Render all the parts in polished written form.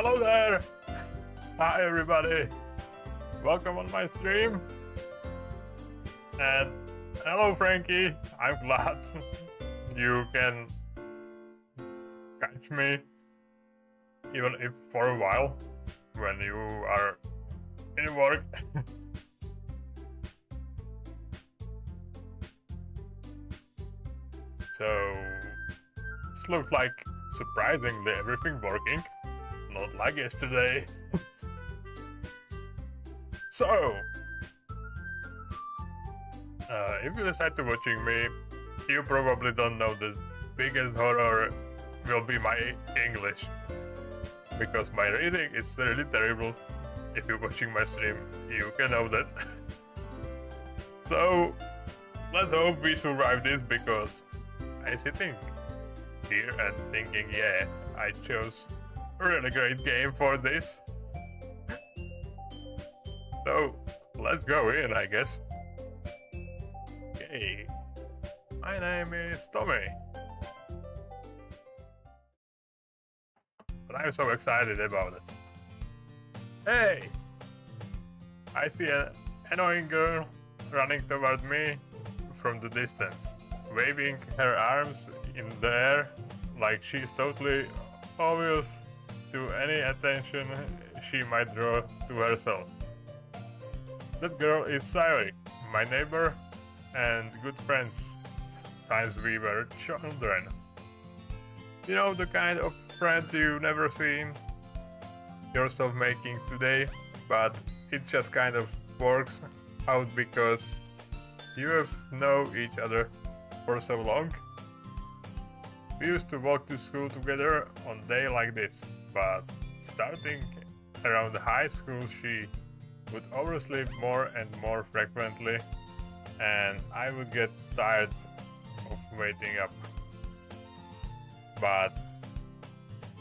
Hello there! Hi everybody! Welcome on my stream! And hello Frankie! I'm glad you can catch me, even if for a while, when you are in work. So, this looks like surprisingly everything working. Not like yesterday. So, if you decide to watching me, you probably don't know the biggest horror will be my English. Because my reading is really terrible. If you're watching my stream, you can know that. So, let's hope we survive this, because I'm sitting here and thinking, yeah, I chose a really great game for this. So, let's go in, I guess. Okay, my name is Tommy. But I'm so excited about it. Hey! I see an annoying girl running toward me from the distance, waving her arms in the air like she's totally obvious to any attention she might draw to herself. That girl is Sayori, my neighbor and good friends since we were children. You know, the kind of friends you never seen yourself making today, but it just kind of works out because you have known each other for so long. We used to walk to school together on a day like this, but starting around high school she would oversleep more and more frequently, and I would get tired of waiting up. But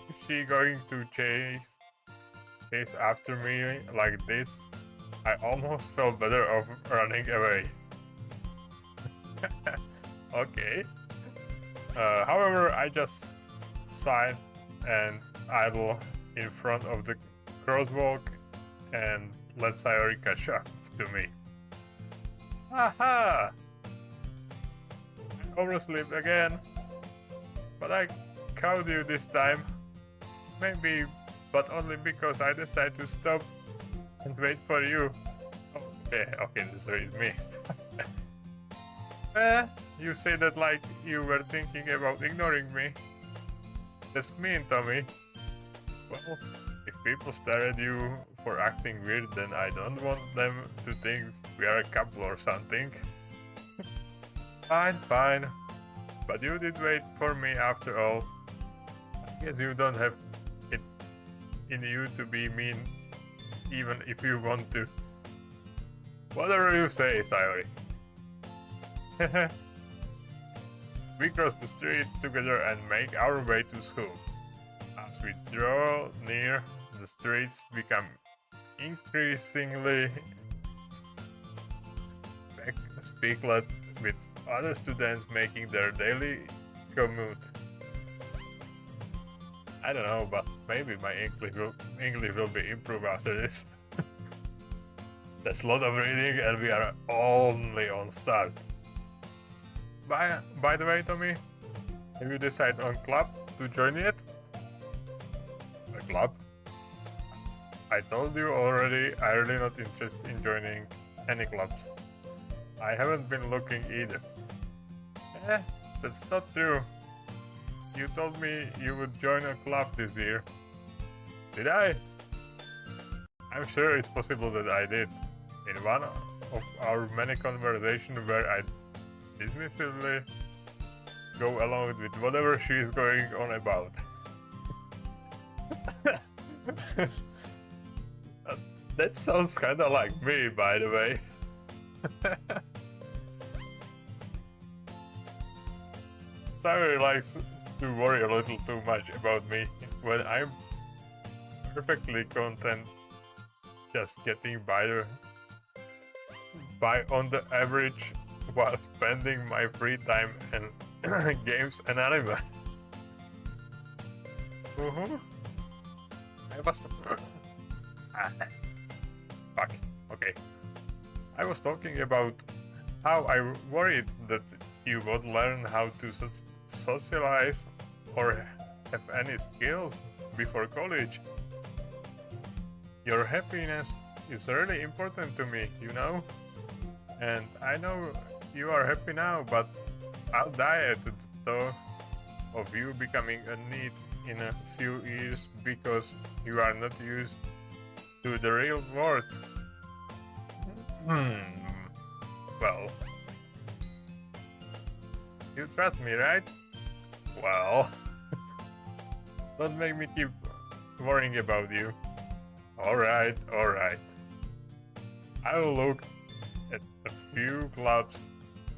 if she going to chase after me like this, I almost felt better of running away. Okay. However, I just sigh and idle in front of the crosswalk and let Sayori catch up to me. Haha! I oversleep again, but I caught you this time. Maybe, but only because I decided to stop and wait for you. Okay, this is me. You say that like you were thinking about ignoring me. That's mean, Tommy. Well, if people stare at you for acting weird, then I don't want them to think we are a couple or something. Fine. But you did wait for me after all. I guess you don't have it in you to be mean, even if you want to. Whatever you say, Sayori. We cross the street together and make our way to school. As we draw near, the streets become increasingly speaklet with other students making their daily commute. I don't know, but maybe my English will be improved after this. There's a lot of reading and we are only on start. By the way, Tommy, have you decided on club to join yet? A club? I told you already, I'm really not interested in joining any clubs. I haven't been looking either. That's not true. You told me you would join a club this year. Did I? I'm sure it's possible that I did. In one of our many conversations where I dismissively go along with whatever she's going on about. That sounds kinda like me, by the way. Sarah likes to worry a little too much about me when I'm perfectly content just getting by on the average while spending my free time in games and anime. I was... Fuck. Okay. I was talking about how I worried that you won't learn how to socialize or have any skills before college. Your happiness is really important to me, you know? And I know you are happy now, but I'll die at the thought of you becoming a need in a few years because you are not used to the real world. Well, you trust me, right? Well, don't make me keep worrying about you. Alright. I will look at a few clubs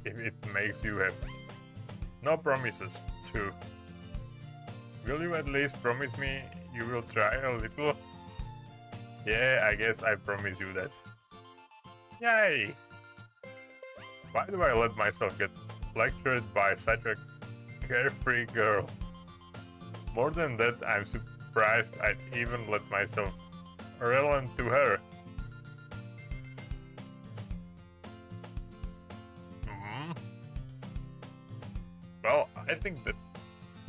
if it makes you happy. No promises, true. Will you at least promise me you will try a little? Yeah, I guess I promise you that. Yay! Why do I let myself get lectured by such a carefree girl? More than that, I'm surprised I'd even let myself relent to her. Well, I think that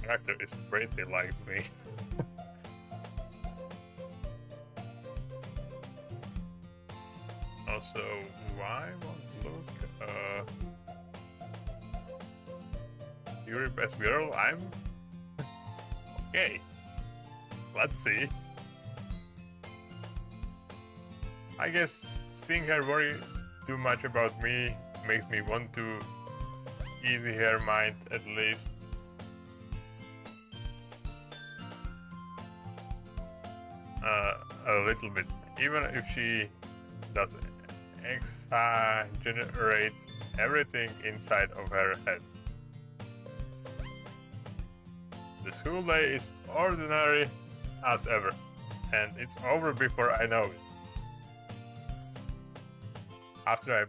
character is pretty like me. Also, why won't look? You're the best girl, I'm... Okay. Let's see. I guess seeing her worry too much about me makes me want to ease her mind at least. A little bit. Even if she does exaggerate everything inside of her head. The school day is ordinary as ever, and it's over before I know it. After I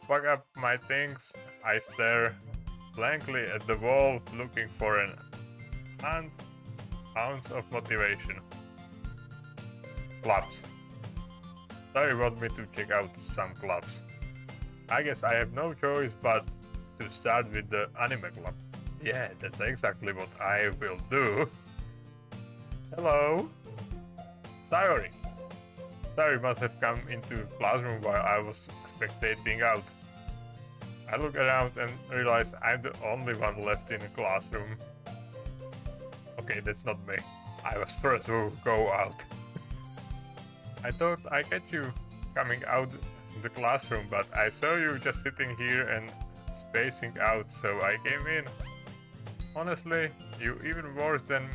pack up my things, I stare blankly at the wall, looking for an ounce of motivation. Clubs. Sorry, want me to check out some clubs. I guess I have no choice but to start with the anime club. Yeah, that's exactly what I will do. Hello? Sayori. Sayori must have come into classroom while I was spectating out. I look around and realize I'm the only one left in the classroom. Okay, that's not me. I was first to go out. I thought I catch you coming out the classroom, but I saw you just sitting here and spacing out, so I came in. Honestly, you're even worse than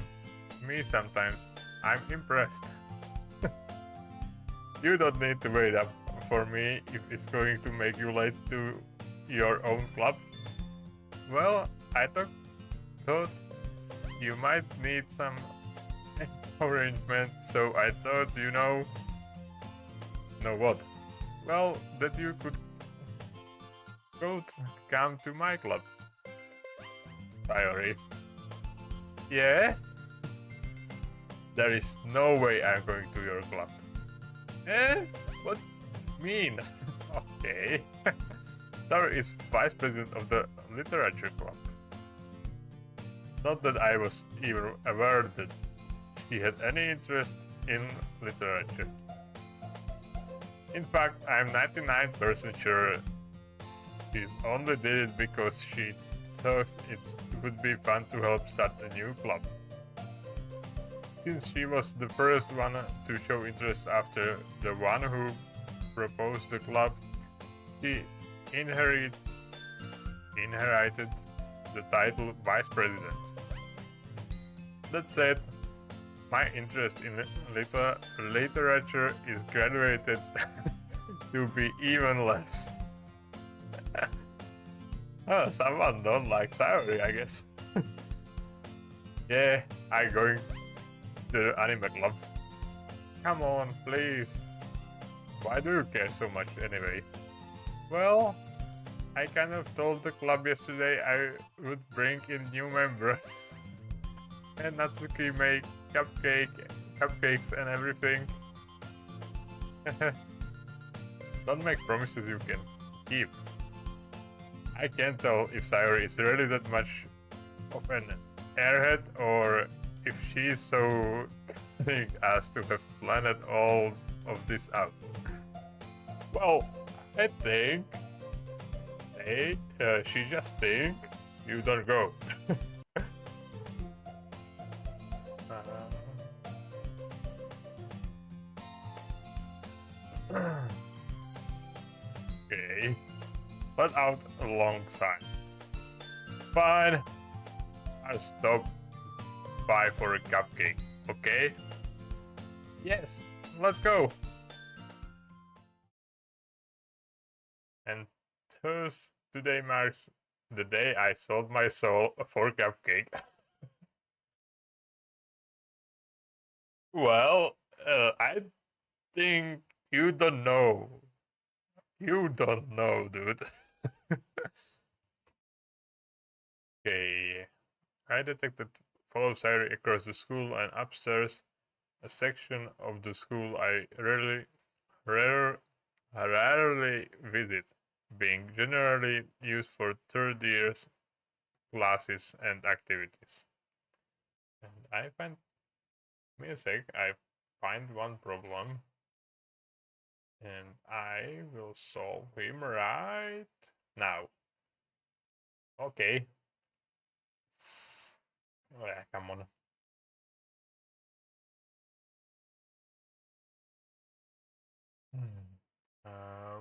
me sometimes. I'm impressed. You don't need to wait up for me if it's going to make you late to your own club. Well, I thought you might need some arrangement, so I thought, you know what? Well, that you could come to my club. Sayori. Yeah? There is no way I'm going to your club. Eh? What mean? Okay. Sayori is vice president of the literature club. Not that I was even aware that she had any interest in literature. In fact, I'm 99% sure she's only did it because she thought it would be fun to help start a new club. Since she was the first one to show interest after the one who proposed the club, she inherited the title vice president. That said, my interest in literature is graduated to be even less. Oh, someone don't like Sayori, I guess. Yeah, I'm going to the anime club. Come on, please. Why do you care so much anyway? Well, I kind of told the club yesterday I would bring in new member. And Natsuki made cupcakes and everything. Don't make promises you can keep. I can't tell if Sayori is really that much of an airhead or if she's so cunning as to have planned all of this out. Well, I think she just think you don't go. Okay, let out a long sigh. Fine, I'll stop by for a cupcake, okay? Yes, let's go! And thus, today marks the day I sold my soul for cupcake. Well, I think you don't know. You don't know, dude. Okay, I detected follow Sayori across the school and upstairs, a section of the school I rarely visit, being generally used for third years classes and activities. And I find I find one problem and I will solve him right now. Okay. Oh yeah, come on.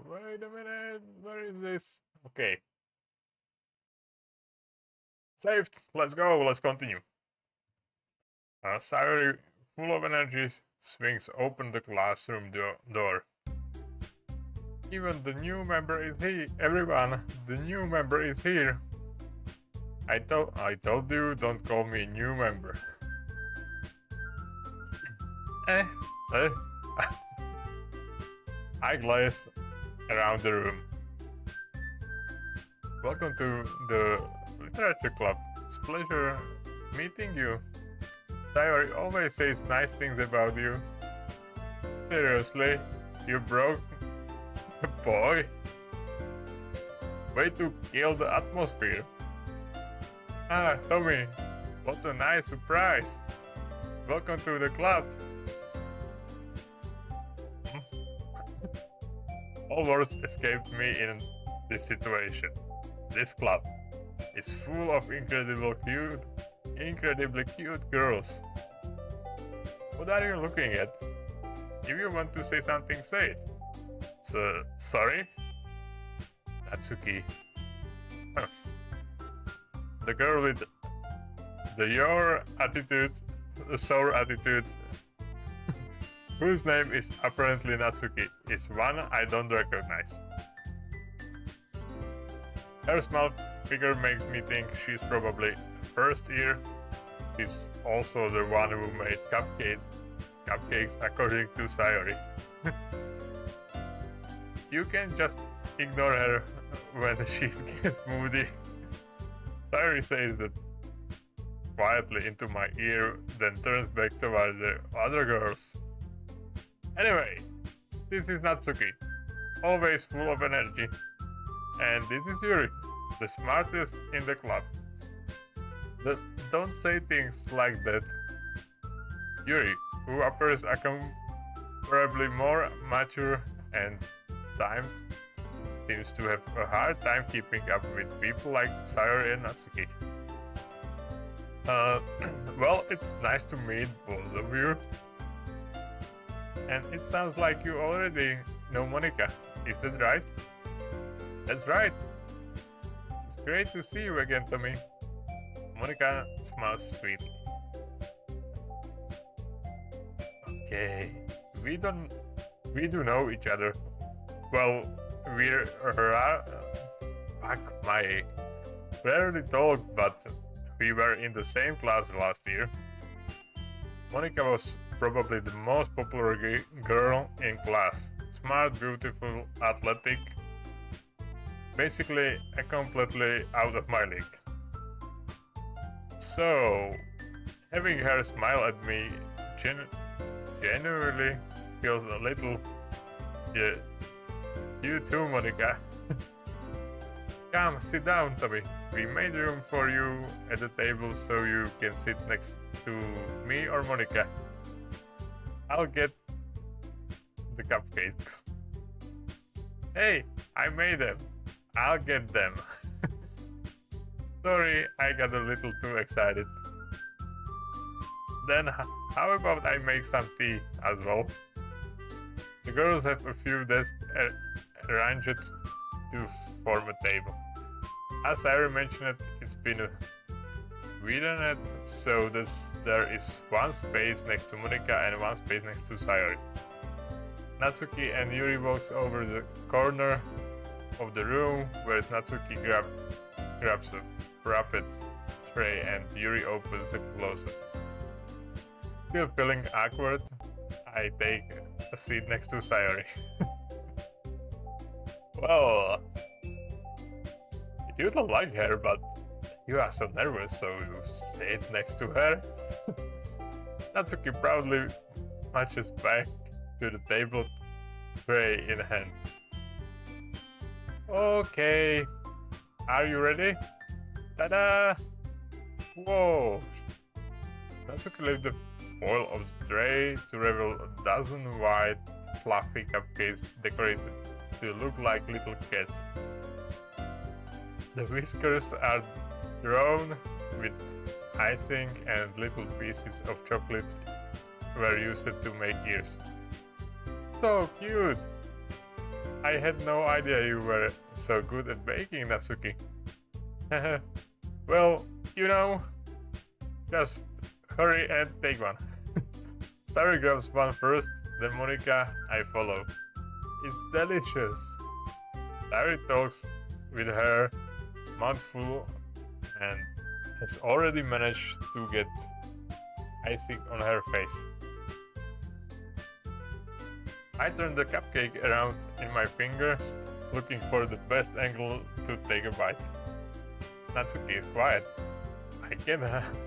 Wait a minute. Where is this? Okay. Saved. Let's go. Let's continue. Sayori, full of energy, swings open the classroom door. Even the new member is here. Everyone, the new member is here. I told you, don't call me new member. eh. I glaze around the room. Welcome to the Literature Club. It's a pleasure meeting you. Sayori always says nice things about you. Seriously, you broke a boy? Way to kill the atmosphere. Ah, Tommy, what a nice surprise. Welcome to the club. All words escaped me in this situation. This club is full of incredibly cute girls. What are you looking at? If you want to say something, say it. So, sorry? Natsuki. The girl with the sour attitude, whose name is apparently Natsuki, is one I don't recognize. Her small figure makes me think she's probably first year. She's also the one who made cupcakes according to Sayori. You can just ignore her when she gets moody. Sayori says that quietly into my ear, then turns back toward the other girls. Anyway, this is Natsuki, always full of energy. And this is Yuri, the smartest in the club. Don't say things like that. Yuri, who appears incomparably more mature and timed, seems to have a hard time keeping up with people like Sayori and Natsuki. Well, it's nice to meet both of you. And it sounds like you already know Monika, is that right? That's right. It's great to see you again, Tommy. Monika smiles sweetly. Okay, we do know each other. Well, we're rarely talk, but we were in the same class last year. Monika was probably the most popular girl in class. Smart, beautiful, athletic. Basically, completely out of my league. So, having her smile at me genuinely feels a little... Yeah, you too, Monica. Come, sit down, Tommy. We made room for you at the table so you can sit next to me or Monica. I'll get the cupcakes. Hey, I made them. I'll get them. Sorry, I got a little too excited. Then how about I make some tea as well? The girls have a few desks arranged to form a table. As I mentioned, it's been widened so there is one space next to Monica and one space next to Sayori. Natsuki and Yuri walks over the corner of the room where Natsuki grabs a wrapped tray and Yuri opens the closet. Still feeling awkward, I take a seat next to Sayori. Well, you don't like her, but you are so nervous, so you sit next to her. Natsuki proudly marches back to the table, tray in hand. Okay, are you ready? Ta-da! Whoa! Natsuki lifts the foil of the tray to reveal a dozen white, fluffy cupcakes decorated to look like little cats. The whiskers are drawn with icing and little pieces of chocolate were used to make ears. So cute! I had no idea you were so good at baking, Natsuki. Well, you know, just hurry and take one. Sayori grabs one first, then Monica, I follow. It's delicious. Sayori talks with her mouth full and has already managed to get icing on her face. I turn the cupcake around in my fingers, looking for the best angle to take a bite. Natsuki is quiet. I can't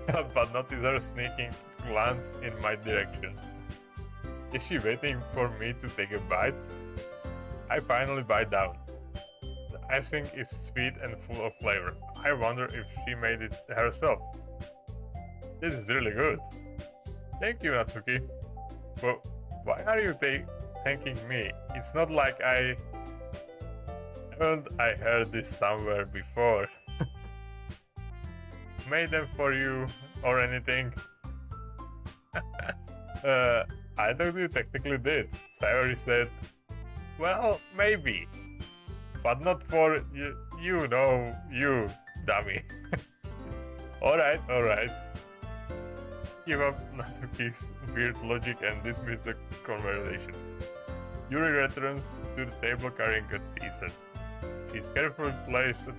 help but notice her sneaking glance in my direction. Is she waiting for me to take a bite? I finally bite down. The icing is sweet and full of flavor. I wonder if she made it herself. This is really good. Thank you, Natsuki. But why are you thanking me? It's not like haven't I heard this somewhere before? Made them for you or anything? I thought you technically did. Sayori said, well, maybe. But not for you know, you dummy. Alright. Give up Natsuki's weird logic and dismiss the conversation. Yuri returns to the table carrying a tea set. She's carefully placed a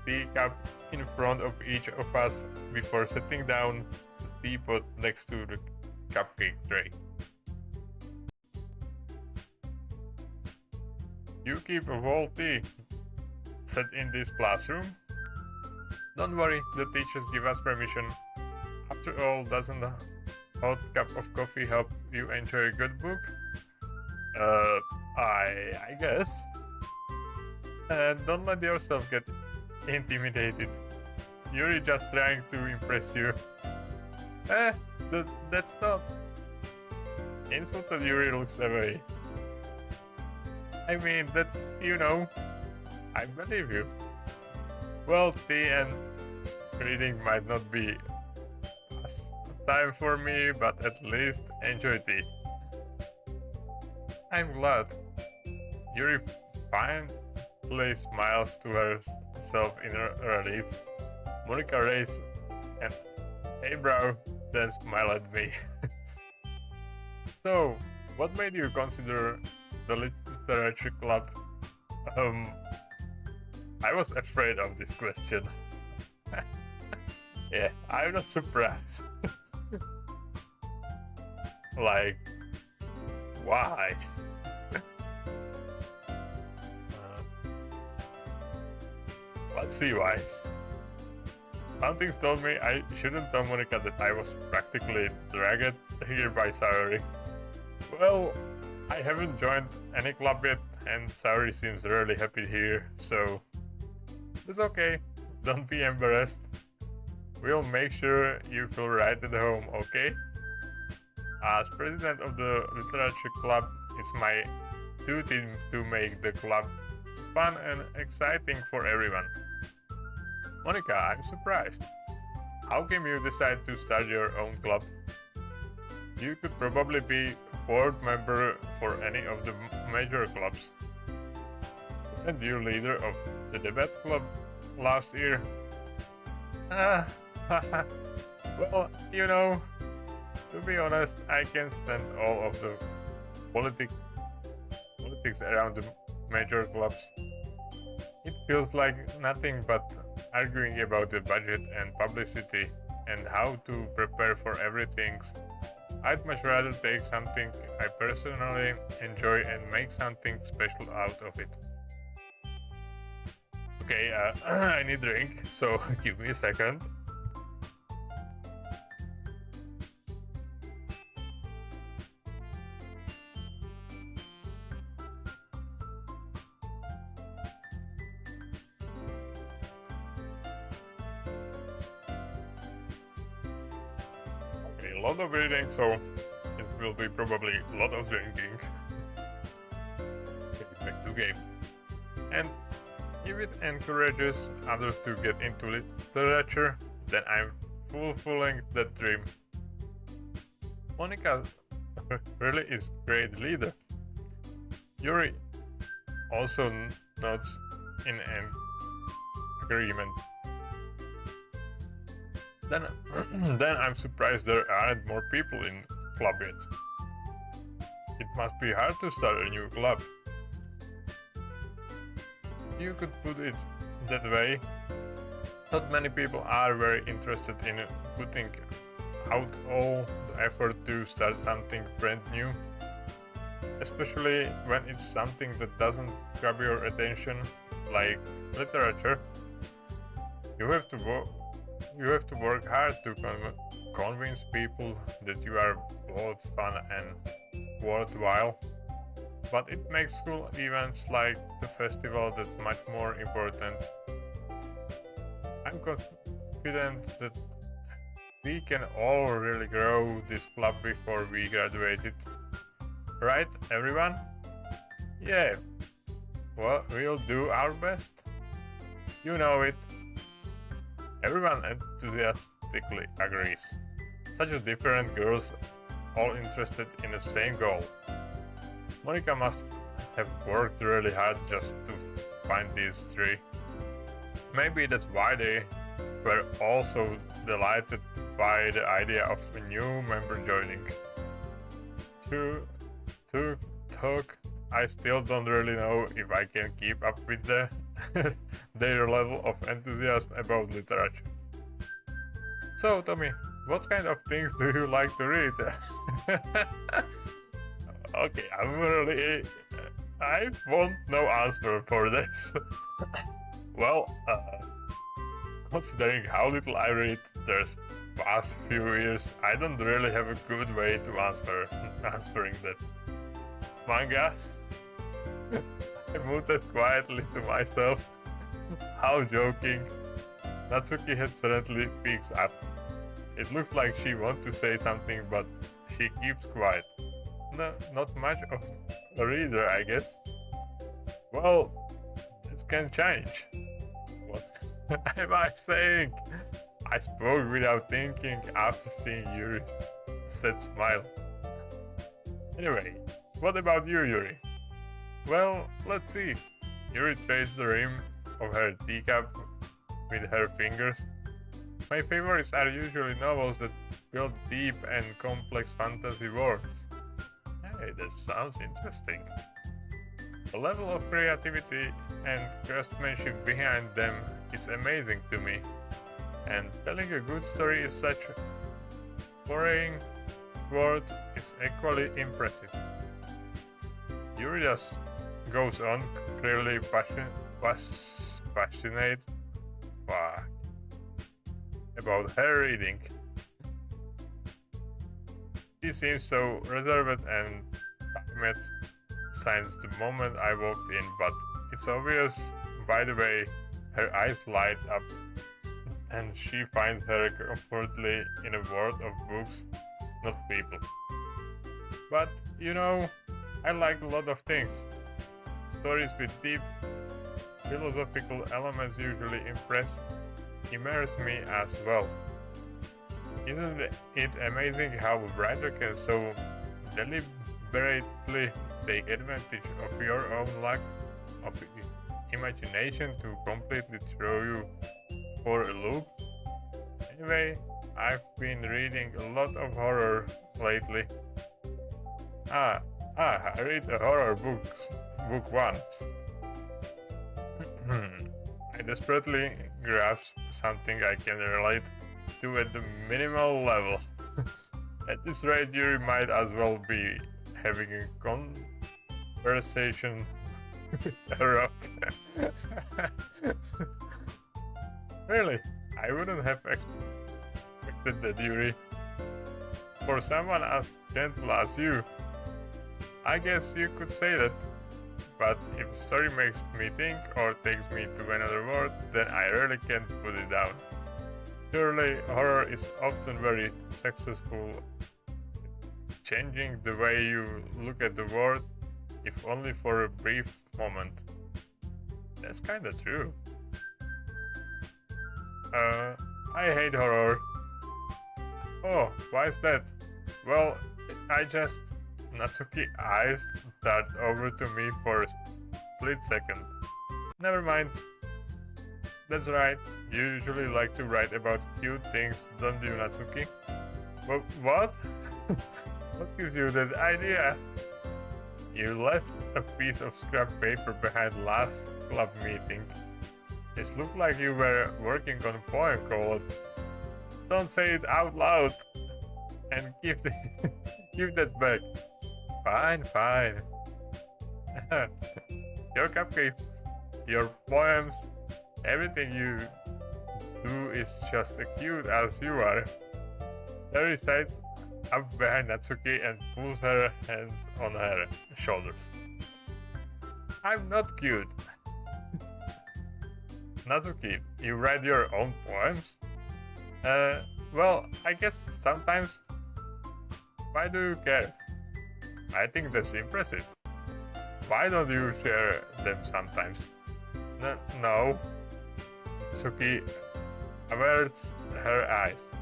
teacup in front of each of us before setting down the teapot next to the cupcake tray. You keep a whole tea set in this classroom? Don't worry, the teachers give us permission. After all, doesn't a hot cup of coffee help you enjoy a good book? I guess. Don't let yourself get intimidated. Yuri just trying to impress you. That's not. Insulted Yuri looks away. I mean, that's, you know, I believe you. Well, tea and reading might not be time for me, but at least enjoy tea. I'm glad. Yuri finally smiles to herself in relief. Monica raises an eyebrow, then smile at me. So, what made you consider the literature club? I was afraid of this question. Yeah, I'm not surprised. Like, why? Let's see why. Something told me I shouldn't tell Monica that I was practically dragged here by Sayori. Well, I haven't joined any club yet, and Saori seems really happy here, so it's okay. Don't be embarrassed. We'll make sure you feel right at home, okay? As president of the literature club, it's my duty to make the club fun and exciting for everyone. Monica, I'm surprised. How came you decide to start your own club? You could probably be a board member for any of the major clubs. Weren't you leader of the debate club last year? Ah, well, to be honest, I can't stand all of the politics around the major clubs. It feels like nothing but arguing about the budget and publicity and how to prepare for everything. I'd much rather take something I personally enjoy and make something special out of it. Okay, I need a drink, so give me a second. Okay, a lot of reading, so it will be probably a lot of drinking. Okay, back to game. And if it encourages others to get into literature, then I'm fulfilling that dream. Monica really is great leader. Yuri also nods in an agreement. Then, then I'm surprised there aren't more people in club yet. It must be hard to start a new club. You could put it that way. Not many people are very interested in putting out all the effort to start something brand new, especially when it's something that doesn't grab your attention, like literature. You have to work hard to convince people that you are both fun and worthwhile. But it makes school events like the festival that much more important. I'm confident that we can all really grow this club before we graduate it. Right, everyone? Yeah. Well, we'll do our best. You know it. Everyone enthusiastically agrees. Such a different girls, all interested in the same goal. Monica must have worked really hard just to find these three. Maybe that's why they were also delighted by the idea of a new member joining. To talk, I still don't really know if I can keep up with their level of enthusiasm about literature. So, Tommy, what kind of things do you like to read? Okay, I want no answer for this. Well, considering how little I read the past few years, I don't really have a good way to answering that. Manga? I muted quietly to myself. How joking. Natsuki has suddenly picks up. It looks like she wants to say something, but she keeps quiet. No, not much of a reader, I guess. Well, this can change. What am I saying? I spoke without thinking after seeing Yuri's sad smile. Anyway, what about you, Yuri? Well, let's see. Yuri traced the rim of her teacup with her fingers. My favorites are usually novels that build deep and complex fantasy worlds. Hey, that sounds interesting. The level of creativity and craftsmanship behind them is amazing to me, and telling a good story in such a foreign world is equally impressive. Yuri just goes on, clearly passionate about her reading. She seems so reserved and timid since the moment I walked in, but it's obvious by the way her eyes light up and she finds her comfortably in a world of books, not people. But you know, I like a lot of things. Stories with deep philosophical elements usually immerse me as well. Isn't it amazing how a writer can so deliberately take advantage of your own lack of imagination to completely throw you for a loop? Anyway, I've been reading a lot of horror lately. I read a horror book once. I desperately grasp something I can relate to at the minimal level. At this rate, you might as well be having a conversation with a rock. Really, I wouldn't have expected that, Yuri. For someone as gentle as you, I guess you could say that. But if a story makes me think or takes me to another world, then I really can't put it down. Surely, horror is often very successful at changing the way you look at the world, if only for a brief moment. That's kinda true. I hate horror. Oh, why is that? Well, Natsuki eyes dart over to me for a split second. Never mind. That's right, you usually like to write about cute things, don't you, Natsuki? What? What gives you that idea? You left a piece of scrap paper behind last club meeting. It looked like you were working on a poem called Don't Say It Out Loud and give that back. Fine. Your cupcakes, your poems, everything you do is just as cute as you are. Sari sits up behind Natsuki and pulls her hands on her shoulders. I'm not cute. Natsuki, you write your own poems? Well, I guess sometimes. Why do you care? I think that's impressive. Why don't you share them sometimes? No. Natsuki averts her eyes.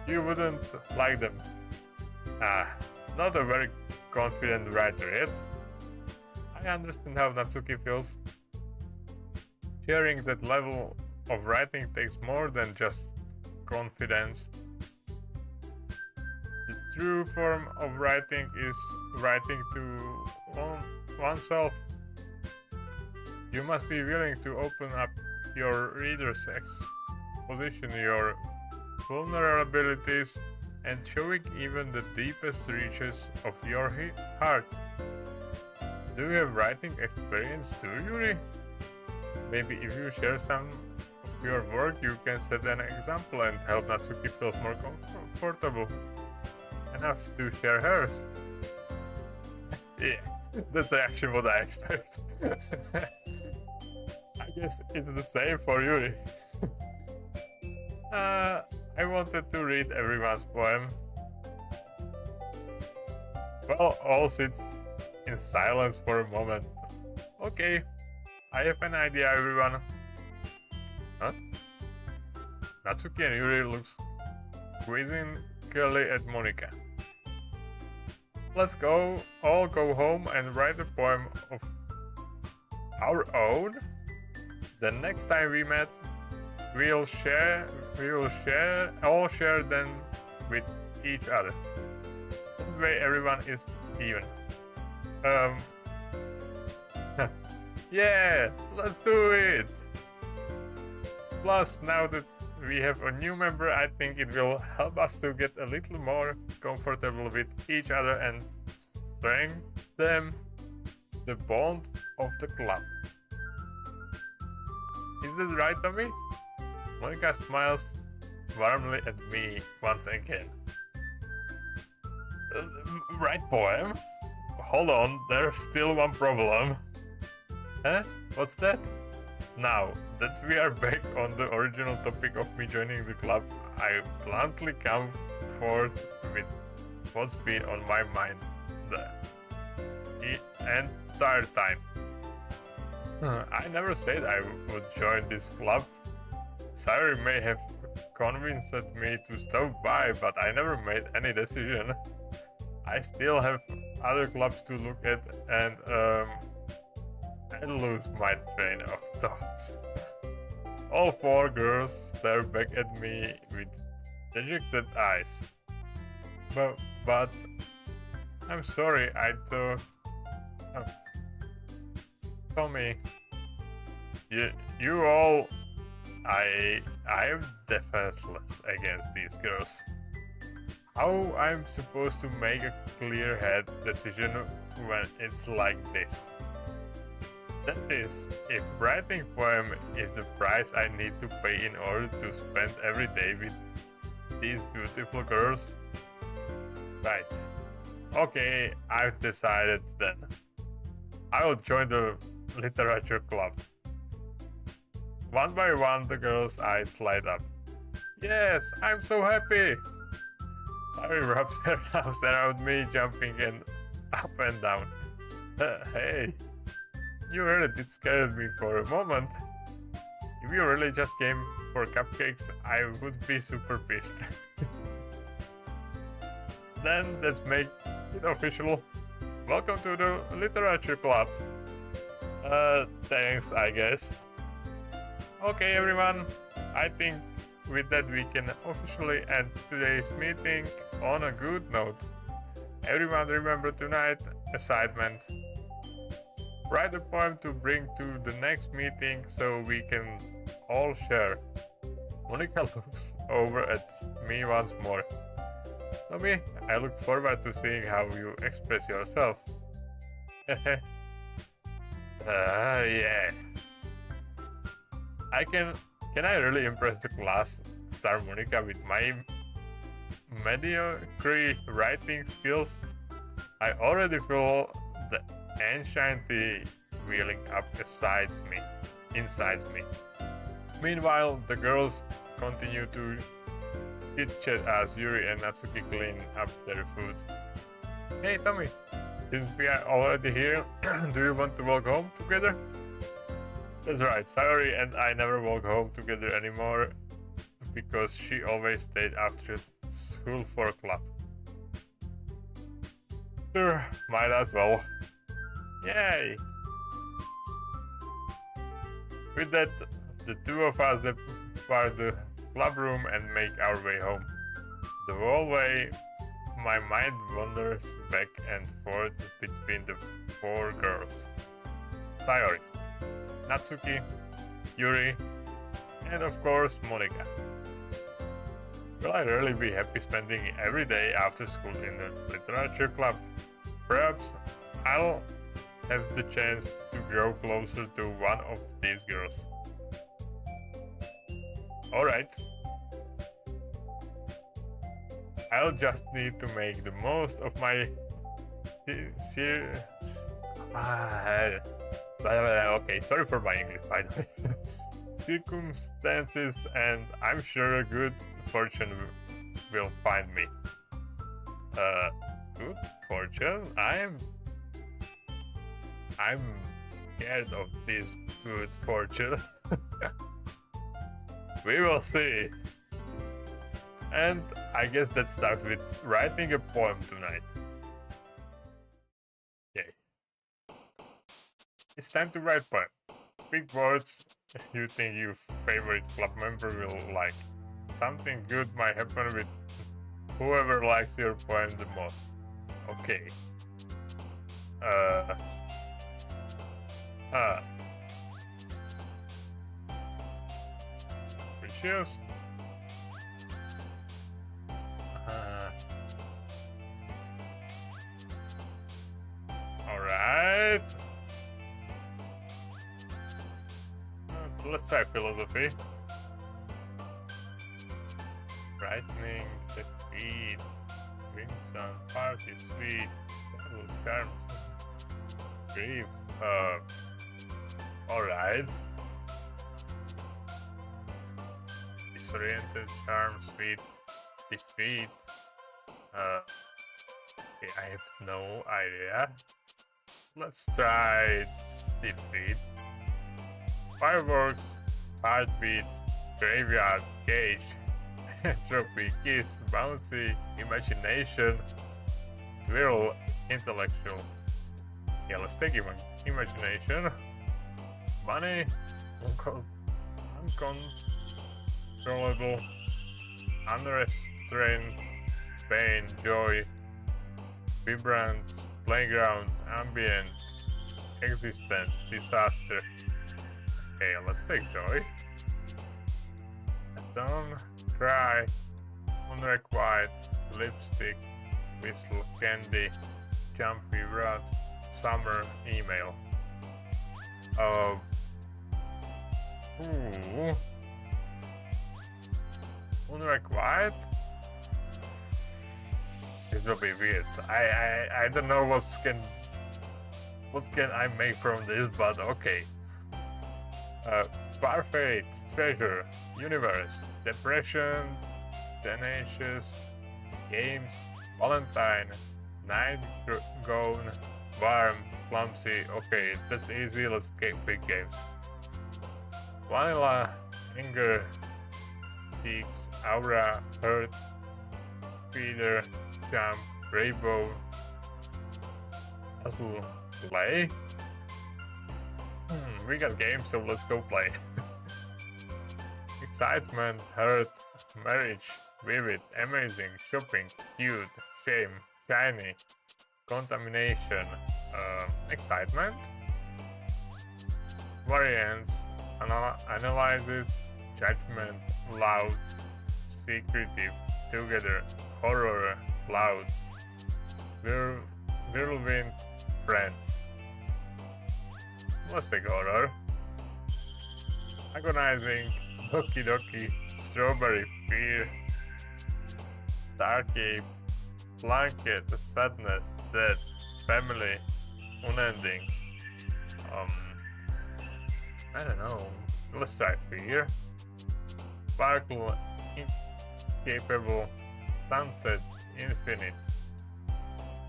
You wouldn't like them. Not a very confident writer yet. I understand how Natsuki feels. Sharing that level of writing takes more than just confidence. The true form of writing is writing to oneself. You must be willing to open up your reader's exposition, your vulnerabilities, and showing even the deepest reaches of your heart. Do you have writing experience too, Yuri? Maybe if you share some of your work, you can set an example and help Natsuki feel more comfortable enough to share hers. Yeah, that's actually what I expect. I guess it's the same for Yuri. I wanted to read everyone's poem. Well, all sits in silence for a moment. Okay, I have an idea, everyone. Huh? Natsuki and Yuri looks quizzically at Monika. Let's all go home and write a poem of our own. The next time we met, we'll share them with each other. That way everyone is even. Yeah, let's do it! Plus, now that we have a new member, I think it will help us to get a little more comfortable with each other and strengthen the bond of the club. Is that right, Tommy? Monika smiles warmly at me once again. Write poem? Hold on, there's still one problem. Huh? What's that? Now that we are back on the original topic of me joining the club, I bluntly come forth with what's been on my mind the entire time. I never said I would join this club. Sayori may have convinced me to stop by, but I never made any decision. I still have other clubs to look at, and I lose my train of thoughts. All four girls stare back at me with dejected eyes. But I'm sorry, I thought... Tommy, you all... I'm defenseless against these girls. How I'm supposed to make a clear-head decision when it's like this? That is, if writing poem is the price I need to pay in order to spend every day with these beautiful girls. Right. Okay, I've decided then. I will join the literature club. One by one, the girl's eyes light up. Yes, I'm so happy! Sayori wraps her arms around me, jumping up and down. Hey, you really did scare me for a moment. If you really just came for cupcakes, I would be super pissed. Then let's make it official. Welcome to the literature club. Thanks, I guess. Okay, everyone, I think with that we can officially end today's meeting on a good note. Everyone remember tonight assignment. Write a poem to bring to the next meeting so we can all share. Monica looks over at me once more. Tommy, I look forward to seeing how you express yourself. Yeah. Can I really impress the class, Star Monica, with my mediocre writing skills? I already feel the anxiety wheeling up inside me. Meanwhile, the girls continue to chit-chat as Yuri and Natsuki clean up their food. Hey Tommy, since we are already here, do you want to walk home together? That's right, Sayori and I never walk home together anymore because she always stayed after school for club. Sure, might as well. Yay! With that, the two of us depart the club room and make our way home. The whole way, my mind wanders back and forth between the four girls. Sayori, Natsuki, Yuri, and of course Monica. Will I really be happy spending every day after school in the literature club? Perhaps I'll have the chance to grow closer to one of these girls. Alright. I'll just need to make the most of my okay, sorry for my English, by the way. Circumstances, and I'm sure good fortune will find me. Good fortune? I'm scared of this good fortune. We will see. And I guess that starts with writing a poem tonight. Okay. It's time to write poem. Big words you think your favorite club member will like. Something good might happen with whoever likes your poem the most. Okay. Precious. Alright. Let's try philosophy. Brightening the feed. crimson, party, sweet, devil, charms, grief. Alright. Disoriented, charm, sweet, defeat. Okay, I have no idea. Let's try defeat. Fireworks, heartbeat, graveyard, cage, entropy, kiss, bouncy, imagination, twirl, intellectual. Yeah, let's take imagination. Money, uncontrollable, unrestrained, pain, joy, vibrant, playground, ambient, existence, disaster. Okay, let's take joy. Don't cry, unrequited, lipstick, whistle, candy, jumpy, rod, summer, email. Unrequited? This will be weird. I don't know what can I make from this, but okay. Parfait, treasure, universe, depression, tenacious, games, Valentine, night gone, warm, clumsy. Okay, that's easy. Let's get big games. Vanilla, anger, peaks, aura, hurt, feeder, jump, rainbow, puzzle, play. We got games, so let's go play. Excitement, hurt, marriage, vivid, amazing, shopping, cute, shame, shiny, contamination, excitement, variance, analysis, judgment, loud, secretive, together, horror, clouds, whirlwind, friends. Let's take horror. Agonizing, Doki Doki, strawberry, fear, starcade, blanket, sadness, death, family, unending. I don't know. Let's try fear. Sparkle, incapable, sunset, infinite,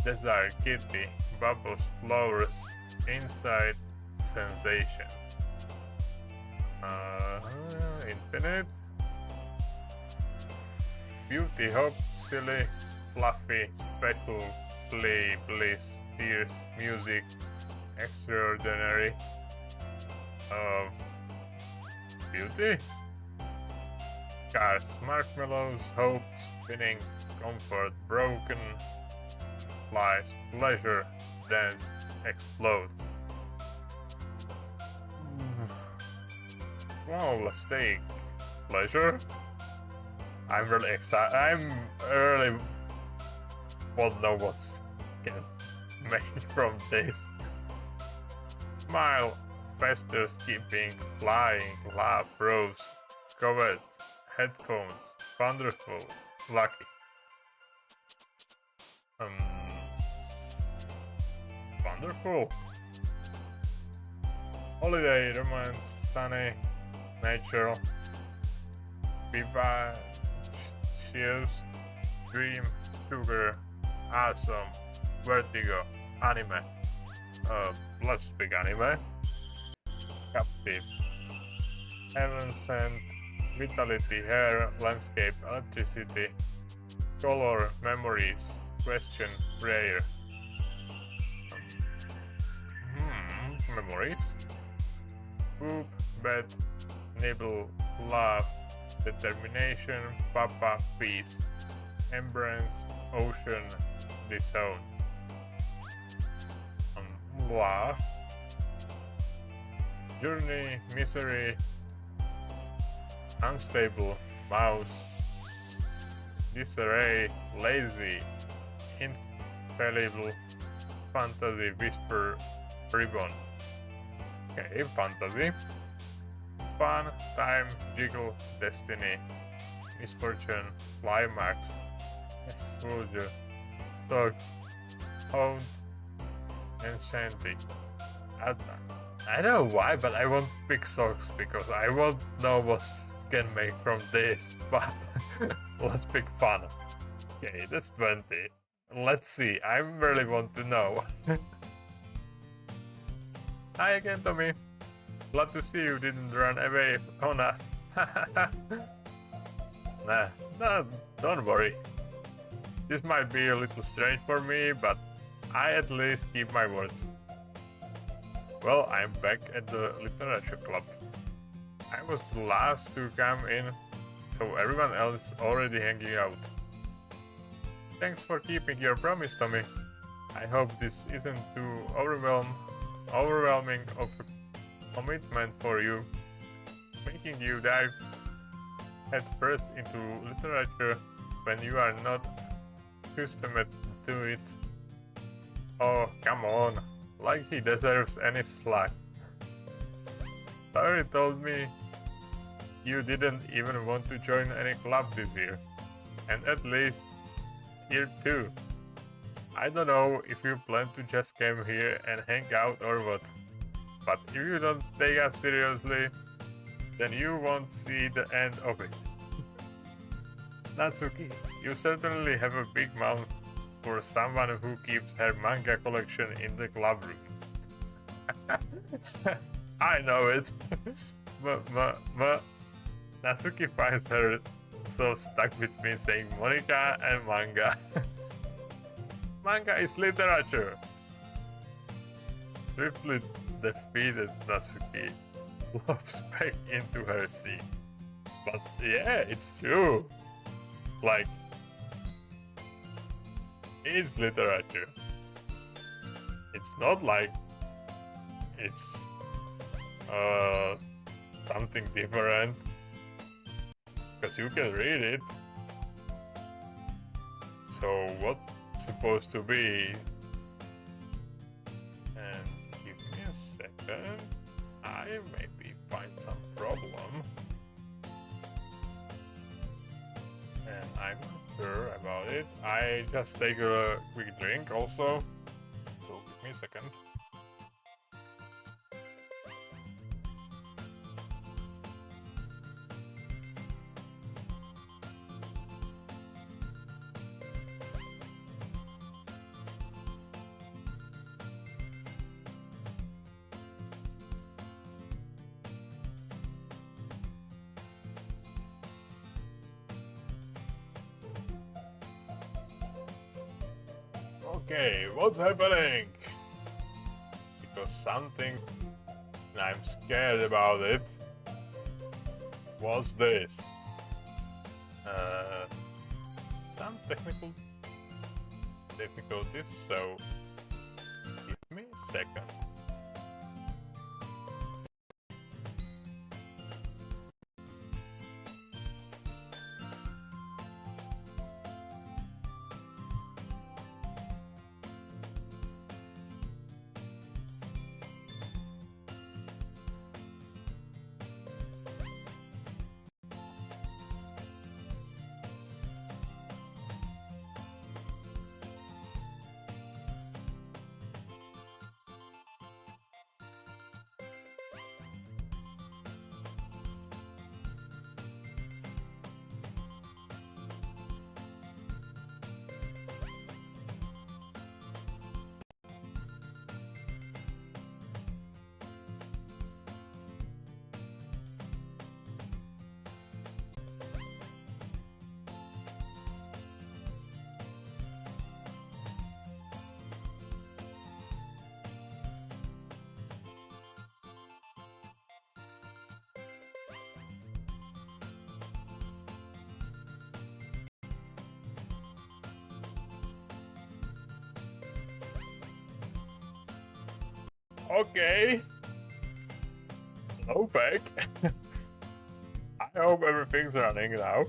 desire, kitty, bubbles, flowers, inside, sensation. Infinite, beauty, hope, silly, fluffy, speckle, play, bliss, tears, music, extraordinary, beauty, cars, marshmallows, hope, spinning, comfort, broken, flies, pleasure, dance, explode. Wow, let's take pleasure. I'm really excited. I'm really won't know what's can make from this. Smile, faster, skipping, flying, laugh, rose, covered, headphones, wonderful, lucky. Wonderful. Holiday, romance, sunny, natural, vivacious, dream, sugar, awesome, vertigo, anime. Let's speak anime. Captive, heaven sent, vitality, hair, landscape, electricity, color, memories, question, prayer. Memories. Poop, bed, nibble, love, determination, papa, peace, embrace, ocean, disown. Laugh, journey, misery, unstable, mouse, disarray, lazy, infallible, fantasy, whisper, ribbon. Okay, fantasy. Fun, time, jiggle, destiny, misfortune, climax, exposure, socks, owned and shanty. I don't know why, but I want big socks because I won't know what can make from this, but let's pick fun. Okay, that's 20. Let's see, I really want to know. Hi again, Tommy. Glad to see you didn't run away on us. Nah, don't worry. This might be a little strange for me, but I at least keep my words. Well, I'm back at the Literature Club. I was the last to come in, so everyone else is already hanging out. Thanks for keeping your promise, Tommy. I hope this isn't too overwhelming of a commitment for you, making you dive head first into literature when you are not accustomed to it. Oh, come on, like he deserves any slack. Larry told me you didn't even want to join any club this year, and at least year 2. I don't know if you plan to just come here and hang out or what, but if you don't take us seriously, then you won't see the end of it. Natsuki, you certainly have a big mouth for someone who keeps her manga collection in the club room. I know it. Natsuki finds herself stuck between saying Monica and manga. Manga is literature. Swiftly defeated, Natsuki plops back into her seat. But yeah, it's true. Like, it's literature. It's not like it's something different, because you can read it. So what's supposed to be? And give me a second. I maybe find some problem. And I'm not sure about it. I just take a quick drink also. So give me a second. Okay, what's happening? Because something, and I'm scared about it. What's this? Some technical difficulties, so give me a second. Okay. Hello, back. I hope everything's running now.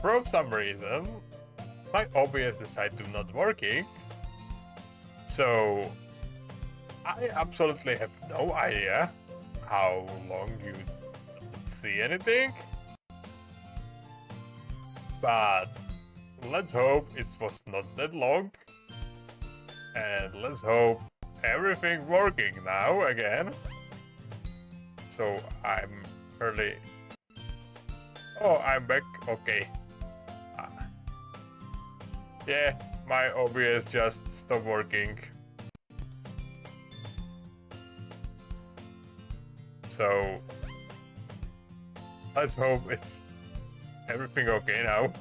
For some reason, my OBS decided to not working. So I absolutely have no idea how long you don't see anything. But let's hope it was not that long. And let's hope everything working now again. So I'm early. Oh, I'm back. Okay. Yeah, my OBS just stopped working. So let's hope it's everything okay now.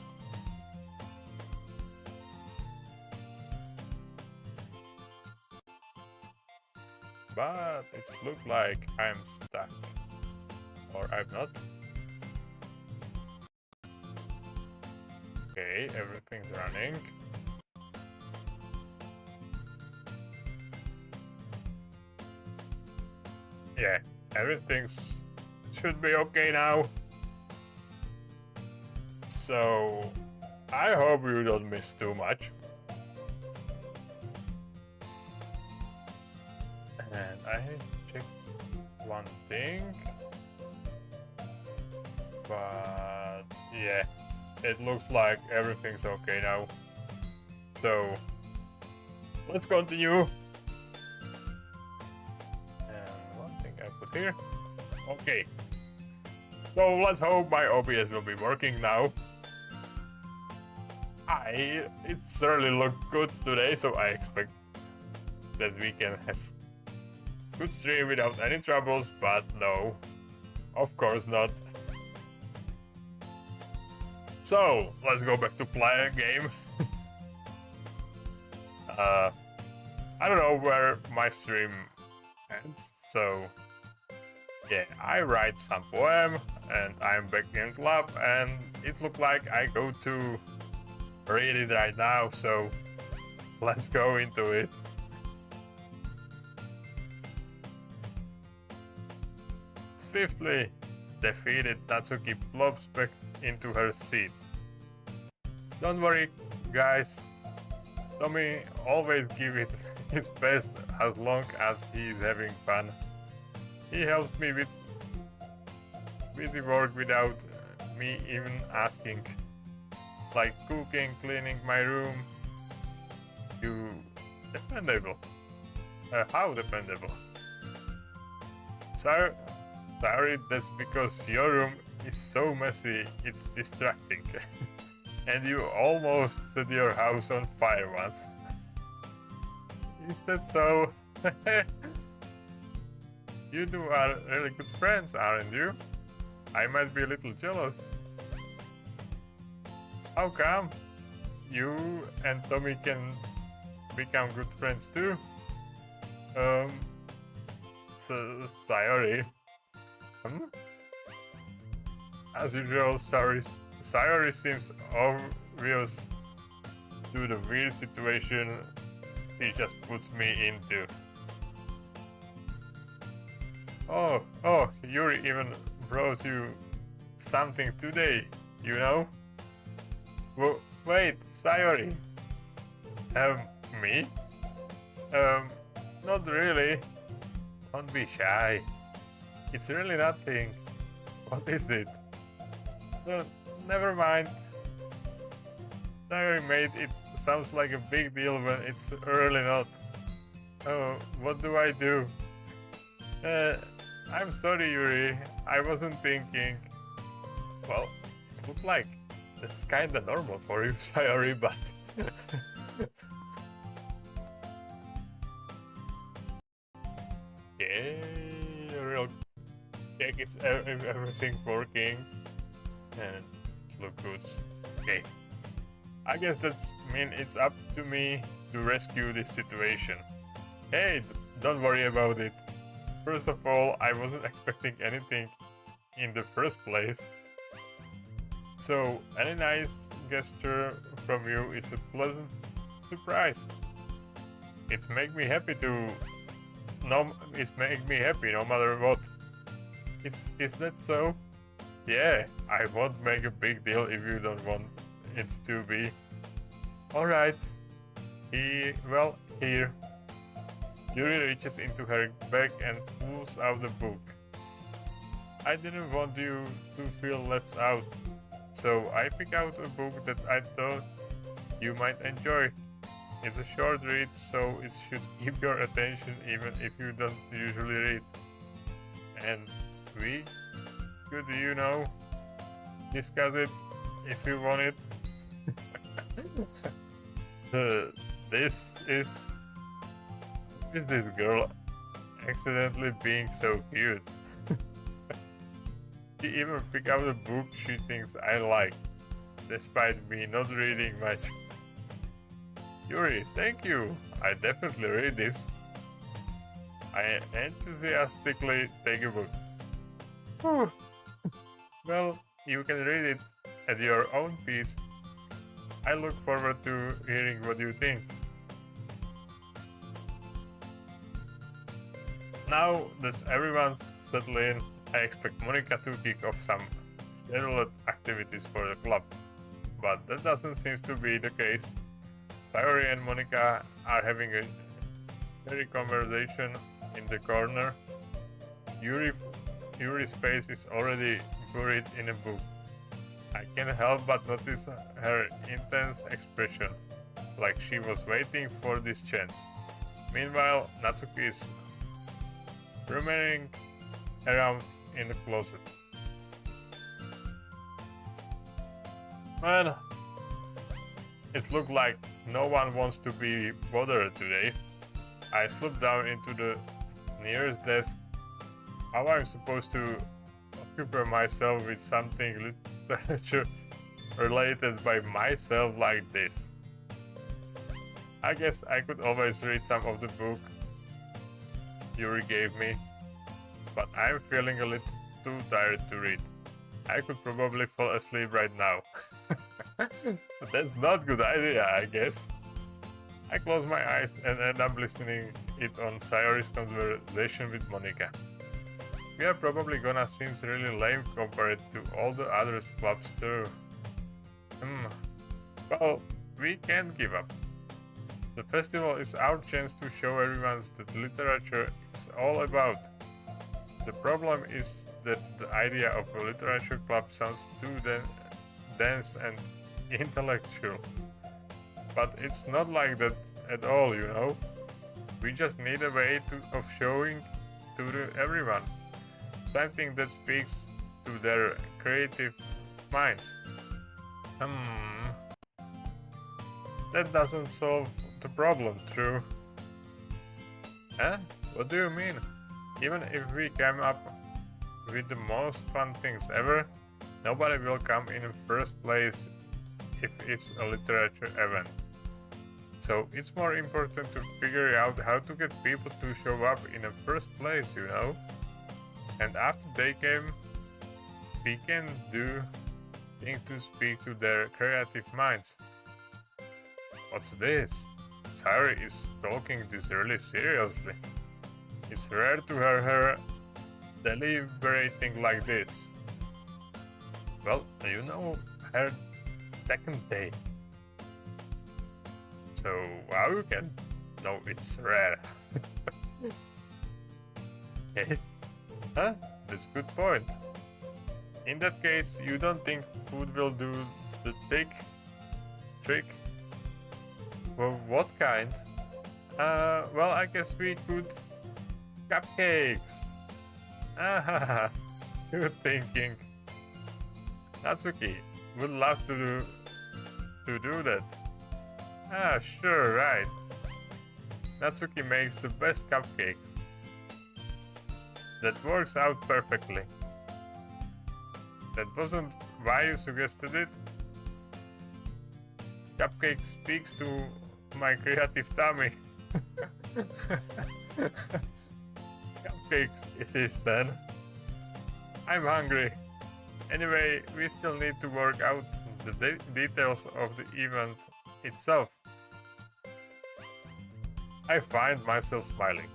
But it looks like I'm stuck. Or I'm not. Okay, everything's running. Yeah, everything's should be okay now. So I hope you don't miss too much. And I checked one thing. But yeah, it looks like everything's okay now. So let's continue. And one thing I put here. Okay. So let's hope my OBS will be working now. It certainly looked good today, so I expect that we can have good stream without any troubles, but no, of course not. So let's go back to play a game. I don't know where my stream ends, so yeah, I write some poem and I'm back in club and it looked like I go to read it right now, so let's go into it. Swiftly defeated, Natsuki plops back into her seat. Don't worry, guys. Tommy always give it his best as long as he is having fun. He helps me with busy work without me even asking. Like cooking, cleaning my room. You dependable. How dependable? Sorry, that's because your room is so messy, it's distracting. And you almost set your house on fire once. Is that so? You two are really good friends, aren't you? I might be a little jealous. How come? You and Tommy can become good friends too? So sorry. As usual, Sayori seems obvious to the weird situation he just puts me into. Oh, Yuri even brought you something today, you know? Wait, Sayori. Me? Not really. Don't be shy. It's really nothing. What is it? No, never mind. Sayori made it sounds like a big deal when it's really not. Oh, what do I do? I'm sorry, Yuri. I wasn't thinking. Well, it looks like that's kinda normal for you, Sayori, but... Okay, real check it's everything working and it looks good. Okay, I guess that's mean it's up to me to rescue this situation. Hey, don't worry about it. First of all, I wasn't expecting anything in the first place. So any nice gesture from you is a pleasant surprise. It's make me happy no matter what. Is that so? Yeah, I won't make a big deal if you don't want it to be. Alright. Here. Yuri reaches into her bag and pulls out the book. I didn't want you to feel left out, So I pick out a book that I thought you might enjoy. It's a short read, so it should keep your attention even if you don't usually read. And we could, discuss it if you want it. This is this girl accidentally being so cute. She even picked out a book she thinks I like, despite me not reading much. Yuri, thank you. I definitely read this. I enthusiastically take a book. Whew. Well, you can read it at your own pace. I look forward to hearing what you think. Now that everyone's settled in, I expect Monica to kick off some scheduled activities for the club. But that doesn't seem to be the case. Sayori and Monica are having a very conversation in the corner. Yuri's face is already buried in a book. I can't help but notice her intense expression, like she was waiting for this chance. Meanwhile, Natsuki is roaming around in the closet. Man, it looked like no one wants to be bothered today. I slipped down into the nearest desk. How I'm supposed to occupy myself with something literature related by myself like this? I guess I could always read some of the book Yuri gave me, but I'm feeling a little too tired to read. I could probably fall asleep right now. But that's not a good idea, I guess. I close my eyes and end up listening it on Sayori's conversation with Monica. We are probably gonna seem really lame compared to all the other clubs too. Well, we can't give up. The festival is our chance to show everyone that literature is all about. The problem is that the idea of a literature club sounds too dense and intellectual. But it's not like that at all, We just need a way of showing to everyone something that speaks to their creative minds. That doesn't solve the problem, true? Huh? What do you mean? Even if we come up with the most fun things ever, nobody will come in the first place if it's a literature event. So it's more important to figure out how to get people to show up in the first place, And after they came, we can do things to speak to their creative minds. What's this? Sayori is talking this really seriously. It's rare to hear her deliberating like this. Well, her second day. So how you can know it's rare? Hey, huh? That's a good point. In that case, you don't think food will do the trick? Well, what kind? Well, I guess we could cupcakes. Ah, good thinking. Natsuki would love to do that. Ah, sure, right. Natsuki makes the best cupcakes. That works out perfectly. That wasn't why you suggested it. Cupcake speaks to my creative tummy. Cupcakes it is then. I'm hungry. Anyway, we still need to work out the details of the event itself. I find myself smiling.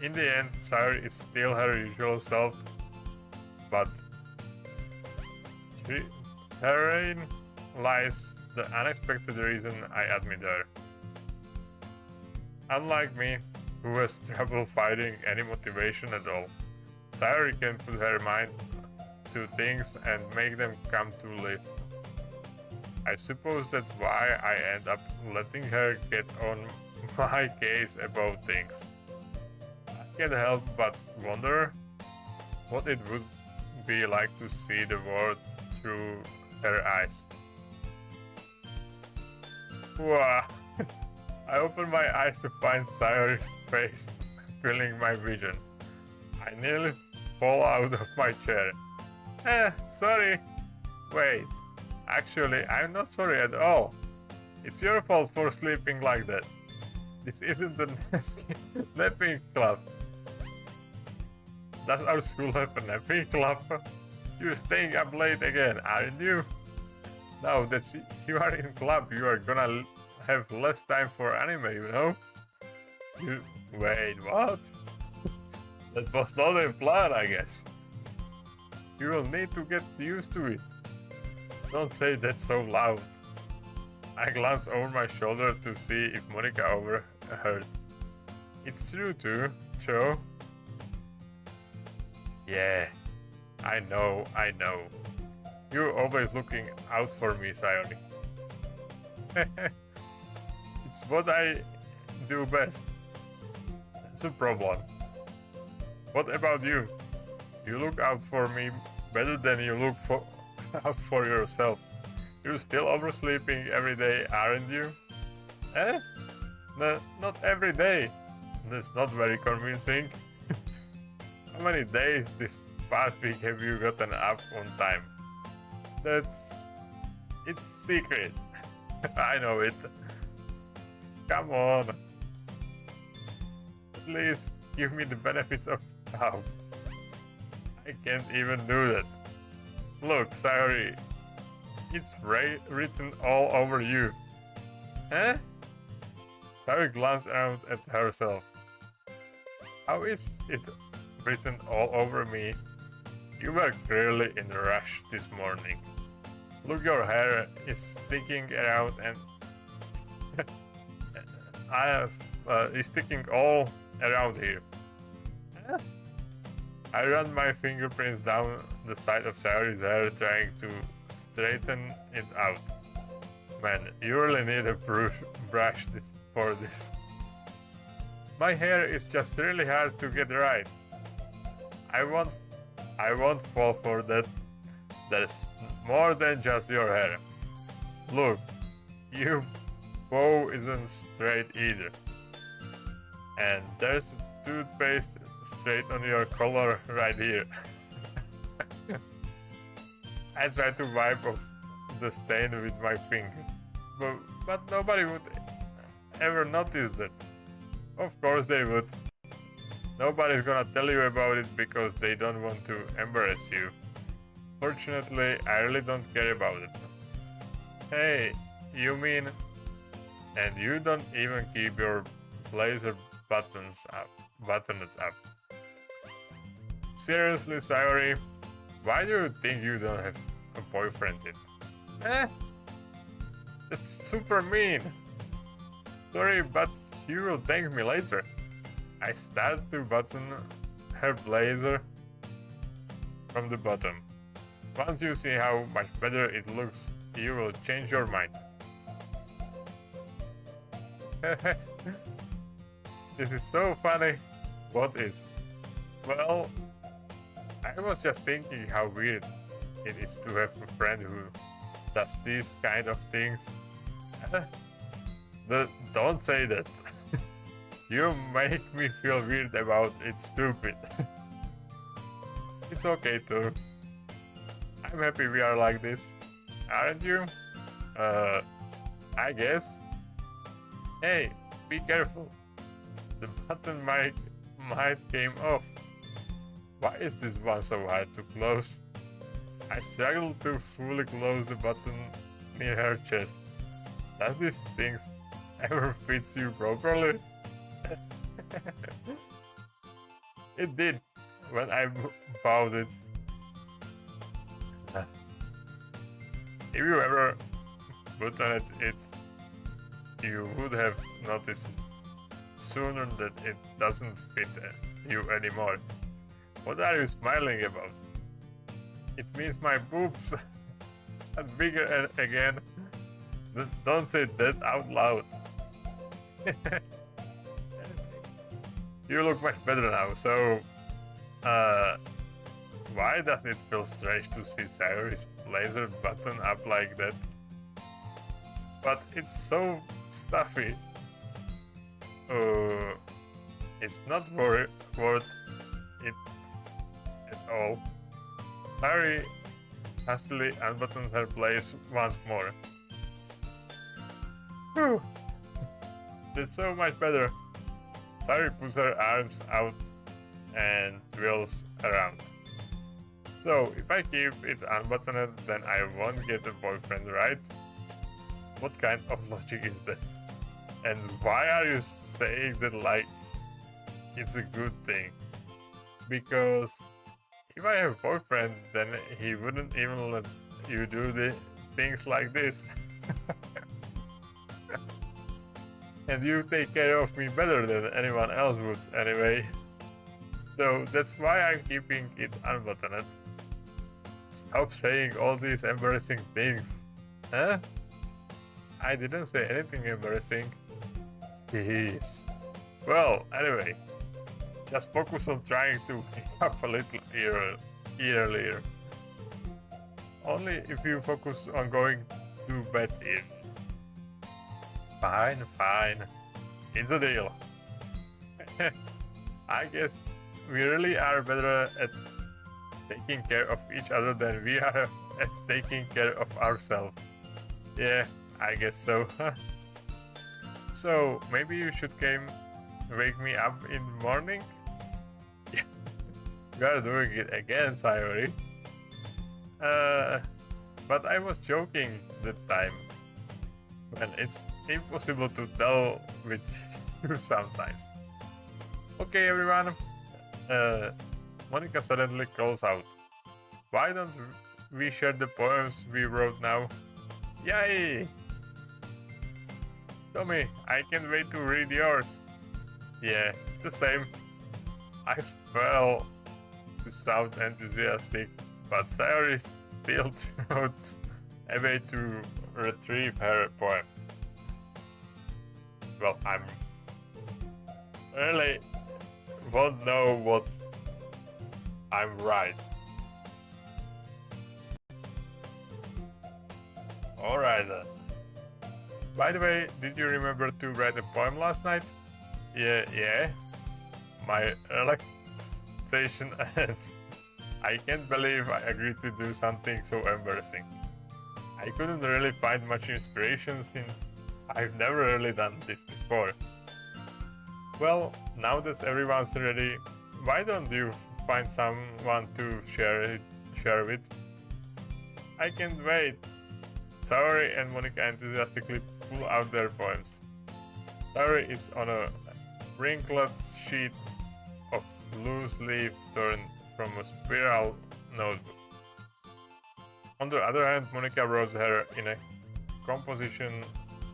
In the end, Sayori is still her usual self, but herein lies the unexpected reason I admit her. Unlike me, who has trouble finding any motivation at all, Sayori can put her mind to things and make them come to life. I suppose that's why I end up letting her get on my case about things. I can't help but wonder what it would be like to see the world through her eyes. Wow! I open my eyes to find Sayori's face filling my vision. I nearly fall out of my chair. Sorry. Wait, actually, I'm not sorry at all. It's your fault for sleeping like that. This isn't the napping club. Does our school have a napping club? You're staying up late again, aren't you? Now that you are in club, you are gonna have less time for anime, you know? Wait, what? That was not a plan, I guess. You will need to get used to it. Don't say that so loud. I glance over my shoulder to see if Monica overheard. It's true too, Joe. Yeah, I know. You're always looking out for me, Sayori. It's what I do best. That's a problem. What about you? You look out for me better than you look out for yourself. You're still oversleeping every day, aren't you? No, not every day. That's not very convincing. How many days this past week have you gotten up on time? It's secret. I know it. Come on. Please give me the benefits of doubt. I can't even do that. Look, Sayori, it's written all over you. Sayori glanced around at herself. How is it written all over me? You were clearly in a rush this morning. Look, your hair is sticking around and is sticking all around here. I run my fingerprints down the side of Sayori's hair, trying to straighten it out. Man, you really need a brush for this. My hair is just really hard to get right. I won't fall for that. There's more than just your hair. Look, your bow isn't straight either. And there's toothpaste straight on your collar right here. I try to wipe off the stain with my finger, but nobody would ever notice that. Of course they would. Nobody's gonna tell you about it because they don't want to embarrass you. Fortunately, I really don't care about it. Hey, you mean... And you don't even keep your blazer buttoned up. Seriously, Sayori, why do you think you don't have a boyfriend yet? That's super mean. Sorry, but you will thank me later. I start to button her blazer from the bottom. Once you see how much better it looks, you will change your mind. This is so funny. What is? Well, I was just thinking how weird it is to have a friend who does these kind of things. Don't say that. You make me feel weird about it, stupid. It's okay too. I'm happy we are like this. Aren't you? I guess. Hey, be careful. The button might came off. Why is this one so hard to close? I struggle to fully close the button near her chest. Does this thing ever fit you properly? It did when I bought it. If you ever buttoned it, you would have noticed sooner that it doesn't fit you anymore. What are you smiling about? It means my boobs are bigger again. Don't say that out loud. You look much better now, so why does it feel strange to see Sayori's blazer button up like that? But it's so stuffy. It's not worth it at all. Sayori hastily unbuttoned her blazer once more. Whew. That's so much better. Sayori puts her arms out and twirls around. So, if I keep it unbuttoned, then I won't get a boyfriend, right? What kind of logic is that? And why are you saying that like it's a good thing? Because if I have a boyfriend, then he wouldn't even let you do the things like this. And you take care of me better than anyone else would anyway. So that's why I'm keeping it unbuttoned. Stop saying all these embarrassing things. Huh? I didn't say anything embarrassing. Jeez. Well, anyway, just focus on trying to wake up a little earlier. Only if you focus on going to bed early. Fine. It's a deal. I guess we really are better at taking care of each other than we are at taking care of ourselves. Yeah, I guess so. So, maybe you should wake me up in the morning? You are doing it again, Sayori. But I was joking that time. Well, it's impossible to tell with you sometimes. Okay, everyone. Monika suddenly calls out. Why don't we share the poems we wrote now? Yay! Tommy, I can't wait to read yours. Yeah, the same. I felt to sound enthusiastic, but Sayori still wrote a way to retrieve her poem. Well, I'm really won't know what I'm right. Alright then. By the way, did you remember to write a poem last night? Yeah. My relaxation ends. I can't believe I agreed to do something so embarrassing. I couldn't really find much inspiration since I've never really done this before. Well, now that everyone's ready, why don't you find someone to share with? I can't wait. Sayori and Monika enthusiastically pull out their poems. Sayori is on a wrinkled sheet of loose leaf torn from a spiral notebook. On the other hand, Monika wrote her in a composition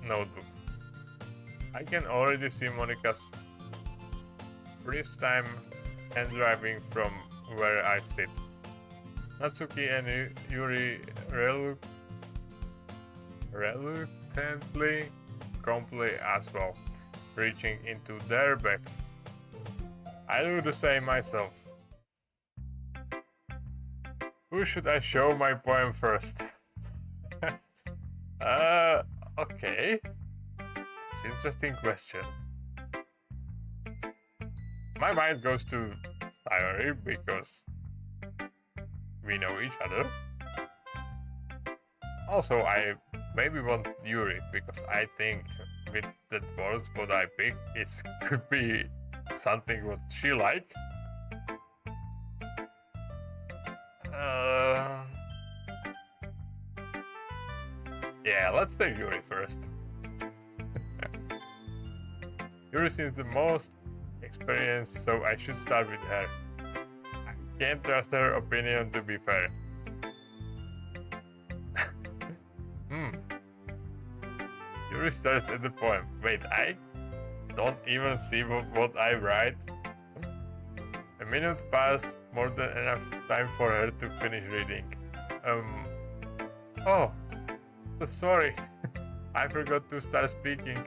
notebook. I can already see Monika's first time handwriting from where I sit. Natsuki and Yuri reluctantly comply as well, reaching into their bags. I do the same myself. Who should I show my poem first? Okay. It's an interesting question. My mind goes to Sayori because we know each other. Also, I maybe want Yuri because I think with the words what I pick, it could be something what she like. Yeah, let's take Yuri first. Yuri seems the most experienced, so I should start with her. I can't trust her opinion to be fair. Yuri stares at the poem. Wait, I don't even see what I write. A minute passed. more than enough time for her to finish reading. Oh, so sorry. I forgot to start speaking.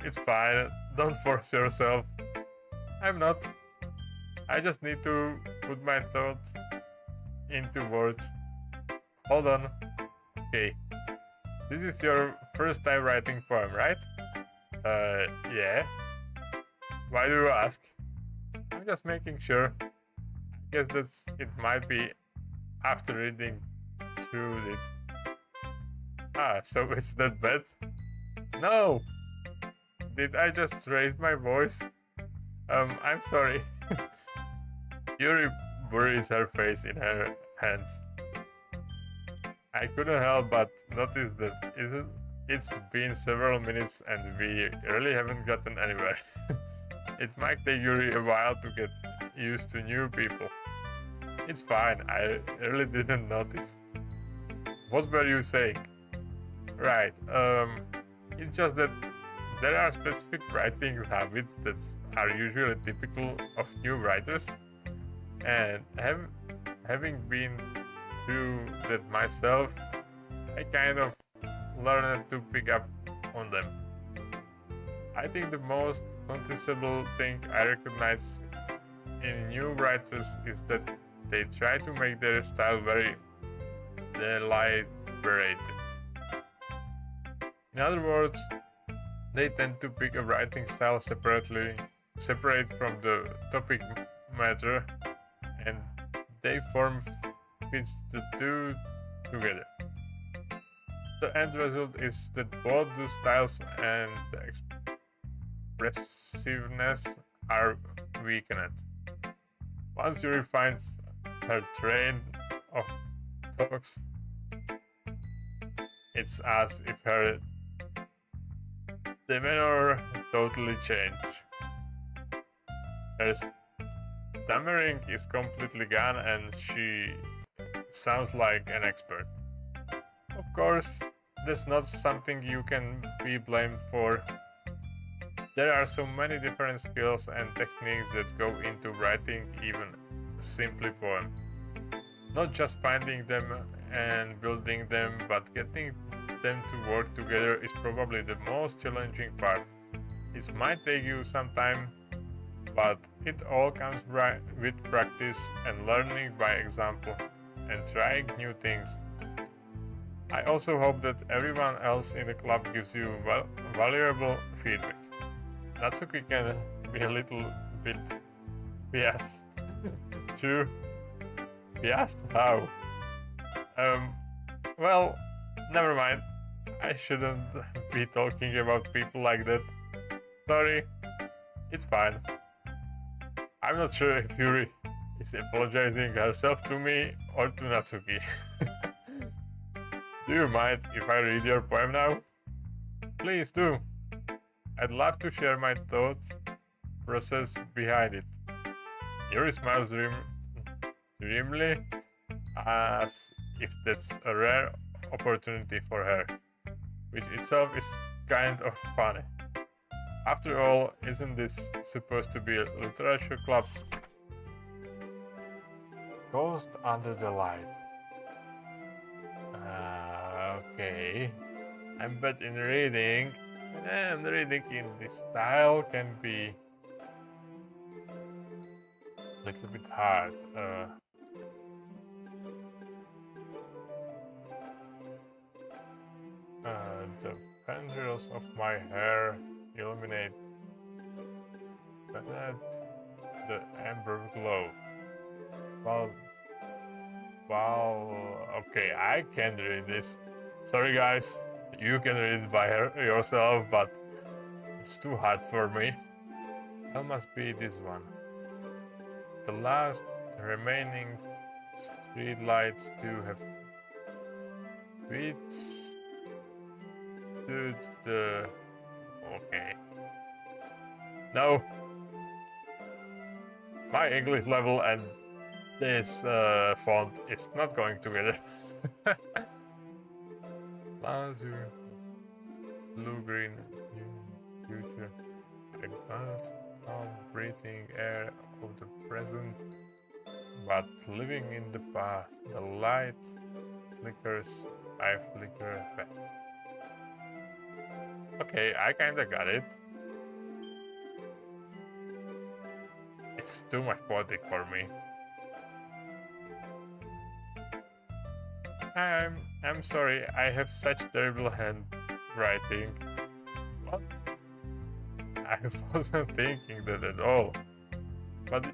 It's fine. Don't force yourself. I'm not. I just need to put my thoughts into words. Hold on. Okay. This is your first time writing poem, right? Yeah. Why do you ask? I'm just making sure. I guess it might be after reading through it. Ah, so it's that bad? No! Did I just raise my voice? I'm sorry. Yuri buries her face in her hands. I couldn't help but notice that it's been several minutes and we really haven't gotten anywhere. It might take Yuri a while to get used to new people. It's fine, I really didn't notice. What were you saying? Right, it's just that there are specific writing habits that are usually typical of new writers, and having been through that myself, I kind of learned to pick up on them. I think the most noticeable thing I recognize in new writers is that they try to make their style very deliberated. In other words, they tend to pick a writing style separate from the topic matter, and they form fits the two together. The end result is that both the styles and the expressiveness are weakened. Once Yuri finds her train of talks, it's as if her demeanor totally changed. Her stammering is completely gone and she sounds like an expert. Of course, that's not something you can be blamed for. There are so many different skills and techniques that go into writing even a simple poem. Not just finding them and building them, but getting them to work together is probably the most challenging part. It might take you some time, but it all comes with practice and learning by example and trying new things. I also hope that everyone else in the club gives you valuable feedback. Natsuki can be a little bit biased. True. Biased? How? Well, never mind. I shouldn't be talking about people like that. Sorry. It's fine. I'm not sure if Yuri is apologizing herself to me or to Natsuki. Do you mind if I read your poem now? Please do. I'd love to share my thoughts process behind it. Yuri smiles grimly, as if that's a rare opportunity for her, which itself is kind of funny. After all, isn't this supposed to be a literature club? Ghost under the light. Okay. I'm bad in reading, and reading in this style can be a little bit hard. The tendrils of my hair illuminate the amber glow. Okay, I can't read this. Sorry guys, you can read it by yourself, but it's too hard for me. That must be this one. The last remaining street lights to have withstood the... Okay. No. My English level and this font is not going together. Blue green future. I calm breathing air of the present, but living in the past. The light flickers, I flicker back. Okay, I kinda got it. It's too much poetic for me. I'm sorry, I have such terrible handwriting. What? I wasn't thinking that at all. But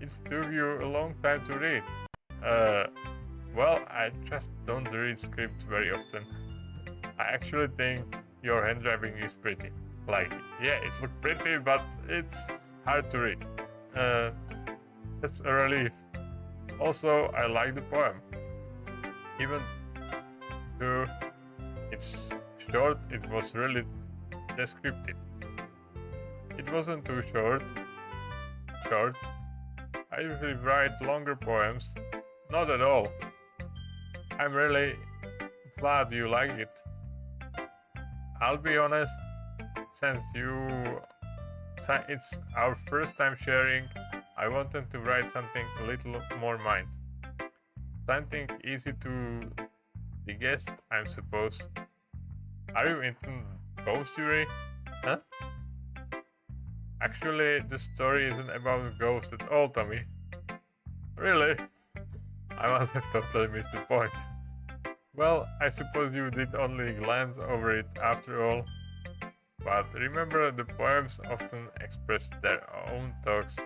it took you a long time to read. Well, I just don't read scripts very often. I actually think your handwriting is pretty. Like, yeah, it looks pretty, but it's hard to read. That's a relief. Also, I like the poem. Even though it's short, it was really descriptive. It wasn't too short. I usually write longer poems. Not at all. I'm really glad you like it. I'll be honest, since it's our first time sharing, I wanted to write something a little more mine. Something easy to digest, I suppose. Are you into ghost theory? Huh? Actually, the story isn't about ghosts at all, Tommy. Really? I must have totally missed the point. Well, I suppose you did only glance over it after all. But remember, the poems often express their own thoughts,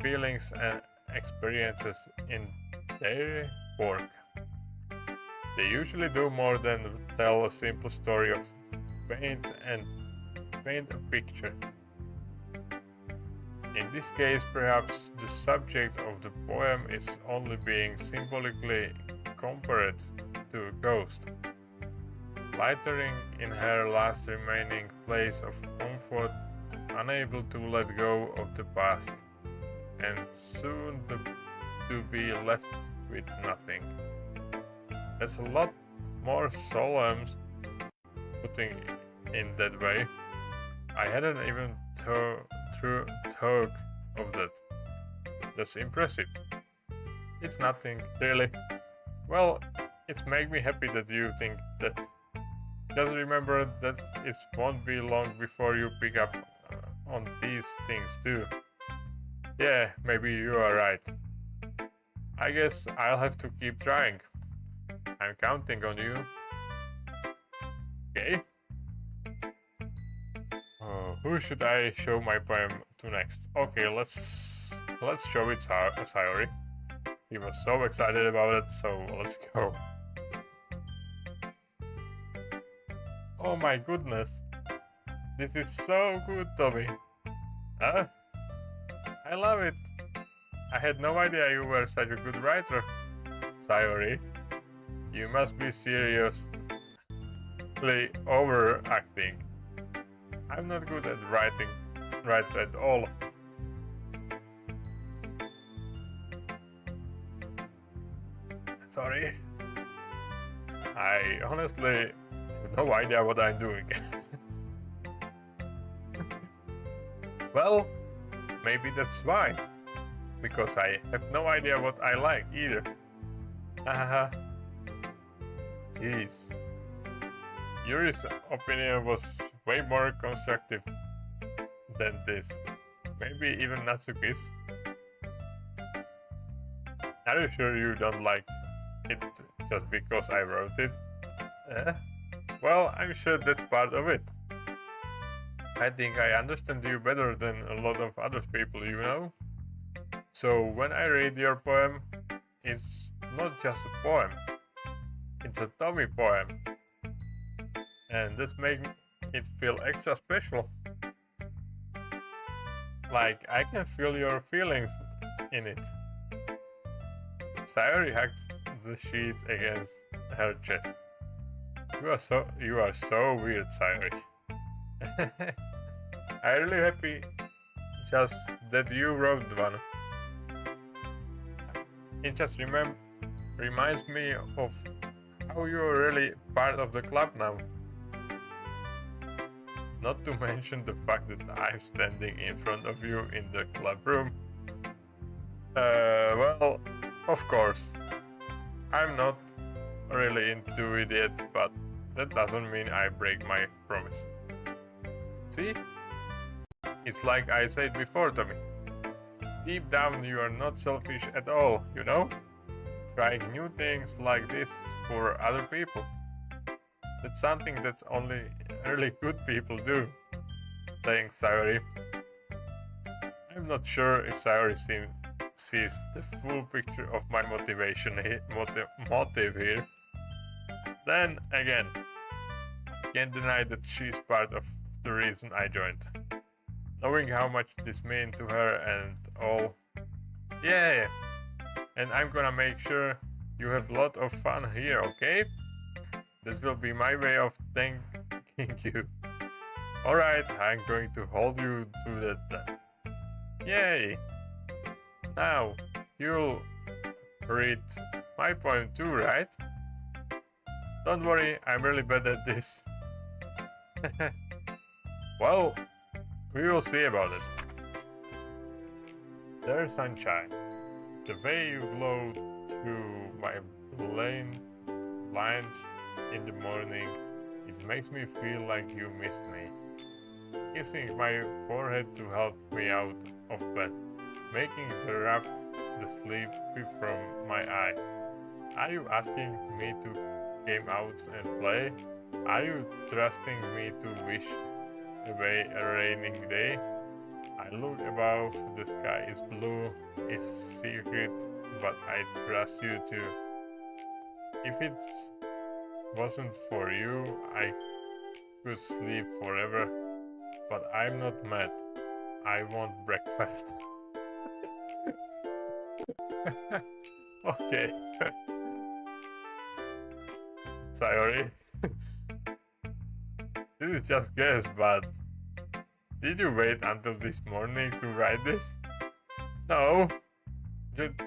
feelings, and experiences in their work. They usually do more than tell a simple story of paint a picture. In this case, perhaps the subject of the poem is only being symbolically compared to a ghost, lightering in her last remaining place of comfort, unable to let go of the past, and soon to be left with nothing. That's a lot more solemn putting in that way. I hadn't even thought of that. That's impressive. It's nothing, really. Well, it's make me happy that you think that. Just remember that it won't be long before you pick up on these things too. Yeah, maybe you are right. I guess I'll have to keep trying. I'm counting on you. Okay. Who should I show my poem to next? Okay, let's show it to Sayori. He was so excited about it, so let's go. Oh my goodness. This is so good, Tommy. Huh? I love it. I had no idea you were such a good writer. Sayori, you must be seriously overacting. I'm not good at writing at all. Sorry. I honestly have no idea what I'm doing. Well, maybe that's why. Because I have no idea what I like either. Haha. Jeez. Yuri's opinion was way more constructive than this. Maybe even Natsuki's. Are you sure you don't like it just because I wrote it? Well, I'm sure that's part of it. I think I understand you better than a lot of other people, you know? So when I read your poem, it's not just a poem. It's a Tommy poem. And that's making it feel extra special. Like I can feel your feelings in it. Sayori hugs the sheets against her chest. You are so weird, Sayori. I'm really happy just that you wrote one. It just reminds me of how you're really part of the club now. Not to mention the fact that I'm standing in front of you in the club room. Well, of course, I'm not really into it yet, but that doesn't mean I break my promise. See? It's like I said before, Tommy. Deep down, you are not selfish at all, you know? Trying new things like this for other people. That's something that only really good people do. Thanks, Sayori. I'm not sure if Sayori sees the full picture of my motivation motive here. Then again, I can't deny that she's part of the reason I joined. Knowing how much this meant to her and all. Yeah, and I'm gonna make sure you have a lot of fun here, okay? This will be my way of thanking you. Alright, I'm going to hold you to that then. Yay! Now, you'll read my poem too, right? Don't worry, I'm really bad at this. Well, we will see about it. Dear sunshine, the way you glow through my blinds in the morning, it makes me feel like you missed me. Kissing my forehead to help me out of bed, making the rub the sleep from my eyes. Are you asking me to game out and play? Are you trusting me to wish away a raining day? I look above, the sky is blue, it's secret, but I trust you too. If it wasn't for you, I could sleep forever, but I'm not mad. I want breakfast. Okay. Sorry. This is just guess, but did you wait until this morning to write this? No,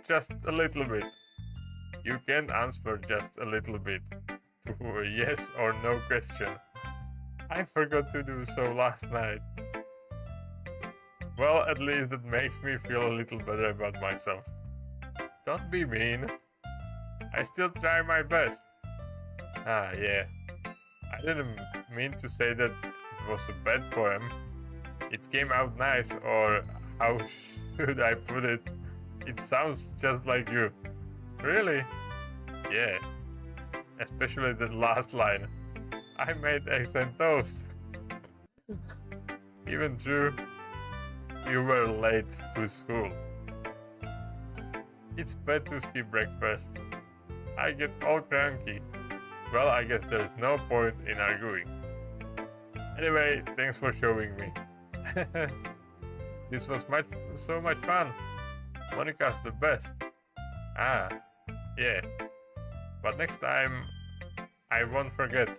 just a little bit. You can answer just a little bit to a yes or no question. I forgot to do so last night. Well, at least it makes me feel a little better about myself. Don't be mean. I still try my best. Ah, yeah. I didn't mean to say that it was a bad poem. It came out nice, or how should I put it? It sounds just like you. Really? Yeah. Especially the last line. I made eggs and toast. Even though you were late to school. It's bad to skip breakfast. I get all cranky. Well, I guess there's no point in arguing. Anyway, thanks for showing me. This was so much fun. Monica's the best. Ah, yeah. But next time, I won't forget.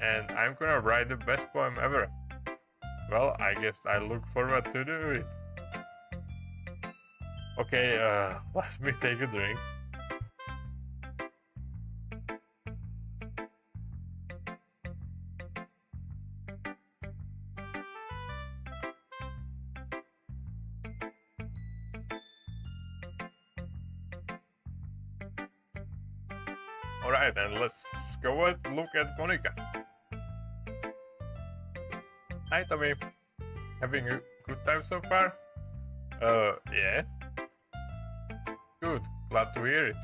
And I'm gonna write the best poem ever. Well, I guess I look forward to do it. Okay, let me take a drink. Alright, and let's go and look at Monica. Hi Tommy, having a good time so far? Yeah. Good, glad to hear it.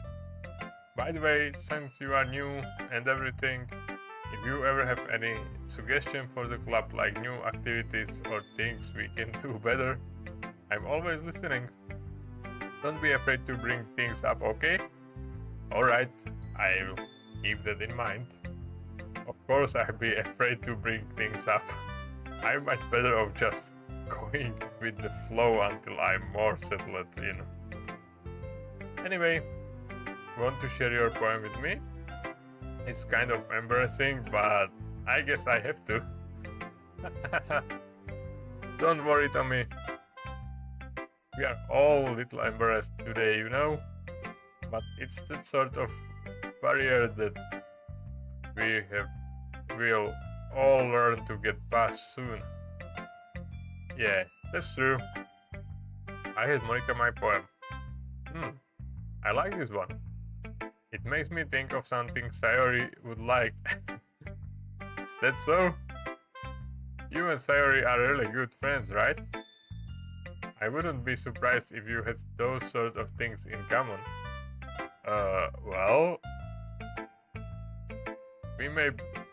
By the way, since you are new and everything, if you ever have any suggestion for the club, like new activities or things we can do better, I'm always listening. Don't be afraid to bring things up, okay? Alright, I'll keep that in mind. Of course I'll be afraid to bring things up. I'm much better off just going with the flow until I'm more settled in. Anyway, want to share your poem with me? It's kind of embarrassing, but I guess I have to. Don't worry, Tommy. We are all a little embarrassed today, you know? But it's that sort of barrier that we'll all learn to get past soon. Yeah, that's true. I had Monica my poem. I like this one. It makes me think of something Sayori would like. Is that so? You and Sayori are really good friends, right? I wouldn't be surprised if you had those sort of things in common. Well, we may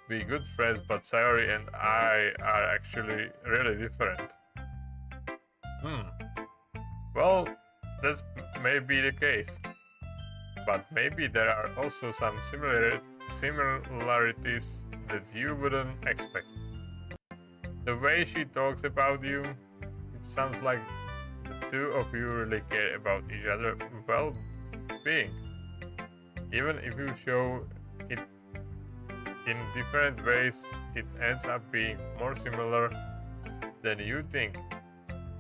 be good friends, but Sayori and I are actually really different. Well, that may be the case. But maybe there are also some similarities that you wouldn't expect. The way she talks about you, it sounds like the two of you really care about each other's well-being. Even if you show it in different ways, it ends up being more similar than you think.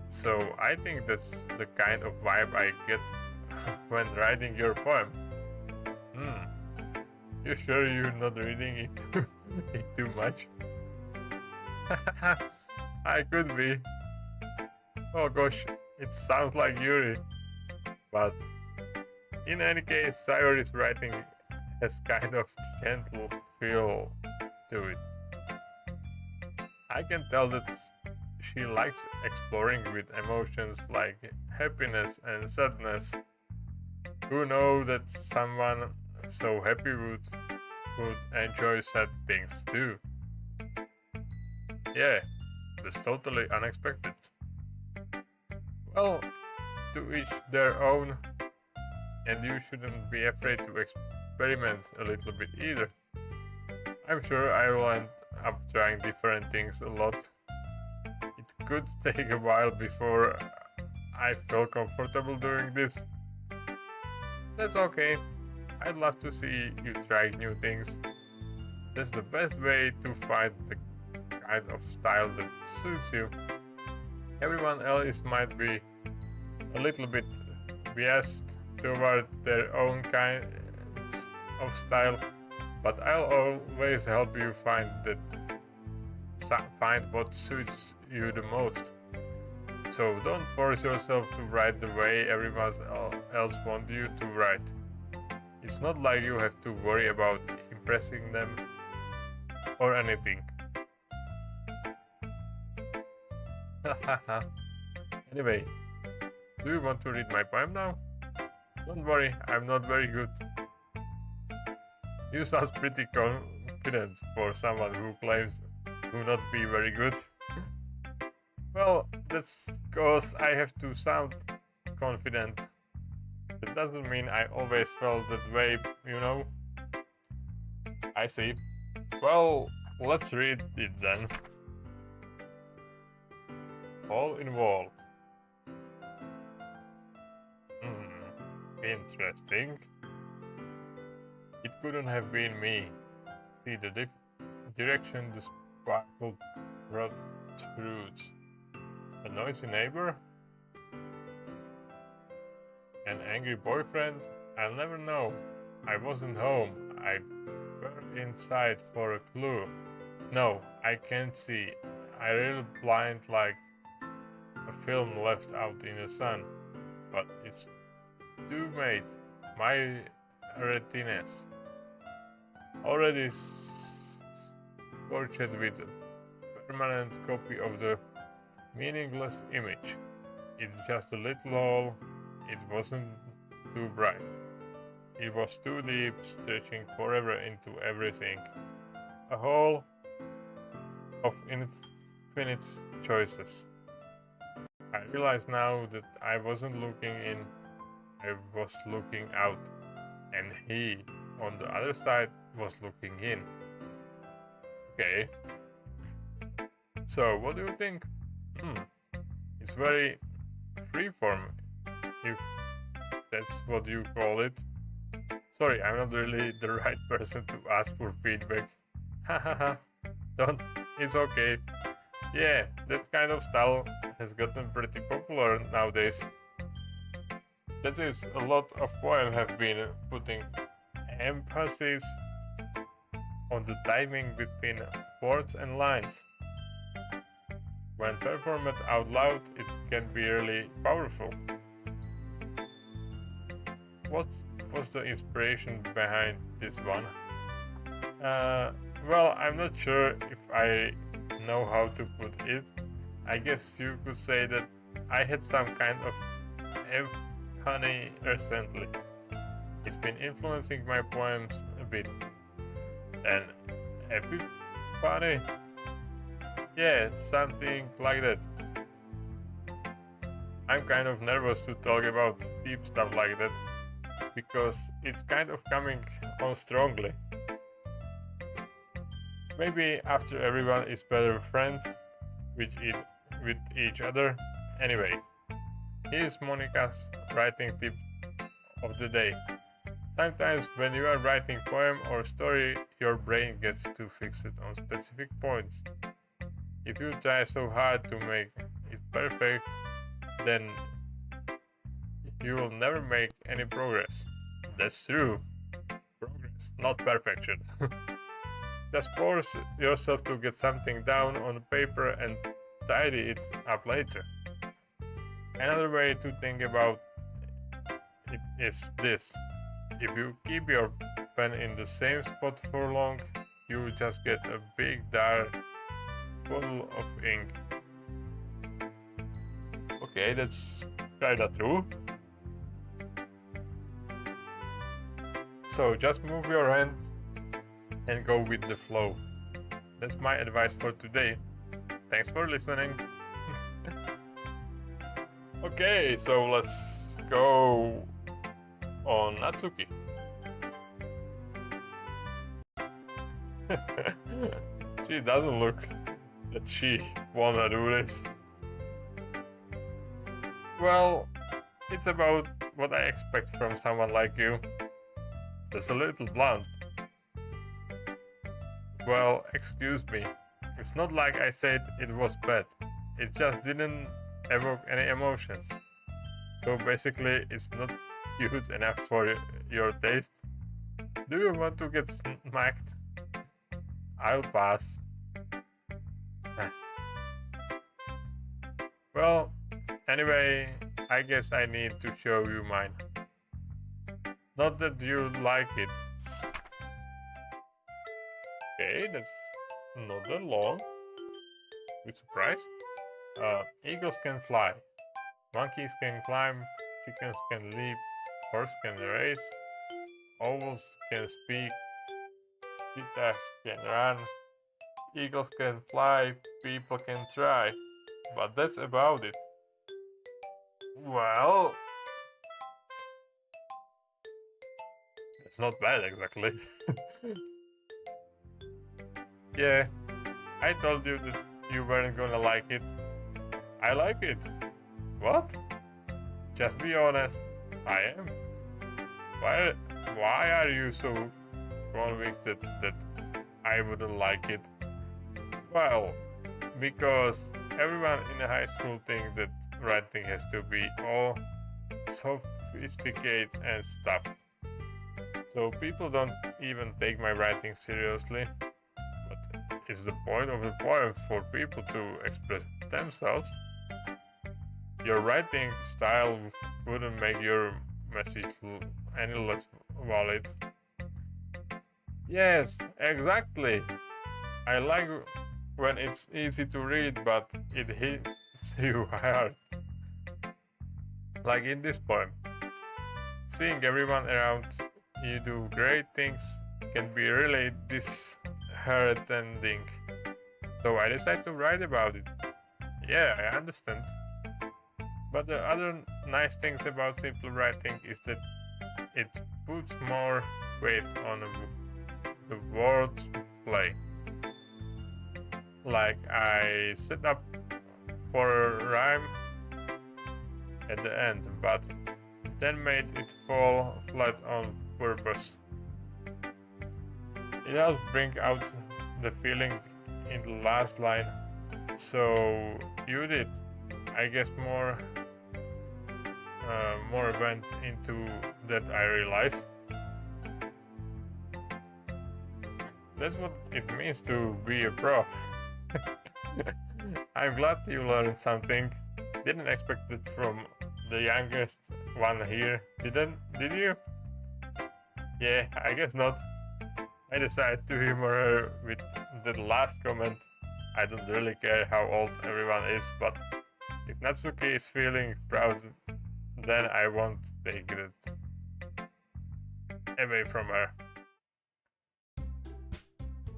So I think that's the kind of vibe I get when writing your poem. You sure you're not reading it too much? I could be. Oh gosh, it sounds like Yuri. But in any case, Sayori's writing has kind of gentle feel to it. I can tell that she likes exploring with emotions like happiness and sadness. Who knows that someone so happy would enjoy sad things too? Yeah, that's totally unexpected. Well, to each their own, and you shouldn't be afraid to experiment a little bit either. I'm sure I will end up trying different things a lot. It could take a while before I feel comfortable doing this. That's okay. I'd love to see you try new things. That's the best way to find the kind of style that suits you. Everyone else might be a little bit biased toward their own kind of style, but I'll always help you find what suits you the most. So don't force yourself to write the way everyone else wants you to write. It's not like you have to worry about impressing them or anything. Anyway, do you want to read my poem now? Don't worry, I'm not very good. You sound pretty confident for someone who claims to not be very good. Well, that's cause I have to sound confident. That doesn't mean I always felt that way, you know? I see. Well, let's read it then. All involved. Interesting. It couldn't have been me. See the direction the sparkle brought through. A noisy neighbor? An angry boyfriend? I'll never know. I wasn't home. I burned inside for a clue. No, I can't see. I really blind like a film left out in the sun. But it's too late. My retinas already scorched with a permanent copy of the meaningless image. It's just a little hole. It wasn't too bright. It was too deep, stretching forever into everything. A hole of infinite choices. I realize now that I wasn't looking in, I was looking out, and he, on the other side, was looking in. Okay. So, what do you think? It's very freeform, if that's what you call it. Sorry, I'm not really the right person to ask for feedback. Hahaha. Don't, it's okay. Yeah, that kind of style has gotten pretty popular nowadays. That is, a lot of poems have been putting emphasis on the timing between words and lines. When performed out loud, it can be really powerful. What was the inspiration behind this one? Well, I'm not sure if I know how to put it. I guess you could say that I had some kind of epiphany recently. It's been influencing my poems a bit. An epiphany? Yeah, something like that. I'm kind of nervous to talk about deep stuff like that, because it's kind of coming on strongly. Maybe after everyone is better friends with each other. Anyway, here's Monica's writing tip of the day. Sometimes when you are writing poem or story, your brain gets too fixed on specific points. If you try so hard to make it perfect, then you will never make any progress. That's true. Progress, not perfection. Just force yourself to get something down on paper and tidy it up later. Another way to think about it is this. If you keep your pen in the same spot for long, you will just get a big dark puddle of ink. Okay, that's kinda true. So just move your hand and go with the flow. That's my advice for today. Thanks for listening. Okay, so let's go on Natsuki. She doesn't look that she wanna do this. Well, it's about what I expect from someone like you. That's a little blunt. Well, excuse me. It's not like I said it was bad. It just didn't evoke any emotions. So basically, it's not cute enough for your taste. Do you want to get smacked? I'll pass. Well, anyway, I guess I need to show you mine. Not that you like it. Okay, that's not that long. With surprise. Eagles can fly. Monkeys can climb. Chickens can leap. Horse can race. Owls can speak. Cheetahs can run. Eagles can fly. People can try. But that's about it. Well, it's not bad exactly. Yeah, I told you that you weren't gonna like it. I like it. What? Just be honest. I am. Why are you so convicted that I wouldn't like it? Well, because everyone in high school thinks that writing has to be all sophisticated and stuff. So people don't even take my writing seriously. But it's the point of the poem for people to express themselves. Your writing style wouldn't make your message any less valid. Yes, exactly. I like when it's easy to read, but it hits you hard. Like in this poem. Seeing everyone around you do great things can be really disheartening. So I decided to write about it. Yeah, I understand. But the other nice things about simple writing is that it puts more weight on the word play. Like I set up for a rhyme at the end, but then made it fall flat on purpose. It helps bring out the feeling in the last line. So you did, I guess, more went into that, I realized. That's what it means to be a pro. I'm glad you learned something. Didn't expect it from the youngest one here. Did you? Yeah, I guess not. I decided to humor her with the last comment. I don't really care how old everyone is, but if Natsuki is feeling proud, then I won't take it away from her.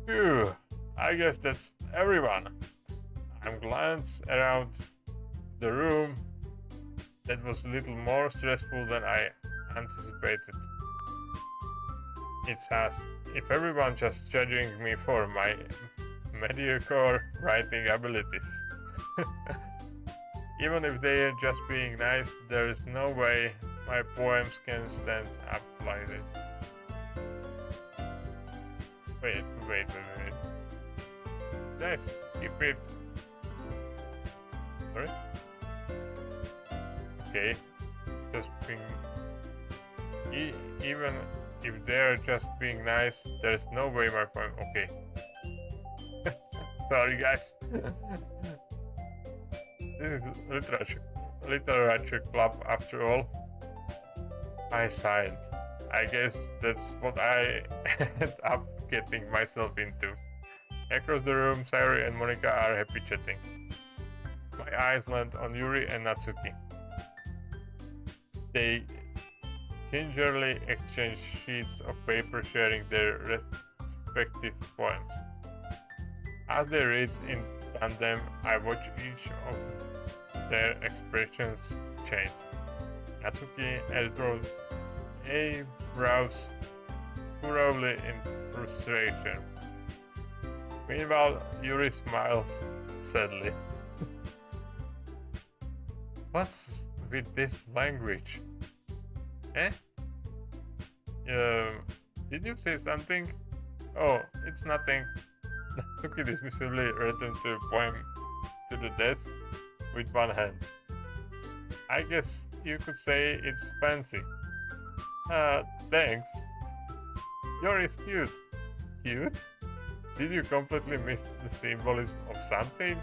Phew, I guess that's everyone. I'm glanced around the room. That was a little more stressful than I anticipated. It's as if everyone just judging me for my mediocre writing abilities. Even if they are just being nice, there is no way my poems can stand up like this. Wait. Nice, keep it. Sorry? Okay, just being... even if they're just being nice, there's no way my poem... Okay. Sorry guys. This is literature club after all. I signed. I guess that's what I end up getting myself into. Across the room, Sayori and Monika are happy chatting. My eyes land on Yuri and Natsuki. They gingerly exchange sheets of paper, sharing their respective poems. As they read in tandem, I watch each of their expressions change. Natsuki eyebrows furrowly in frustration. Meanwhile, Yuri smiles sadly. What's with this language? Eh? Did you say something? Oh, it's nothing. Natsuki dismissively returned the poem to the desk with one hand. I guess you could say it's fancy. Thanks. Yuri's cute. Cute? Did you completely miss the symbolism of something?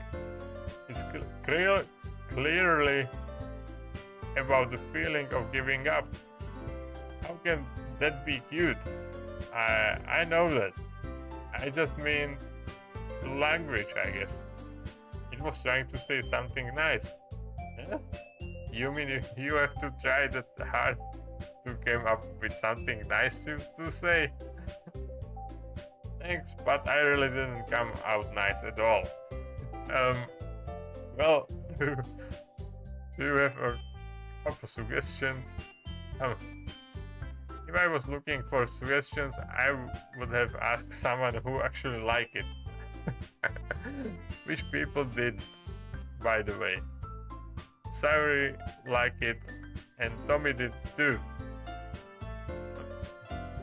It's clearly about the feeling of giving up. How can that be cute? I know that. I just mean the language, I guess. It was trying to say something nice. Yeah? You mean you have to try that hard to come up with something nice to say? Thanks, but I really didn't come out nice at all. Well, do you have a couple suggestions? If I was looking for suggestions, I would have asked someone who actually liked it. Which people did, by the way. Sayori liked it, and Tommy did too.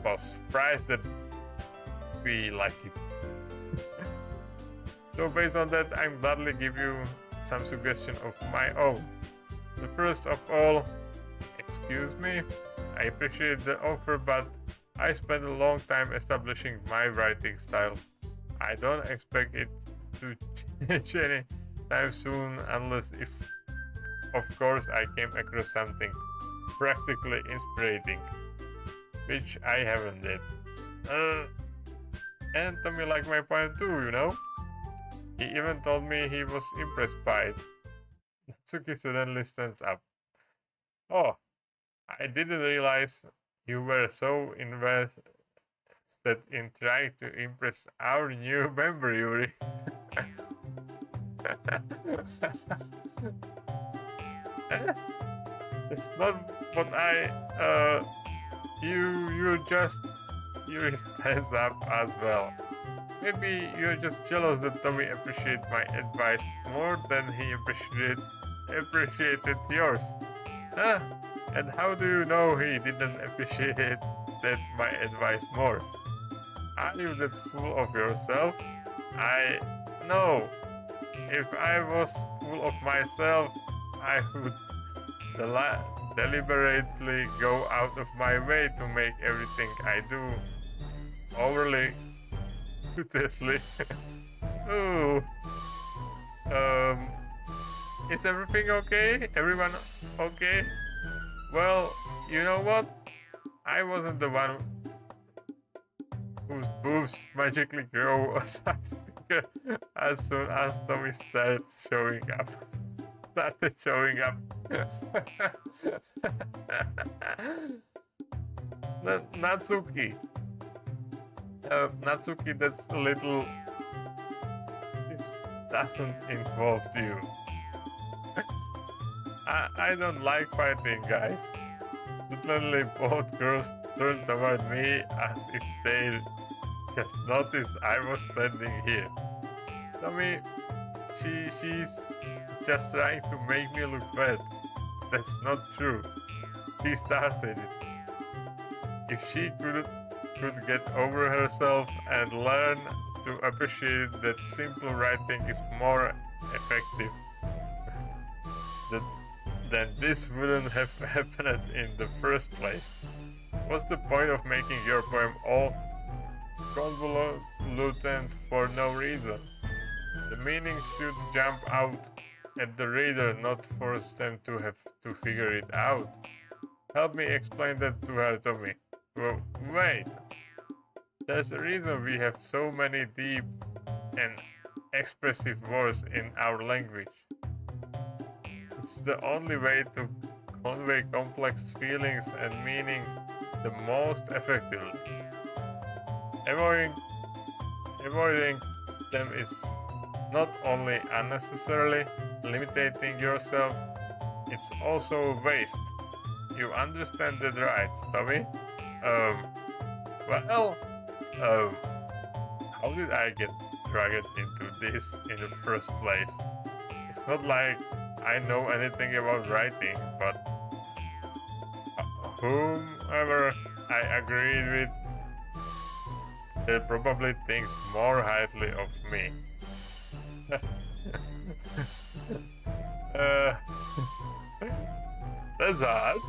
Was surprised that we like it. So based on that, I'm gladly give you some suggestion of my own. The first of all, excuse me, I appreciate the offer, but I spent a long time establishing my writing style. I don't expect it to change anytime soon, unless if, of course, I came across something practically inspiring, which I haven't yet. And Tommy liked my poem too, you know? He even told me he was impressed by it. Natsuki suddenly stands up. Oh, I didn't realize you were so invested in trying to impress our new member, Yuri. It's not what Yuri stands up as well. Maybe you're just jealous that Tommy appreciated my advice more than he appreciated yours. Huh? And how do you know he didn't appreciate my advice more? Are you that full of yourself? I know. If I was full of myself, I would deliberately go out of my way to make everything I do overly Tesla. Ooh. Um, is everything okay? Everyone okay? Well, you know what? I wasn't the one whose boobs magically grow a size bigger as soon as Tommy started showing up. Natsuki. Natsuki, that's a little. This doesn't involve you. I don't like fighting, guys. Suddenly, both girls turned toward me as if they just noticed I was standing here. Tommy, she's just trying to make me look bad. That's not true. She started it. If she could get over herself and learn to appreciate that simple writing is more effective, then this wouldn't have happened in the first place. What's the point of making your poem all convoluted for no reason? The meaning should jump out at the reader, not force them to have to figure it out. Help me explain that to her, Tommy. Well, wait. There's a reason we have so many deep and expressive words in our language. It's the only way to convey complex feelings and meanings the most effectively. Avoiding them is not only unnecessarily limiting yourself, it's also a waste. You understand that, right, Tommy? Well, how did I get dragged into this in the first place? It's not like I know anything about writing, but whomever I agreed with, they probably thinks more highly of me. That's odd.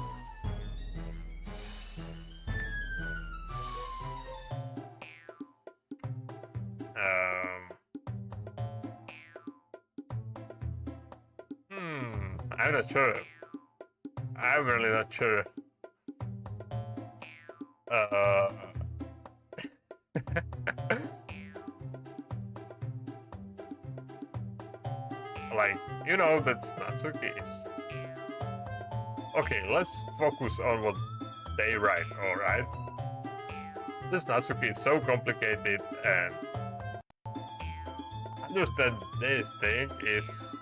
I'm not sure. I'm really not sure. Like, you know, that's Natsuki is. Okay, let's focus on what they write, alright? This Natsuki is so complicated, and understand this thing is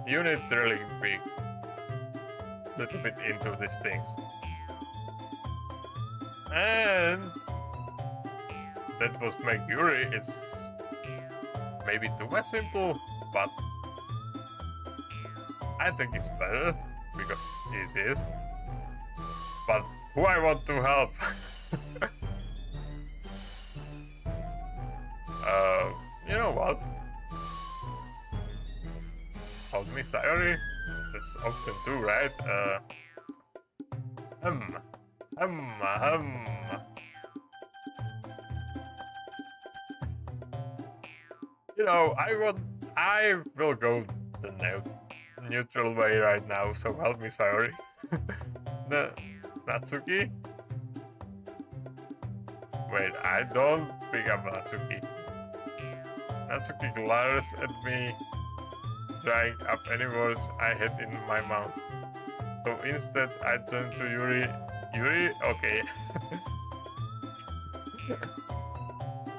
you need to really be a little bit into these things. And that was make Yuri is maybe too much simple, but I think it's better because it's easiest. But who I want to help? You know what? Help me, Sayori? That's option 2, right? You know, I will go the neutral way right now, so help me, Sayori. Natsuki? Wait, I don't pick up Natsuki. Natsuki glares at me, drying up any words I had in my mouth. So instead, I turn to Yuri. Yuri? Okay.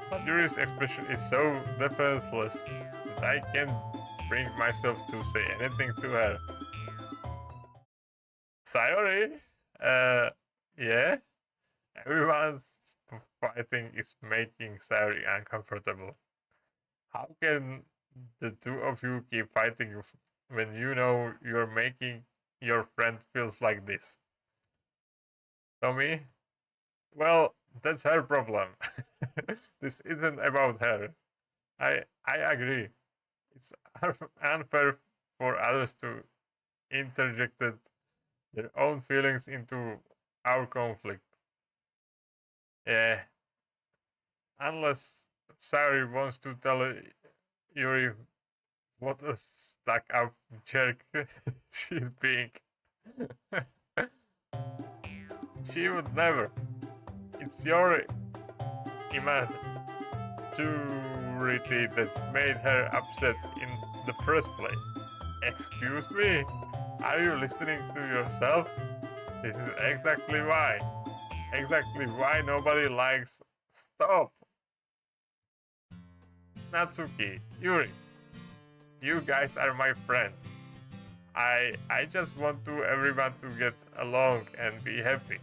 But Yuri's expression is so defenseless that I can't bring myself to say anything to her. Sayori? Yeah? Everyone's fighting is making Sayori uncomfortable. How can the two of you keep fighting when you know you're making your friend feels like this? Tommy? Well, that's her problem. This isn't about her. I agree. It's unfair for others to interject their own feelings into our conflict. Yeah. Unless Sayori wants to tell Yuri what a stuck up jerk she's being. She would never. It's your immaturity that's made her upset in the first place. Excuse me? Are you listening to yourself? This is exactly why. Exactly why nobody likes. Stop! Natsuki, Yuri, you guys are my friends. I just want everyone to get along and be happy.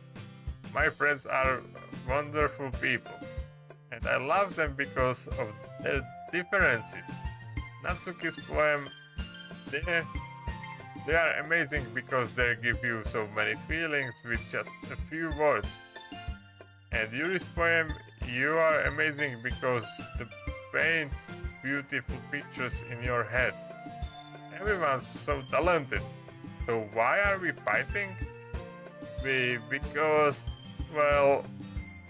My friends are wonderful people, and I love them because of their differences. Natsuki's poem, they are amazing because they give you so many feelings with just a few words. And Yuri's poem, you are amazing because they paint beautiful pictures in your head. Everyone's so talented. So why are we fighting? Because, well,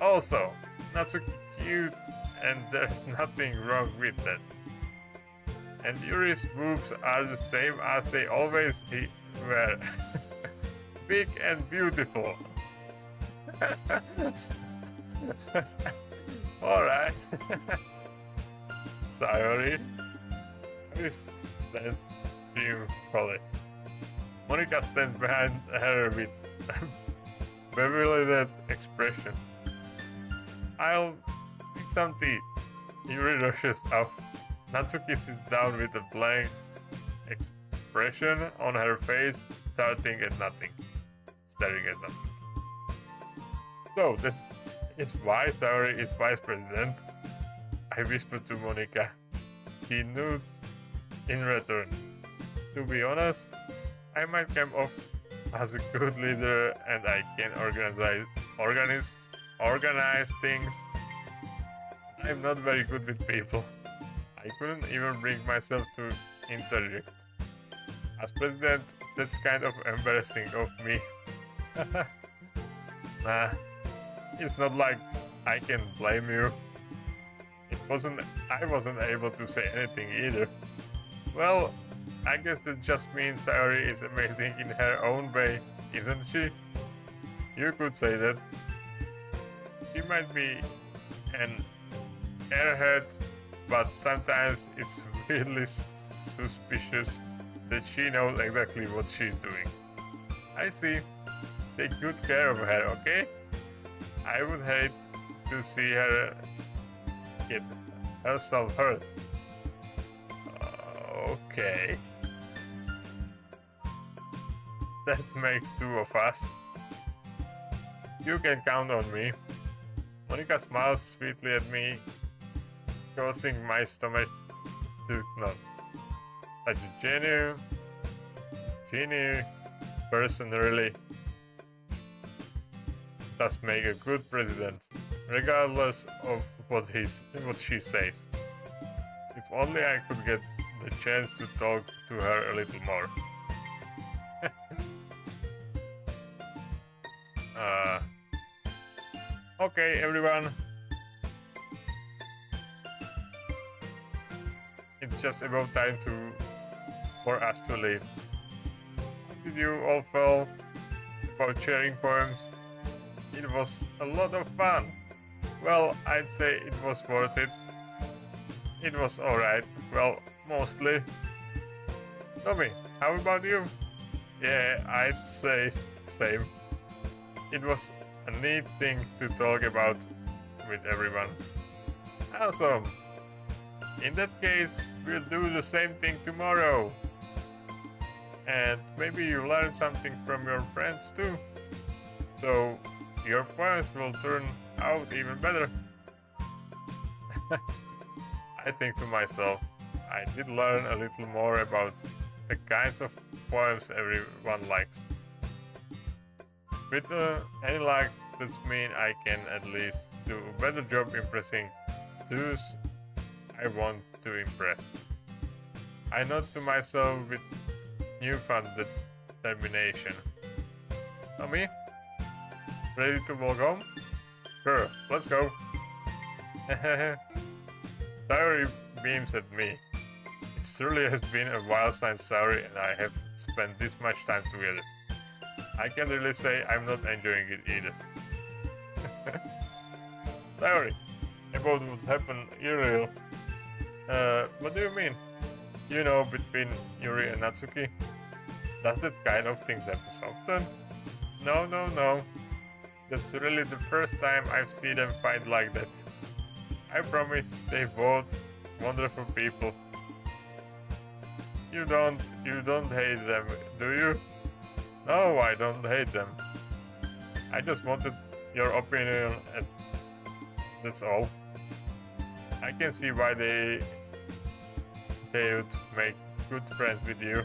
also, Natsuki cute and there's nothing wrong with that. And Yuri's boobs are the same as they always were. Big and beautiful. Alright. Sayori. That's triumphantly. Monika stands behind her with bewildered expression. I'll make some tea. Yuri rushes off. Natsuki sits down with a blank expression on her face, staring at nothing. So, this is why Sayori is vice president. I whispered to Monika. She nods in return. To be honest, I might come off as a good leader and I can organize things. I'm not very good with people. I couldn't even bring myself to interject. As president, that's kind of embarrassing of me. Nah, it's not like I can blame you. I wasn't able to say anything either. Well, I guess that just means Sayori is amazing in her own way, isn't she? You could say that. She might be an airhead, but sometimes it's really suspicious that she knows exactly what she's doing. I see. Take good care of her, okay? I would hate to see her get herself hurt. Okay. That makes two of us. You can count on me. Monika smiles sweetly at me, causing my stomach to knot. Such a genuine person really does make a good president, regardless of what she says. If only I could get the chance to talk to her a little more. Okay, everyone. It's just about time for us to leave. Did you all feel about sharing poems? It was a lot of fun. Well, I'd say it was worth it. It was alright. Well, mostly. Tommy, how about you? Yeah, I'd say the same. It was a neat thing to talk about with everyone. Awesome. In that case, we'll do the same thing tomorrow. And maybe you learn something from your friends too. So your poems will turn out even better. I think to myself, I did learn a little more about the kinds of poems everyone likes. With any luck, that means I can at least do a better job impressing those I want to impress. I nod to myself with newfound determination. Tommy? Ready to walk home? Sure, let's go. Sayori beams at me. It surely has been a while since Sayori and I have spent this much time together. I can really say I'm not enjoying it either. Sayori, about what's happened earlier. What do you mean? You know, between Yuri and Natsuki? Does that kind of things happen often? No. That's really the first time I've seen them fight like that. I promise they both wonderful people. You don't hate them, do you? No, I don't hate them. I just wanted your opinion and that's all. I can see why they would make good friends with you.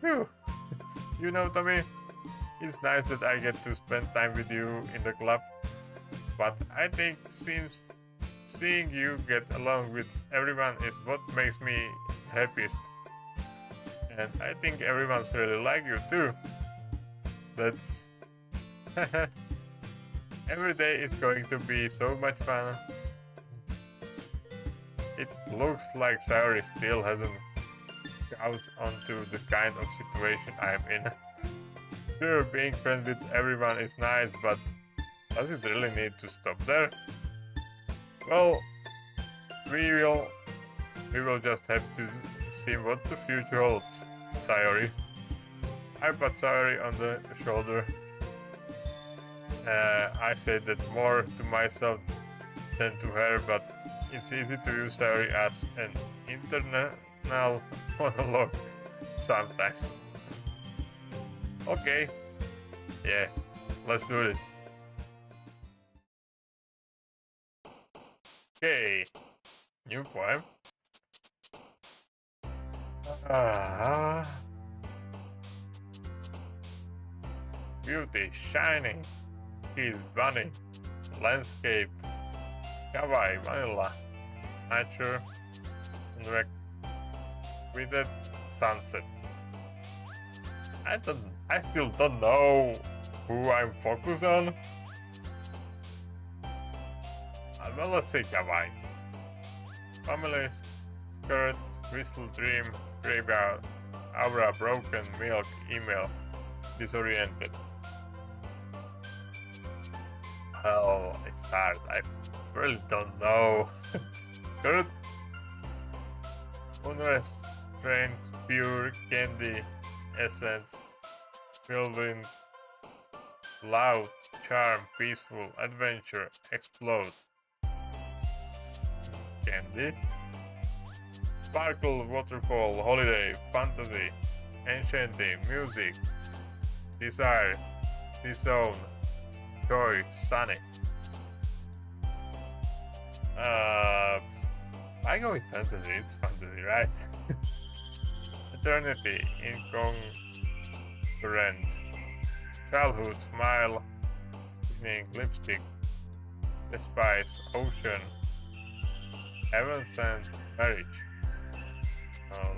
Phew. You know, Tommy, it's nice that I get to spend time with you in the club, but I think seeing you get along with everyone is what makes me happiest. And I think everyone's really like you too. That's every day is going to be so much fun. It looks like Sayori still hasn't got onto the kind of situation I'm in. Sure, being friends with everyone is nice, but does it really need to stop there? Well, we will just have to see what the future holds, Sayori. I pat Sayori on the shoulder. I say that more to myself than to her, but it's easy to use Sayori as an internal monologue sometimes. Okay, yeah, let's do this. Okay, new poem. Beauty shining, he's bunny, landscape, kawaii, vanilla, nature, with a sunset. I still don't know who I'm focused on. Well, let's say kawaii. Family, skirt, whistle, dream, graveyard, aura, broken, milk, email, disoriented. Well, it's hard. I really don't know. Skirt, unrestrained, pure candy, essence, whirlwind, loud, charm, peaceful, adventure, explode. Candy, sparkle, waterfall, holiday, fantasy, enchanting, music, desire, disown, joy, sunny. I go with fantasy, it's fantasy, right? Eternity, incongruent, childhood, smile, evening, lipstick, despise, ocean, heaven sent, marriage.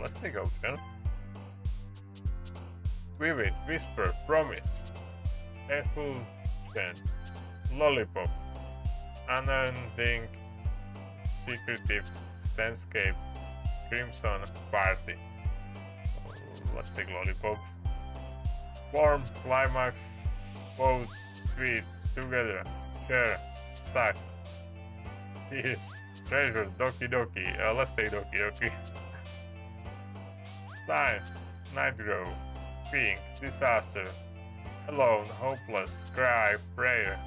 Let's take ocean. Vivid, whisper, promise, effulgent, lollipop, unending, secretive, landscape, crimson, party. Let's take lollipop. Warm, climax, both, sweet, together, share, sucks, tears, treasure, Doki Doki. Let's take Doki Doki. Sign, night grow, pink, disaster, alone, hopeless, cry, prayer,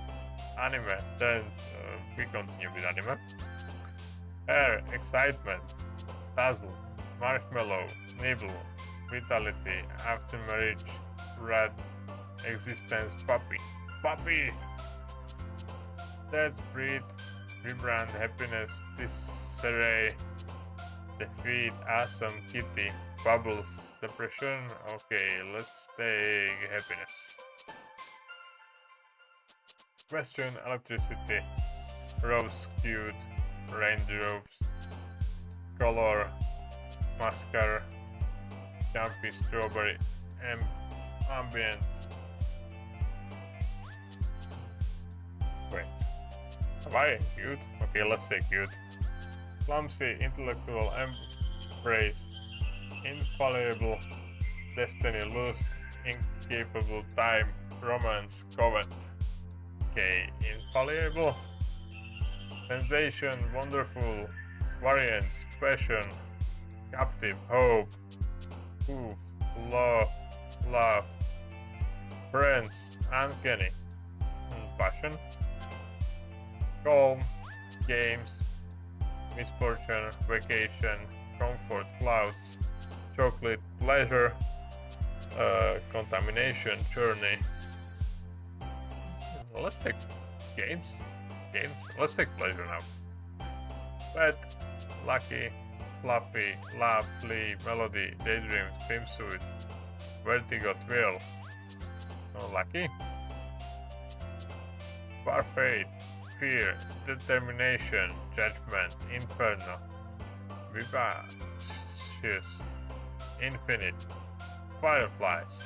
anime, dance. We continue with anime. Air, excitement, dazzle, marshmallow, nibble, vitality, after marriage, rat, existence, puppy, death, breed, vibrant, happiness, disarray, defeat, awesome, kitty, bubbles, depression. Okay, let's take happiness. Question, electricity, rose, cute, raindrops, color, mascara, jumpy, strawberry, ambient. Wait, kawaii, cute? Okay, let's say cute. clumsy intellectual embrace, infallible destiny lust, incapable time, romance, covet. Okay, infallible, sensation, wonderful, variance, passion, captive, hope, oof, love, friends, uncanny, passion, calm, games, misfortune, vacation, comfort, clouds, chocolate, pleasure, contamination, journey. Let's take games. Let's take pleasure now. Pet, lucky, fluffy, love, flee, melody, daydream, swimsuit, vertigo, thrill. Lucky. Parfait, fear, determination, judgment, inferno, vivacious, infinite, fireflies,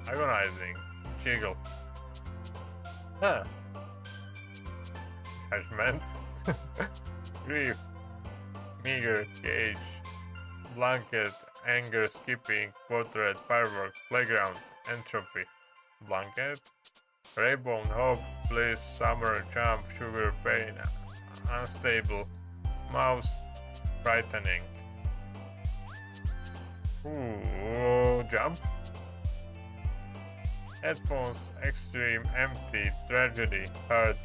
agonizing, jiggle. Judgment, grief, meager, cage, blanket, anger, skipping, portrait, fireworks, playground, entropy, blanket, rainbow, hope, bliss, summer, jump, sugar, pain, unstable, mouse, frightening. Ooh, jump. Headphones, extreme, empty, tragedy, hurt,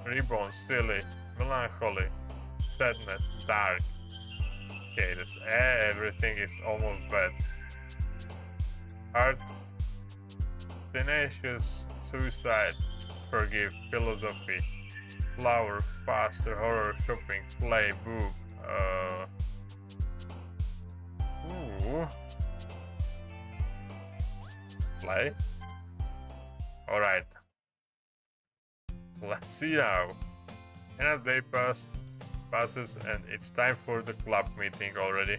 rebound, silly, melancholy, sadness, dark. Okay, this everything is almost bad. Heart, tenacious, suicide, forgive, philosophy, flower, faster, horror, shopping, play, boob. Play. All right. Let's see now. Another day passes and it's time for the club meeting already.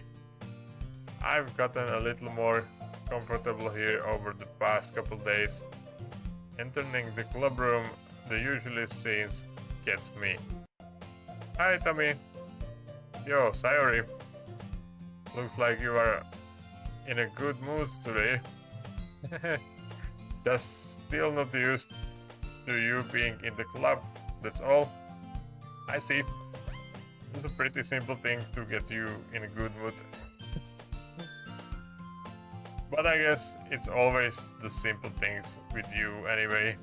I've gotten a little more comfortable here over the past couple days. Entering the club room, the usual scenes gets me. Hi Tommy. Yo, Sayori. Looks like you are in a good mood today. Just still not used to you being in the club, that's all. I see. It's a pretty simple thing to get you in a good mood. But I guess it's always the simple things with you anyway.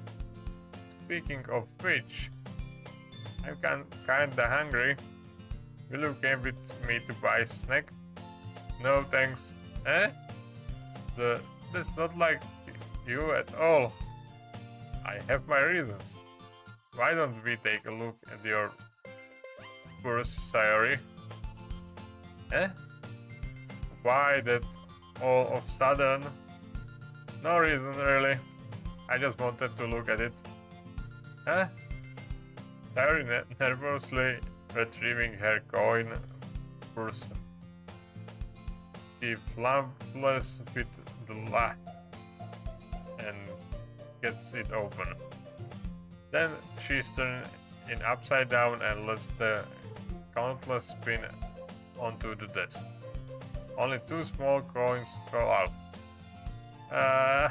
Speaking of which, I'm kinda hungry. Will you come with me to buy a snack? No thanks. Eh? That's not like you at all. I have my reasons. Why don't we take a look at your purse, Sayori? Eh? Why that all of a sudden? No reason really. I just wanted to look at it. Huh? Sayori nervously retrieving her coin purse. She flumbles with the latch and gets it open. Then she's turned it upside down and lets the countless spin onto the desk. Only 2 small coins fall out. I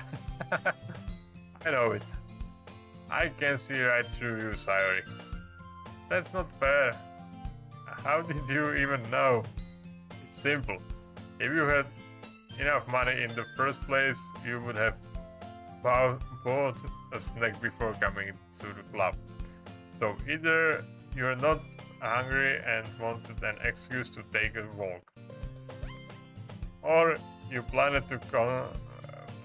know it. I can see right through you, Sayori. That's not fair. How did you even know? It's simple. If you had enough money in the first place, you would have bought a snack before coming to the club. So either you're not hungry and wanted an excuse to take a walk, or you planned to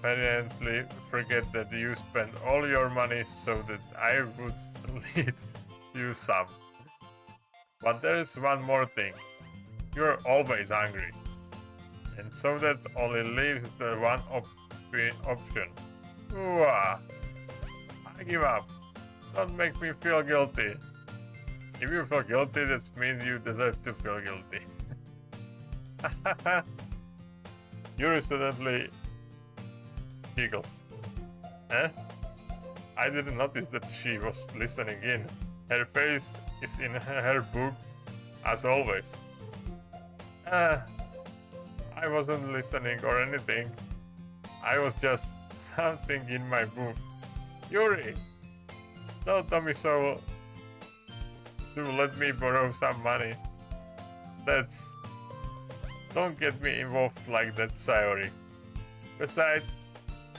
conveniently forget that you spent all your money so that I would lead you some. But there's one more thing. You're always hungry. And so that only leaves the one option. Ooh, I give up. Don't make me feel guilty. If you feel guilty, that means you deserve to feel guilty. Yuri suddenly giggles. Eh? I didn't notice that she was listening in. Her face is in her book, as always. I wasn't listening or anything. I was just something in my book. Yuri, tell Tommy so to let me borrow some money. Don't get me involved like that, Sayori. Besides,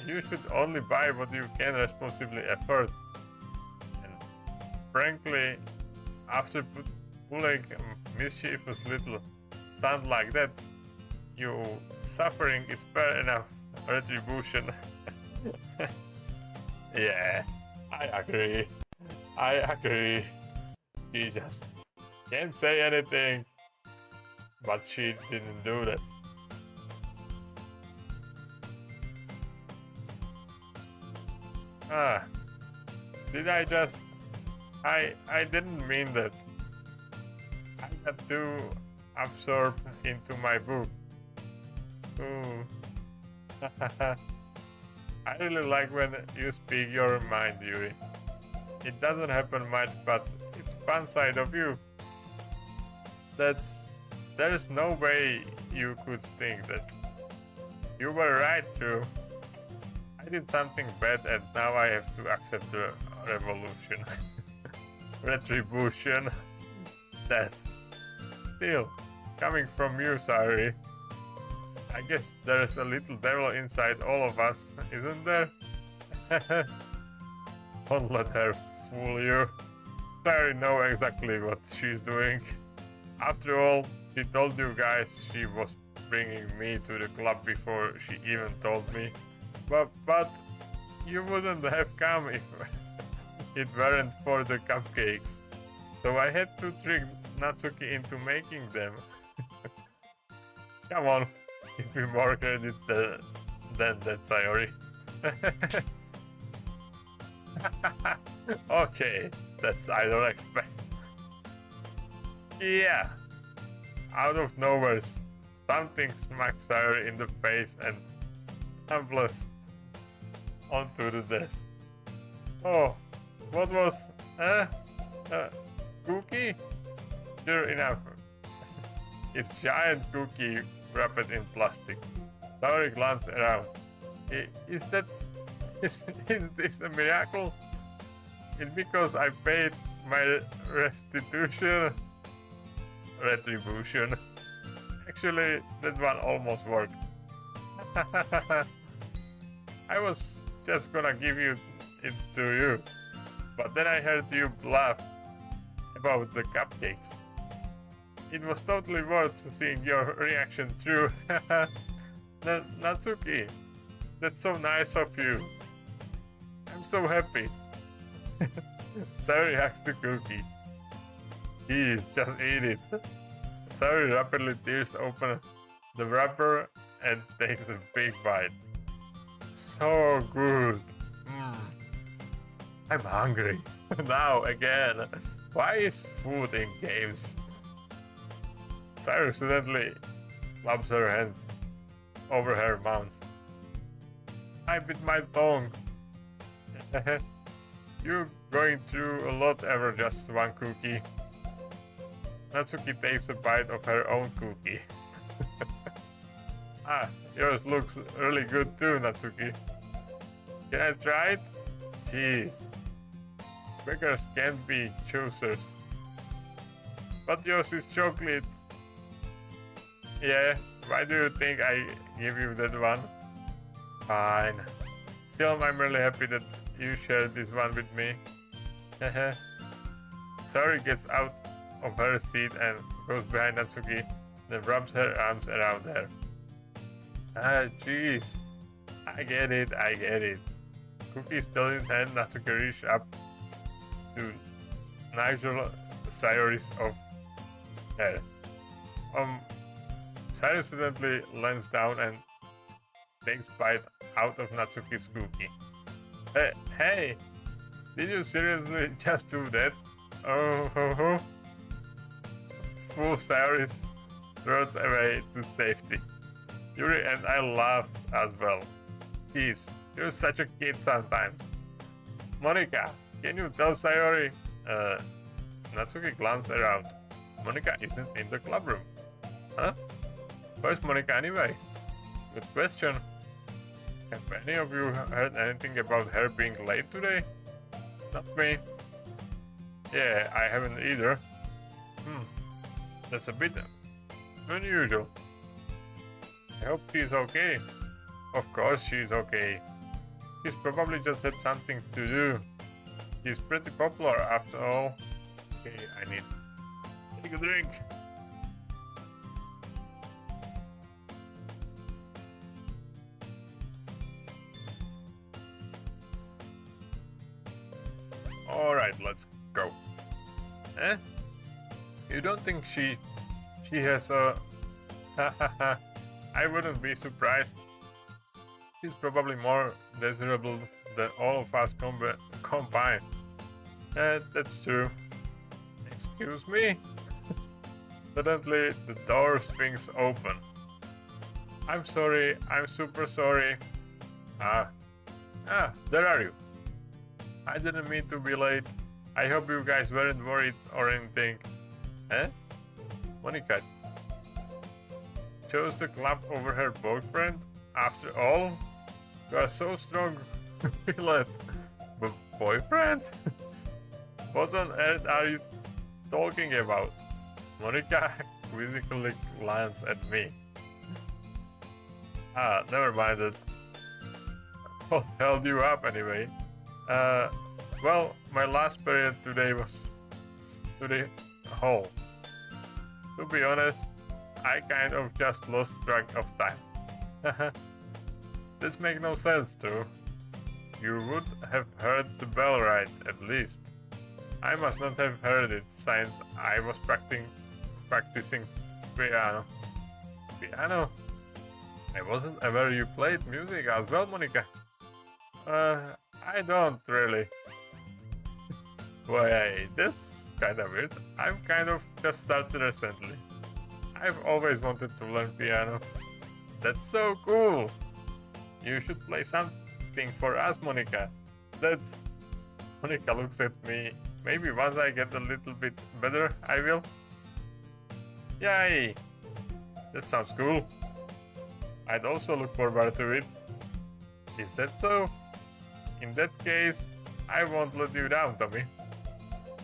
you should only buy what you can responsibly afford. And frankly, after pulling a mischievous little stunt like that, your suffering is fair enough retribution. Yeah, I agree. She just can't say anything, but she didn't do this. Did I just... I didn't mean that. I got too absorbed into my book. Ooh. I really like when you speak your mind, Yuri. It doesn't happen much, but it's fun side of you. There's no way you could think that. You were right too. I did something bad and now I have to accept the revolution. Retribution. That. Still, coming from you, sorry. I guess there's a little devil inside all of us, isn't there? Don't let her fool you. Sorry, know exactly what she's doing. After all, she told you guys she was bringing me to the club before she even told me. But you wouldn't have come if it weren't for the cupcakes. So I had to trick Natsuki into making them. Come on, give me more credit than that, Sayori. Okay, that's I don't expect. Yeah, out of nowhere, something smacks Sayori in the face and tumbles onto the desk. Oh, what was... cookie? Sure enough. It's giant cookie wrapped in plastic. Sayori glanced around. Is this a miracle? It's because I paid my retribution. Actually, that one almost worked. I was just gonna give it to you, but then I heard you laugh about the cupcakes. It was totally worth seeing your reaction too. Natsuki, that's so nice of you. I'm so happy. Sayori hugs the cookie. Please, just eat it. Sayori rapidly tears open the wrapper and takes a big bite. So good. I'm hungry. Now again. Why is food in games? Sayori suddenly claps her hands over her mouth. I bit my tongue. You're going through a lot ever just one cookie. Natsuki takes a bite of her own cookie. Yours looks really good too, Natsuki. Can I try it? Jeez. Beggars can't be choosers. But yours is chocolate. Yeah, why do you think I give you that one? Fine. Still, I'm really happy that you shared this one with me. Sayori gets out of her seat and goes behind Natsuki, then rubs her arms around her. Jeez. I get it. Cookie still in hand, Natsuki reached up to Nigel Sayori's of hair. Sayori suddenly leans down and takes bite out of Natsuki's cookie. Hey, did you seriously just do that? Oh. Full Sayori throws away to safety. Yuri and I laughed as well. Jeez, you're such a kid sometimes. Monika, can you tell Sayori? Natsuki glanced around. Monica isn't in the club room. Huh? Where's Monica anyway? Good question. Have any of you heard anything about her being late today? Not me. Yeah, I haven't either. That's a bit unusual. I hope she's okay. Of course she's okay. She's probably just had something to do. She's pretty popular after all. Okay, I need to take a drink. Alright, let's go. Eh? You don't think she has a... I wouldn't be surprised. She's probably more desirable than all of us combined. That's true. Excuse me? Suddenly, the door swings open. I'm sorry, I'm super sorry. There are you. I didn't mean to be late. I hope you guys weren't worried or anything. Eh? Monica chose the club over her boyfriend? After all? You are so strong, Willett. But boyfriend? What on earth are you talking about? Monica quizzically glanced at me. Never mind it. What held you up anyway? Well, my last period today was study hall. To be honest, I kind of just lost track of time. This makes no sense too. You would have heard the bell right, at least. I must not have heard it, since I was practicing piano. Piano? I wasn't aware you played music as well, Monica. I don't really. Wait, this kinda weird. I'm kind of just started recently. I've always wanted to learn piano. That's so cool! You should play something for us, Monica. That's... Monica looks at me. Maybe once I get a little bit better, I will. Yay! That sounds cool. I'd also look forward to it. Is that so? In that case, I won't let you down, Tommy.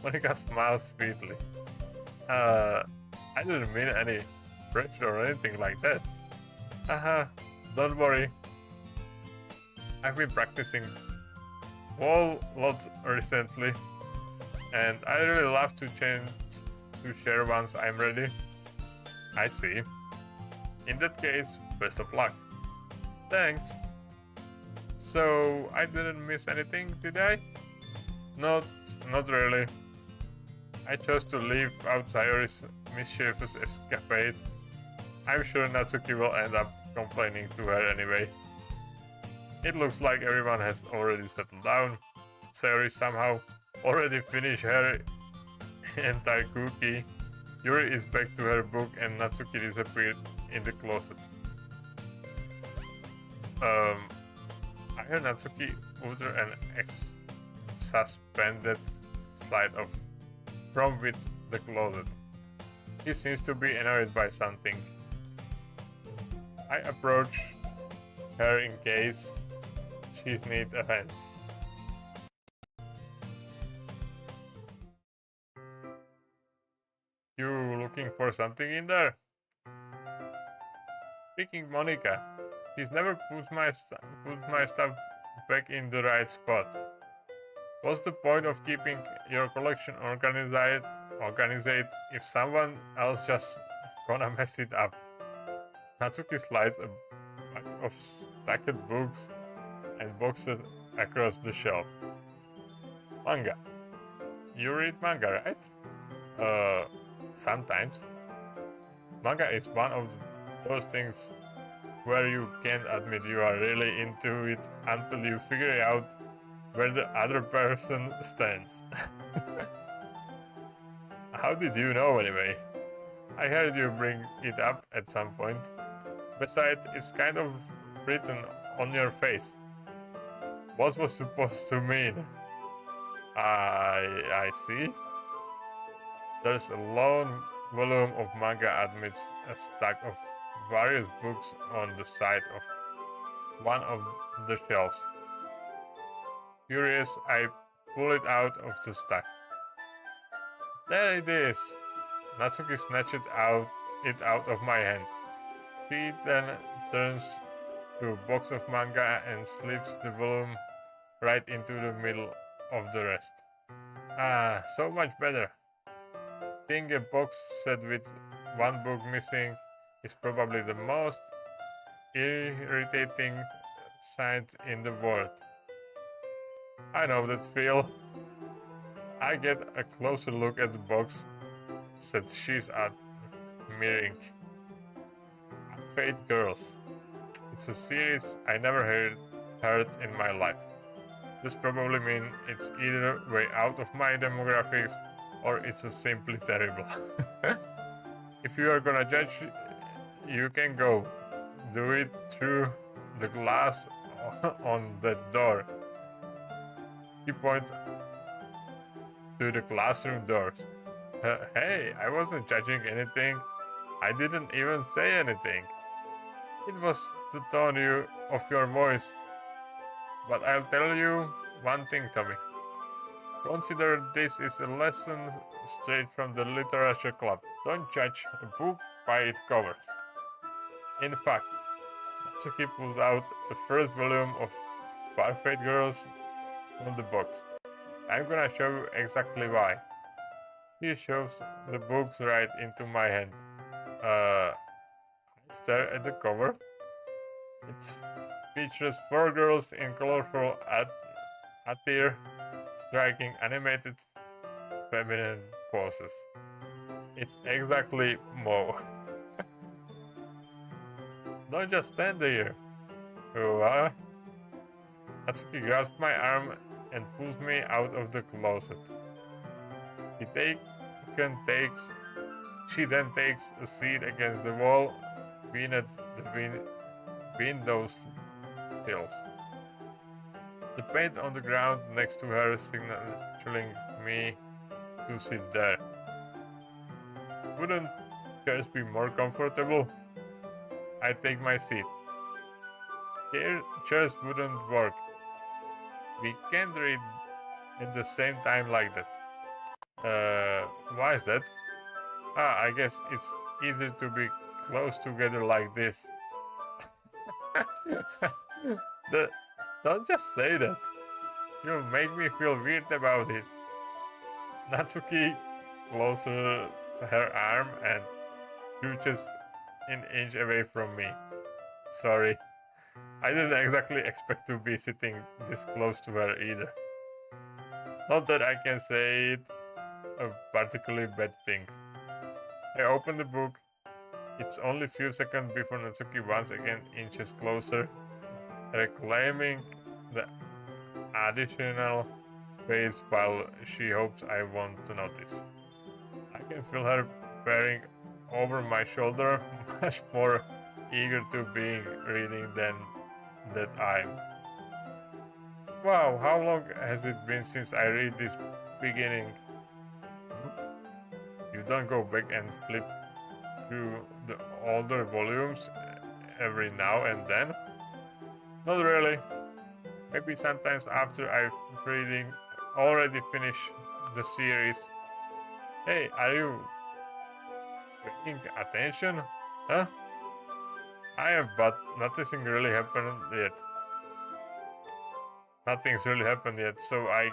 Monica smiles sweetly. I didn't mean any pressure or anything like that. Don't worry. I've been practicing a lot recently, and I really love to share once I'm ready. I see. In that case, best of luck. Thanks. So, I didn't miss anything, did I? Not really. I chose to leave out Sayori's mischievous escapade. I'm sure Natsuki will end up complaining to her anyway. It looks like everyone has already settled down. Sayori somehow already finished her entire cookie. Yuri is back to her book and Natsuki disappeared in the closet. I heard Natsuki utter an suspended slide from with the closet. He seems to be annoyed by something. I approach her in case she needs a hand. You looking for something in there? Speaking Monica, she's never puts my stuff back in the right spot. What's the point of keeping your collection organized if someone else just gonna mess it up? Natsuki slides a bunch of stacked books and boxes across the shelf. Manga. You read manga, right? Sometimes. Manga is one of those things where you can't admit you are really into it until you figure out where the other person stands. How did you know anyway? I heard you bring it up at some point. Besides, it's kind of written on your face. What was supposed to mean? I see. There's a long volume of manga amidst a stack of various books on the side of one of the shelves. Curious, I pull it out of the stack. There it is! Natsuki snatched it out of my hand. She then turns to a box of manga and slips the volume right into the middle of the rest. Ah, so much better. Seeing a box set with one book missing is probably the most irritating sight in the world. I know that feel. I get a closer look at the box that she's admiring. Fate Girls. It's a series I never heard in my life. This probably means it's either way out of my demographics or it's simply terrible. If you are gonna judge, you can go. Do it through the glass on the door. He points to the classroom doors. Hey, I wasn't judging anything. I didn't even say anything. It was the tone of your voice. But I'll tell you one thing, Tommy. Consider this is a lesson straight from the Literature Club. Don't judge a book by its covers. In fact, Natsuki pulls out the first volume of Fate Girls from the box. I'm gonna show you exactly why. She shoves the books right into my hand. I stare at the cover. It features 4 girls in colorful attire, striking animated feminine poses. It's exactly Mo. Don't just stand there. Natsuki grabs my arm and pulls me out of the closet. She then takes a seat against the wall beneath the window sills. The paint on the ground next to her signaling me to sit there. Wouldn't chairs be more comfortable? I take my seat. Here, chairs wouldn't work. We can't read at the same time like that. Why is that? I guess it's easier to be close together like this. Don't just say that. You'll make me feel weird about it. Natsuki closes her arm and scooches an inch away from me. Sorry, I didn't exactly expect to be sitting this close to her either. Not that I can say it a particularly bad thing. I open the book. It's only a few seconds before Natsuki once again inches closer, reclaiming the additional space while she hopes I won't notice. I can feel her peering over my shoulder, much more eager to be reading than that I'm. Wow, how long has it been since I read this beginning? You don't go back and flip through the older volumes every now and then? Not really. Maybe sometimes after I've already finished the series. Hey, are you paying attention? Huh? I am, but nothing really happened yet. Nothing's really happened yet, so I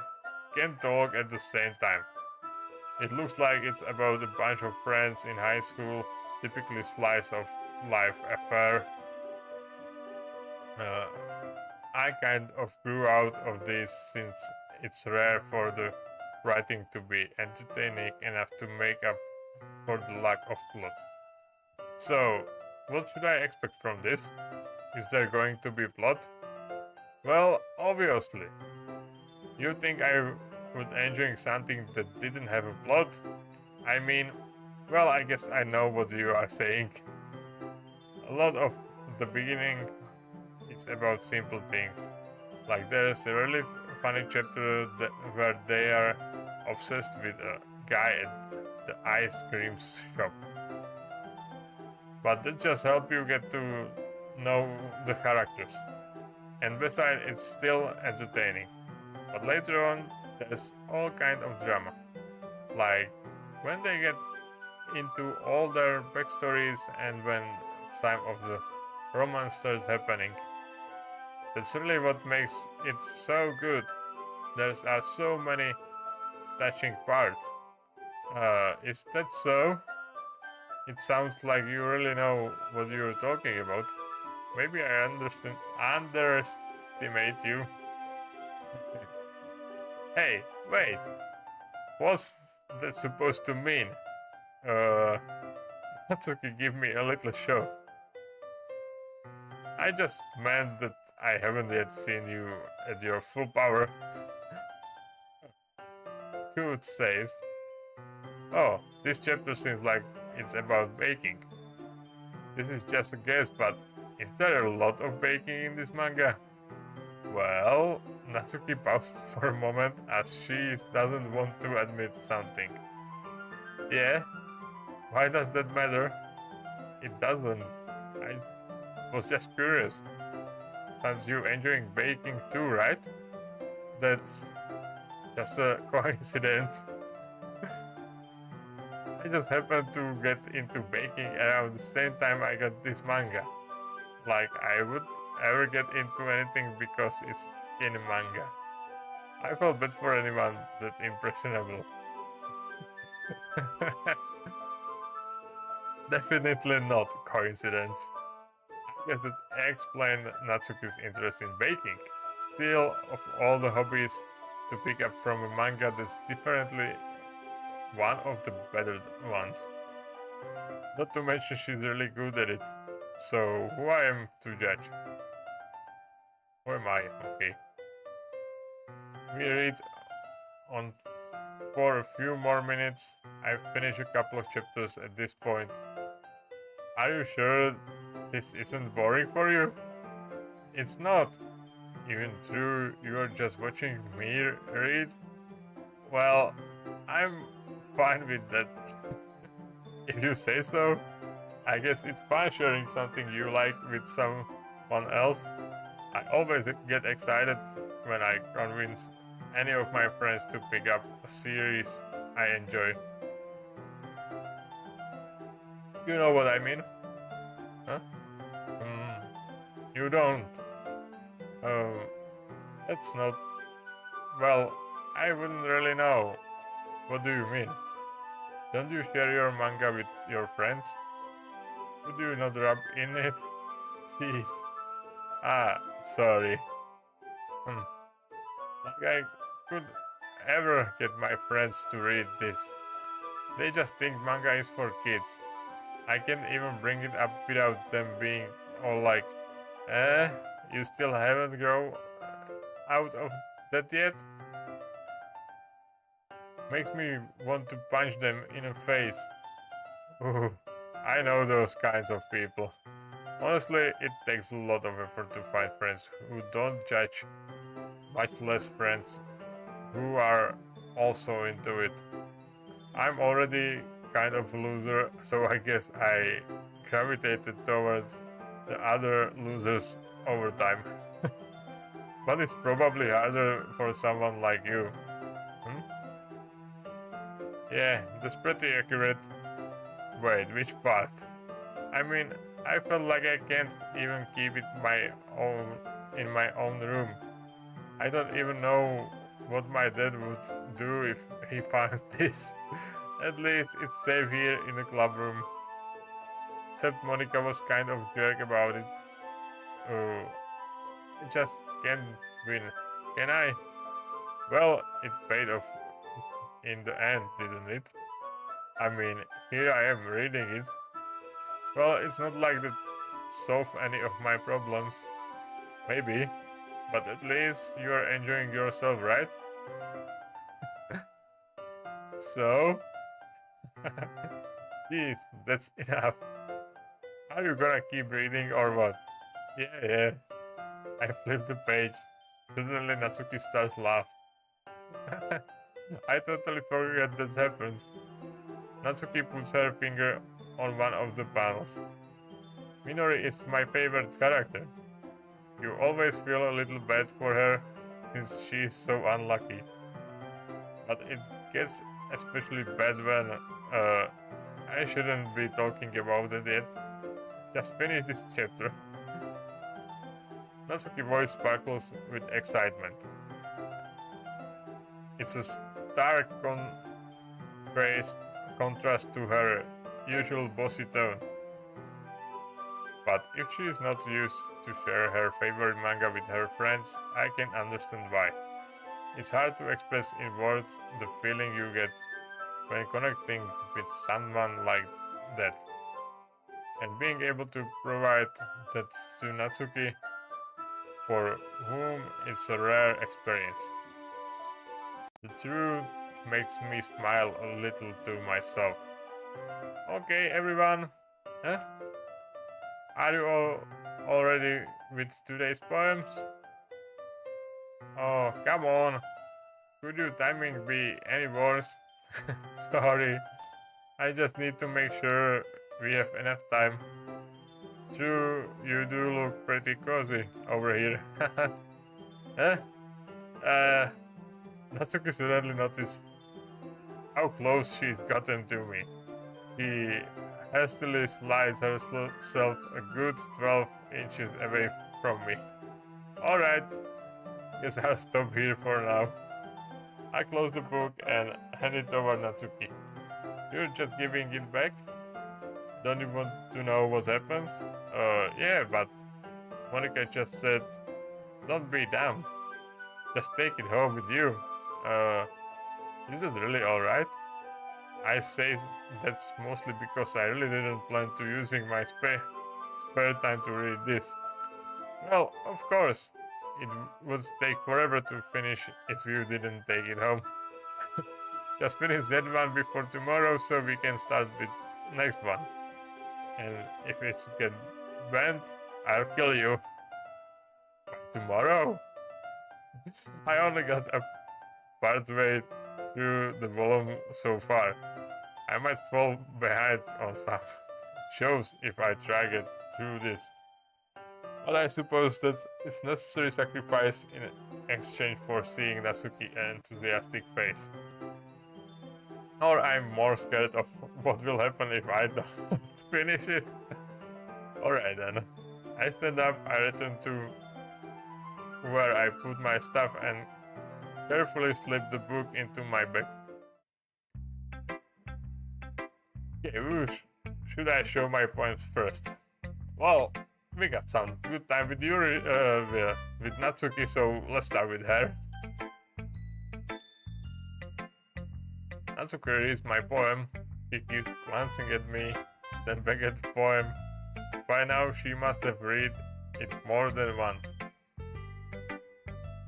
can't talk at the same time. It looks like it's about a bunch of friends in high school, typically slice of life affair. I kind of grew out of this since it's rare for the writing to be entertaining enough to make up for the lack of plot. So, what should I expect from this? Is there going to be plot? Well, obviously. You think I would enjoy something that didn't have a plot? I mean, well, I guess I know what you are saying. A lot of the beginning is about simple things. Like there's a really funny chapter where they are obsessed with a guy at the ice cream shop. But that just helps you get to know the characters. And besides, it's still entertaining. But later on, there's all kind of drama. Like when they get into all their backstories and when some of the romance starts happening. That's really what makes it so good. There are so many touching parts. Is that so? It sounds like you really know what you're talking about. Maybe I underestimate you. Hey, wait. What's that supposed to mean? Natsuki, give me a little show. I just meant that I haven't yet seen you at your full power. Good save. Oh, this chapter seems like it's about baking. This is just a guess, but is there a lot of baking in this manga? Well, Natsuki paused for a moment as she doesn't want to admit something. Yeah? Why does that matter? It doesn't. I was just curious. Since you're enjoying baking too, right? That's just a coincidence. I just happened to get into baking around the same time I got this manga. Like I would ever get into anything because it's in a manga. I felt bad for anyone that impressionable. Definitely not coincidence. I guess that explains Natsuki's interest in baking. Still, of all the hobbies to pick up from a manga, that's definitely one of the better ones. Not to mention she's really good at it. So who I am to judge? Who am I? Okay. We read on for a few more minutes. I've finished a couple of chapters at this point. Are you sure this isn't boring for you? It's not. Even though you're just watching me read? Well, I'm fine with that. If you say so. I guess it's fun sharing something you like with someone else. I always get excited when I convince any of my friends to pick up a series I enjoy. You know what I mean? Huh? You don't. That's not... Well, I wouldn't really know. What do you mean? Don't you share your manga with your friends? Could you not rub in it? Jeez. Ah, sorry. Like I could ever get my friends to read this. They just think manga is for kids. I can't even bring it up without them being all like, you still haven't grown out of that yet? Makes me want to punch them in the face. Ooh, I know those kinds of people. Honestly, it takes a lot of effort to find friends who don't judge, much less friends who are also into it. I'm already kind of a loser, so I guess I gravitated toward the other losers over time. But it's probably harder for someone like you. Yeah, that's pretty accurate. Wait, which part? I mean, I felt like I can't even keep it in my own room. I don't even know what my dad would do if he found this. At least it's safe here in the club room. Except Monica was kind of jerk about it. Oh, I just can't win, can I? Well, it paid off in the end, didn't it? I mean, here I am reading it. Well, it's not like that solve any of my problems. Maybe. But at least you are enjoying yourself, right? So? Jeez, that's enough. Are you gonna keep reading or what? Yeah. I flipped the page. Suddenly Natsuki starts laughing. I totally forgot that happens. Natsuki puts her finger on one of the panels. Minori is my favorite character. You always feel a little bad for her since she is so unlucky. But it gets especially bad when I shouldn't be talking about it yet. Just finish this chapter. Natsuki's voice sparkles with excitement. It's a stark contrast to her usual bossy tone. But if she is not used to share her favorite manga with her friends, I can understand why. It's hard to express in words the feeling you get when connecting with someone like that. And being able to provide that to Natsuki, for whom it's a rare experience. The truth makes me smile a little to myself. Okay, everyone. Huh? Are you all ready with today's poems? Oh, come on. Could your timing be any worse? Sorry. I just need to make sure we have enough time. True, you do look pretty cozy over here. Huh? Natsuki suddenly noticed how close she's gotten to me. She hastily slides herself a good 12 inches away from me. Alright, guess I'll stop here for now. I close the book and hand it over Natsuki. You're just giving it back? Don't you want to know what happens? Yeah, but Monica just said, don't be dumb. Just take it home with you. Is it really alright? I say that's mostly because I really didn't plan to using my spare time to read this. Well, of course, it would take forever to finish if you didn't take it home. Just finish that one before tomorrow so we can start with next one. And if it's get banned, I'll kill you. Tomorrow? I only got a part way through the volume so far. I might fall behind on some shows if I drag it through this. But I suppose that it's necessary sacrifice in exchange for seeing Natsuki's enthusiastic face. Or I'm more scared of what will happen if I don't finish it. Alright then. I stand up, I return to where I put my stuff and carefully slip the book into my bag. Okay, should I show my poems first? Well, we got some good time with Yuri, with Natsuki, so let's start with her. Natsuki reads my poem. She keeps glancing at me, then back at the poem. By now, she must have read it more than once.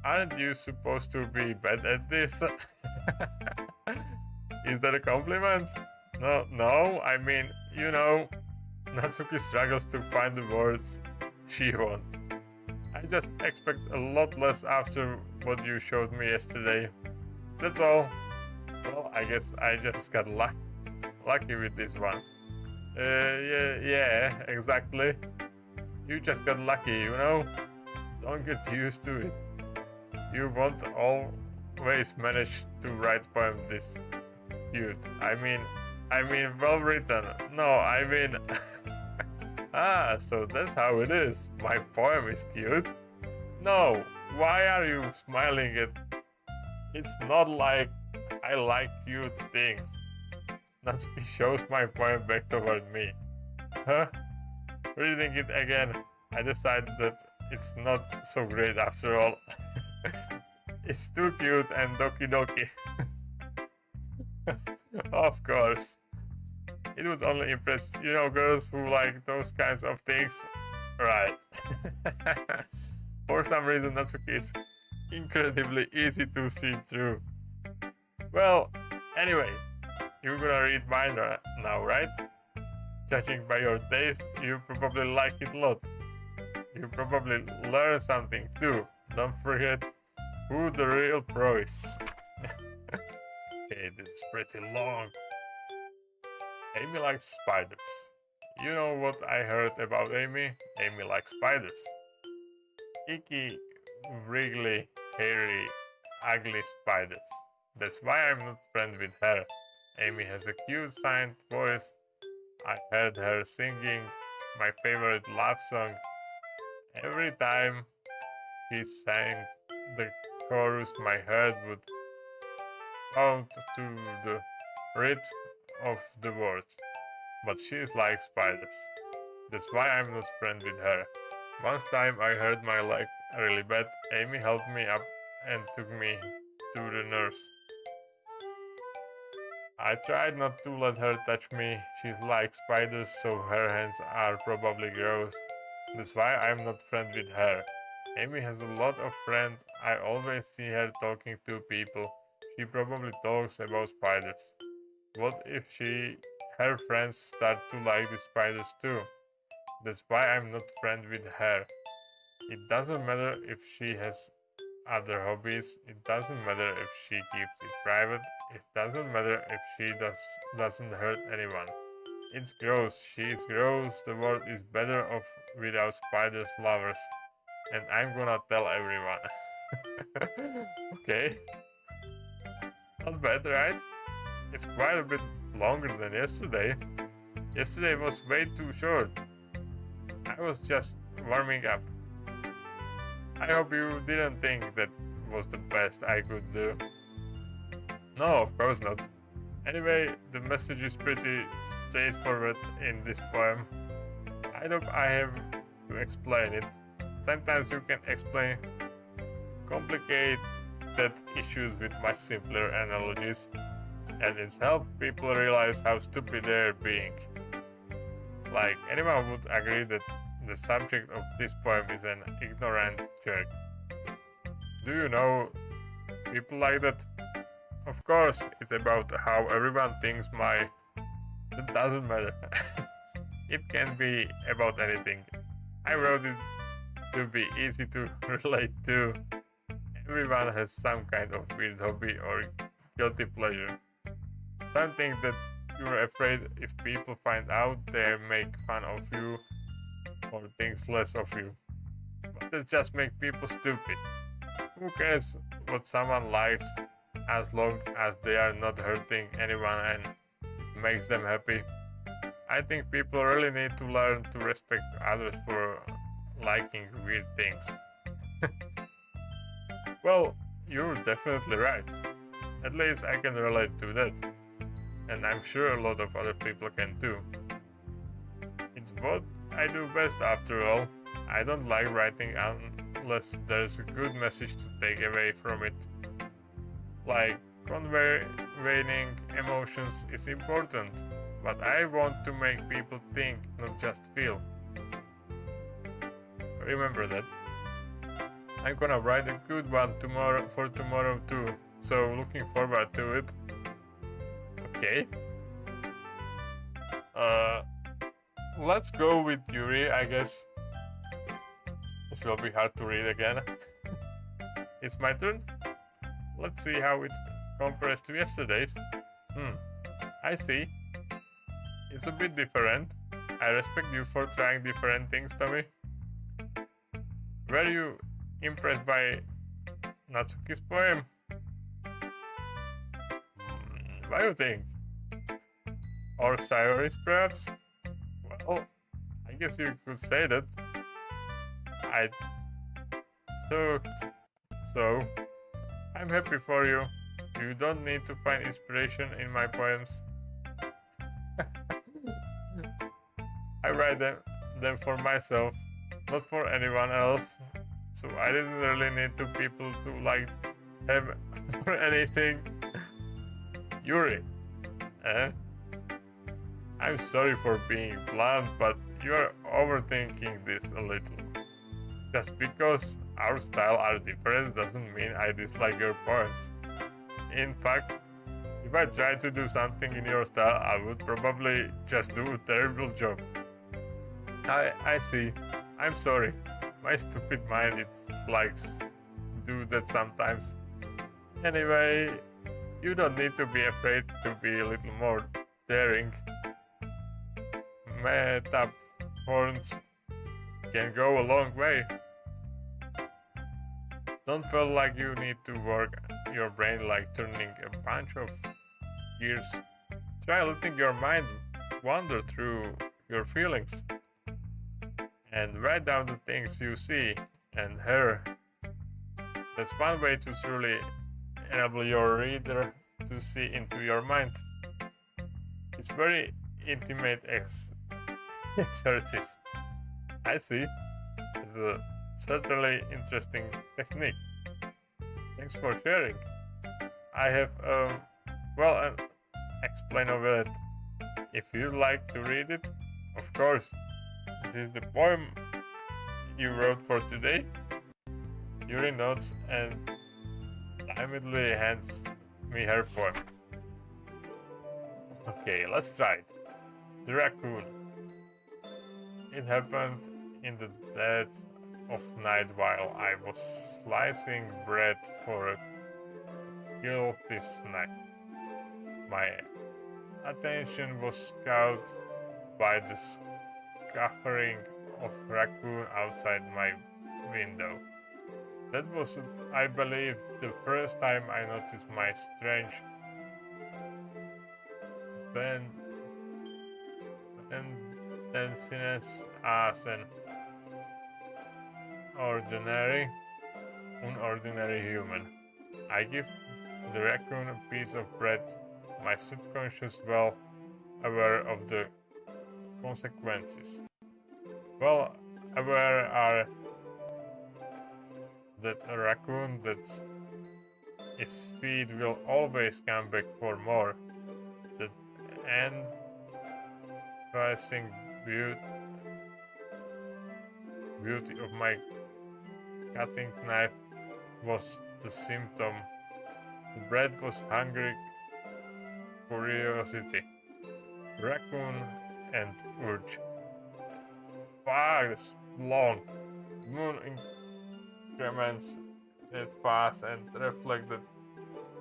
Aren't you supposed to be bad at this? Is that a compliment? No, I mean, you know, Natsuki struggles to find the words she wants. I just expect a lot less after what you showed me yesterday. That's all. Well, I guess I just got lucky with this one. Yeah, exactly. You just got lucky, you know? Don't get used to it. You won't always manage to write poem this cute. I mean, well written. No, I mean... Ah, so that's how it is. My poem is cute. No, why are you smiling at... It's not like I like cute things. Natsuki shows my poem back toward me. Huh? Reading it again, I decided that it's not so great after all. It's too cute and Doki Doki. Of course. It would only impress, you know, girls who like those kinds of things. Right. For some reason, Natsuki is incredibly easy to see through. Well, anyway, you're gonna read mine now, right? Judging by your taste, you probably like it a lot. You probably learn something too. Don't forget who the real pro is. Okay, this is pretty long. Amy likes spiders. You know what I heard about Amy? Amy likes spiders. Icky, wriggly, hairy, ugly spiders. That's why I'm not friends with her. Amy has a cute silent voice. I heard her singing my favorite love song. Every time she sang the chorus, my heart would pound to the rhythm of the words. But she's like spiders. That's why I'm not friends with her. Once time I hurt my leg really bad. Amy helped me up and took me to the nurse. I tried not to let her touch me. She's like spiders, so her hands are probably gross. That's why I'm not friends with her. Amy has a lot of friends. I always see her talking to people. She probably talks about spiders. What if her friends start to like the spiders too? That's why I'm not friends with her. It doesn't matter if she has other hobbies. It doesn't matter if she keeps it private. It doesn't matter if she doesn't hurt anyone. It's gross. She is gross. The world is better off without spiders lovers. And I'm gonna tell everyone. Okay. Not bad, right? It's quite a bit longer than yesterday. Yesterday was way too short. I was just warming up. I hope you didn't think that was the best I could do. No, of course not. Anyway, the message is pretty straightforward in this poem. I don't I have to explain it. Sometimes you can explain complicated issues with much simpler analogies, and it's helped people realize how stupid they're being. Like, anyone would agree that the subject of this poem is an ignorant jerk. Do you know people like that? Of course, it's about how everyone thinks That doesn't matter. It can be about anything. I wrote it to be easy to relate to. Everyone has some kind of weird hobby or guilty pleasure. Something that you're afraid if people find out they make fun of you or things less of you. But let's just make people stupid. Who cares what someone likes as long as they are not hurting anyone and makes them happy? I think people really need to learn to respect others for liking weird things. Well, you're definitely right. At least I can relate to that. And I'm sure a lot of other people can too. It's what I do best after all. I don't like writing unless there's a good message to take away from it. Like, conveying emotions is important, but I want to make people think, not just feel. Remember that. I'm gonna write a good one for tomorrow too, so looking forward to it. Okay. Let's go with Yuri, I guess. This will be hard to read again. It's my turn. Let's see how it compares to yesterday's. I see. It's a bit different. I respect you for trying different things, Tommy. Were you impressed by Natsuki's poem? What do you think? Or Sayori's, perhaps? Well, I guess you could say that. I so I'm happy for you. You don't need to find inspiration in my poems. I write them for myself, not for anyone else. So I didn't really need to people to like them or anything. Yuri, I'm sorry for being blunt, but you are overthinking this a little. Just because our styles are different doesn't mean I dislike your poems. In fact, if I tried to do something in your style, I would probably just do a terrible job. I see. I'm sorry. My stupid mind likes do that sometimes. Anyway, you don't need to be afraid to be a little more daring. metaphors can go a long way. Don't feel like you need to work your brain like turning a bunch of gears. Try letting your mind wander through your feelings and write down the things you see and hear. That's one way to truly enable your reader to see into your mind. It's very intimate exercise. I see. It's a certainly interesting technique. Thanks for sharing. I have an explain of it. If you like to read it, of course. This is the poem you wrote for today. Yuri nods and timidly hands me her poem. Okay, let's try it. The raccoon. It happened in the dead of night while I was slicing bread for a guilty snack. My attention was caught by the scattering of raccoon outside my window. That was, I believe, the first time I noticed my strange tendencies as an unordinary human. I give the raccoon a piece of bread, my subconscious well aware of the consequences. Well aware are that a raccoon that its feed will always come back for more. The enticing beauty of my cutting knife was the symptom. The bread was hungry curiosity, raccoon and urge. Wow, it's long. Moon increments it fast and reflected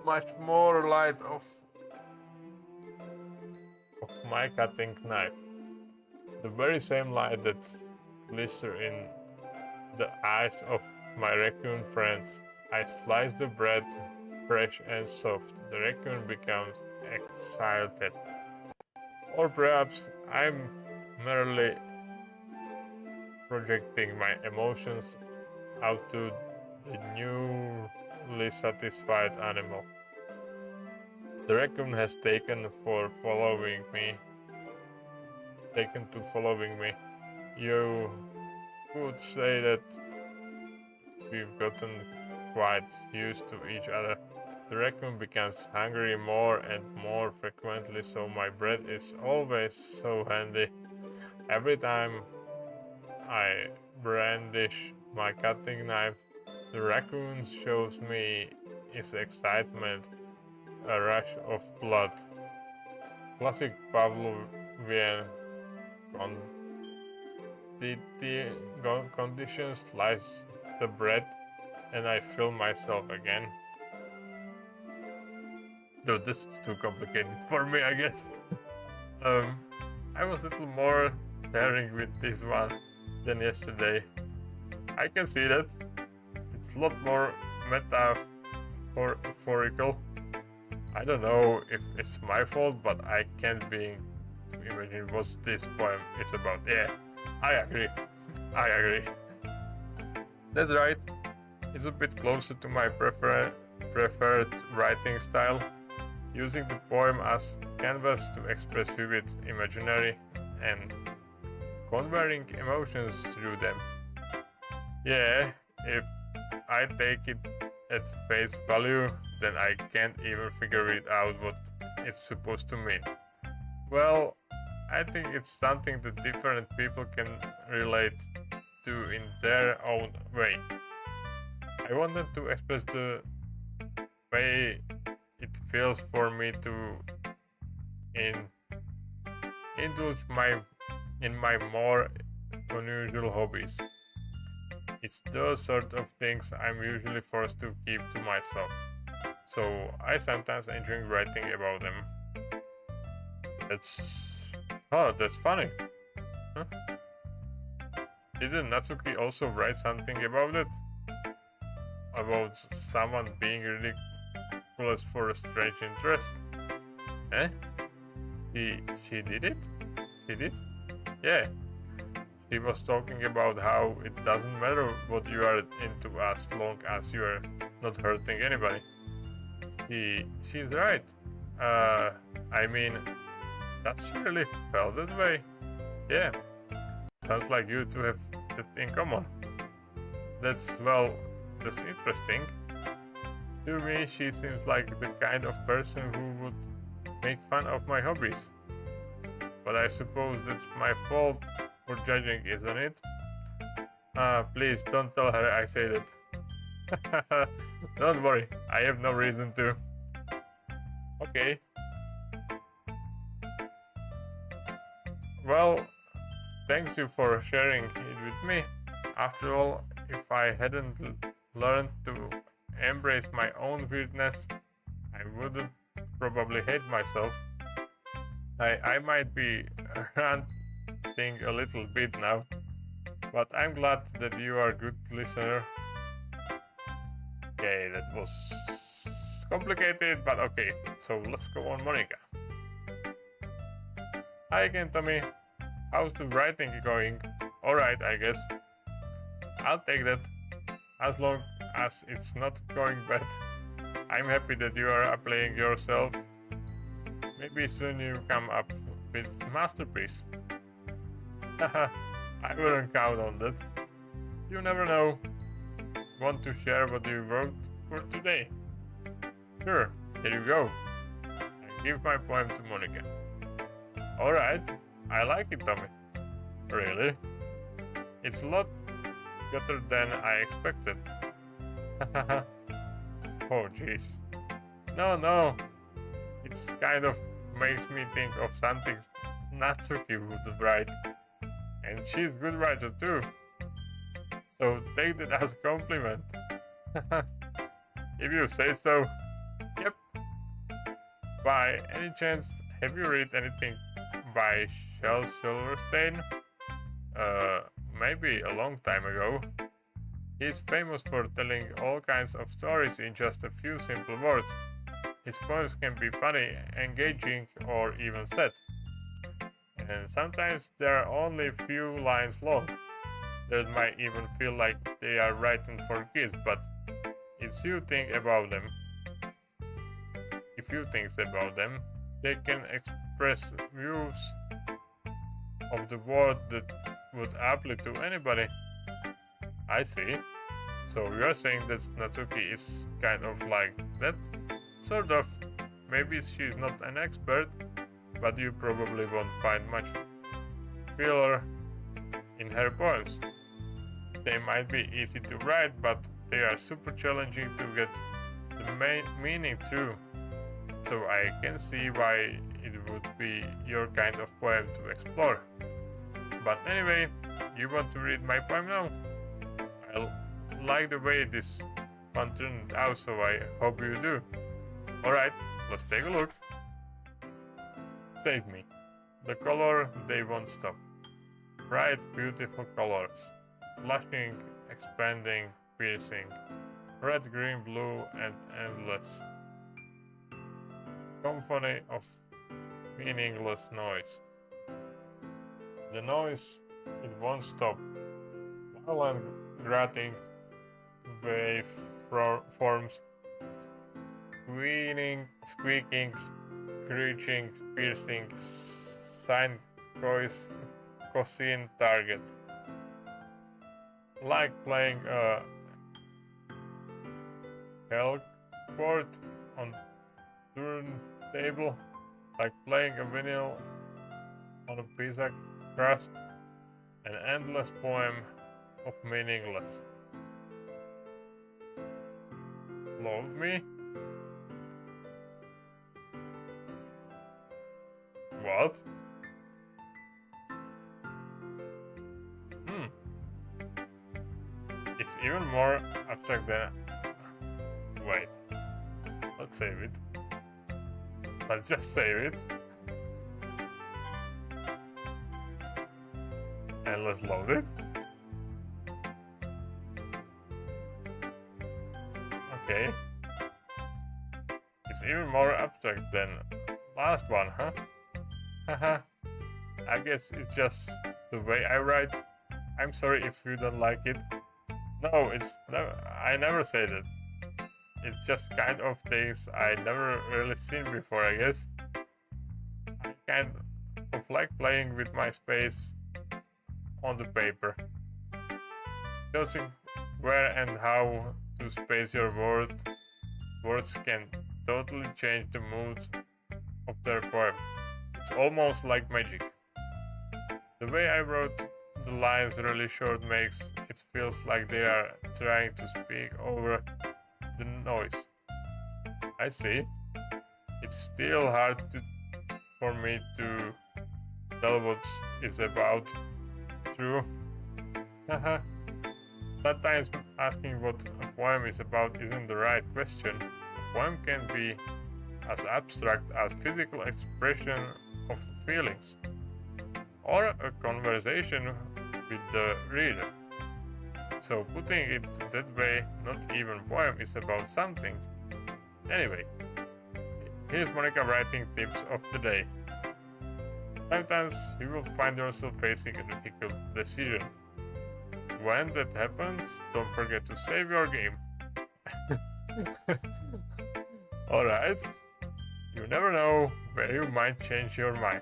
much more light of my cutting knife. The very same light that glistered in the eyes of my raccoon friends. I slice the bread fresh and soft. The raccoon becomes excited. Or perhaps I'm merely projecting my emotions out to the newly satisfied animal. The raccoon has taken to following me. You could say that we've gotten quite used to each other. The raccoon becomes hungry more and more frequently, so my bread is always so handy. Every time I brandish my cutting knife, the raccoon shows me his excitement, a rush of blood. Classic Pavlovian conditions, slice the bread and I fill myself again. Though this is too complicated for me, I guess. I was a little more daring with this one than yesterday. I can see that. It's a lot more metaphorical. I don't know if it's my fault, but I can't begin to imagine what this poem is about. Yeah, I agree. That's right. It's a bit closer to my preferred writing style, using the poem as canvas to express vivid imaginary and conveying emotions through them. Yeah, if I take it at face value, then I can't even figure it out what it's supposed to mean. Well, I think it's something that different people can relate to in their own way. I wanted to express the way it feels for me to indulge in my more unusual hobbies. It's those sort of things I'm usually forced to keep to myself, so I sometimes enjoy writing about them. That's funny. Huh? Didn't Natsuki also write something about it? About someone being ridiculous for a strange interest? Eh? She did it? She did? Yeah. She was talking about how it doesn't matter what you are into as long as you are not hurting anybody. She's right. I mean, does she really felt that way? Yeah. Sounds like you two have that in common. That's interesting. To me, she seems like the kind of person who would make fun of my hobbies. But I suppose that's my fault for judging, isn't it? Please don't tell her I said it. Don't worry, I have no reason to. Okay. Well, thanks you for sharing it with me. After all, if I hadn't learned to embrace my own weirdness, I would probably hate myself. I might be ranting a little bit now, but I'm glad that you are a good listener. Okay, that was complicated, but okay. So let's go on, Monica. Hi again, Tommy. How's the writing going? Alright, I guess. I'll take that. As long as it's not going bad. I'm happy that you are applying yourself. Maybe soon you come up with masterpiece. Haha, I wouldn't count on that. You never know. Want to share what you wrote for today? Sure, here you go. I give my poem to Monica. Alright, I like it, Tommy. Really? It's a lot better than I expected. Oh jeez. No. It's kind of makes me think of something Natsuki would write. And she's a good writer too. So take that as a compliment. If you say so. Yep. By any chance, have you read anything by Shel Silverstein? Maybe a long time ago. He's famous for telling all kinds of stories in just a few simple words. His poems can be funny, engaging, or even sad. And sometimes they are only a few lines long. That might even feel like they are written for kids, but if you think about them, they can express views of the world that would apply to anybody. I see. So you're saying that Natsuki is kind of like that? Sort of. Maybe she's not an expert, but you probably won't find much filler in her poems. They might be easy to write, but they are super challenging to get the main meaning too. So I can see why it would be your kind of poem to explore. But anyway, you want to read my poem now? I like the way this one turned out, so I hope you do. Alright, let's take a look. Save me. The color they won't stop. Bright, beautiful colors. Flashing, expanding, piercing. Red, green, blue, and endless. Symphony of meaningless noise. The noise, it won't stop. Violent, grating, wave forms, squeaking, screeching, piercing, sign, cosine target. Like playing a hell chord on turntable, like playing a vinyl on a pizza crust, an endless poem of meaningless. Love me? What? It's even more abstract than... Wait. Let's save it. Let's just save it. and let's load it. Okay. It's even more abstract than last one, huh? Haha. I guess it's just the way I write. I'm sorry if you don't like it. No, I never said it. It's just kind of things I never really seen before, I guess. I kind of like playing with my space on the paper. Choosing where and how to space your words can totally change the mood of their poem. It's almost like magic. The way I wrote the lines really short makes it feels like they are trying to speak over the noise. I see. It's still hard for me to tell what it's about. True. Haha. Sometimes asking what a poem is about isn't the right question. A poem can be as abstract as physical expression of feelings, or a conversation with the reader. So putting it that way, not even poem is about something. Anyway, here's Monica writing tips of the day. Sometimes you will find yourself facing a difficult decision. When that happens, don't forget to save your game. Alright, you never know where you might change your mind.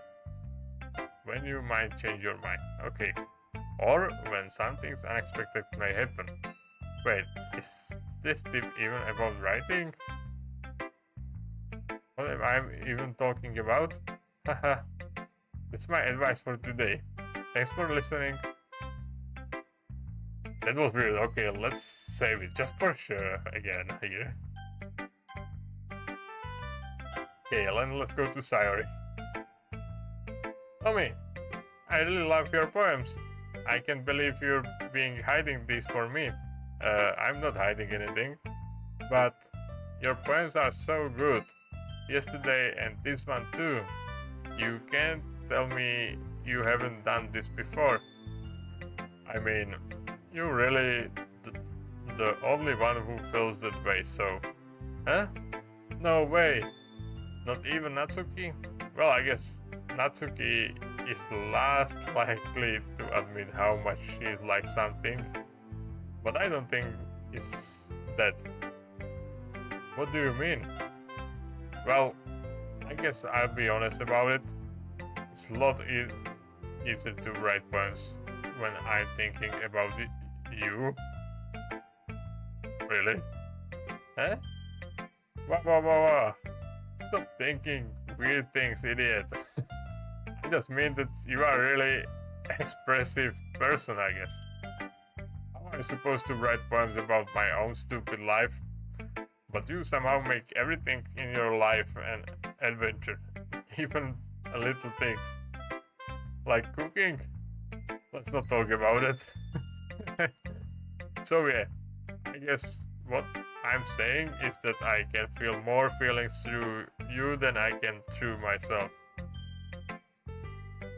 When you might change your mind, okay. Or when something unexpected may happen. Wait, is this tip even about writing? What am I even talking about? Haha, that's my advice for today. Thanks for listening. That was weird. Okay, let's save it just for sure again here. Okay, then let's go to Sayori. Tommy, I really love your poems. I can't believe you're hiding these for me. I'm not hiding anything, but your poems are so good. Yesterday and this one too. You can't tell me you haven't done this before. I mean, you're really the only one who feels that way, so... Huh? No way! Not even Natsuki? Well, I guess Natsuki is the last likely to admit how much she likes something. But I don't think it's that. What do you mean? Well, I guess I'll be honest about it. It's a lot easier to write poems when I'm thinking about you. Really? Huh? Wow. Stop thinking weird things, idiot. I just mean that you are a really expressive person, I guess. How am I supposed to write poems about my own stupid life? But you somehow make everything in your life an adventure. Even little things. Like cooking? Let's not talk about it. So yeah, I guess what I'm saying is that I can feel more feelings through you than I can through myself.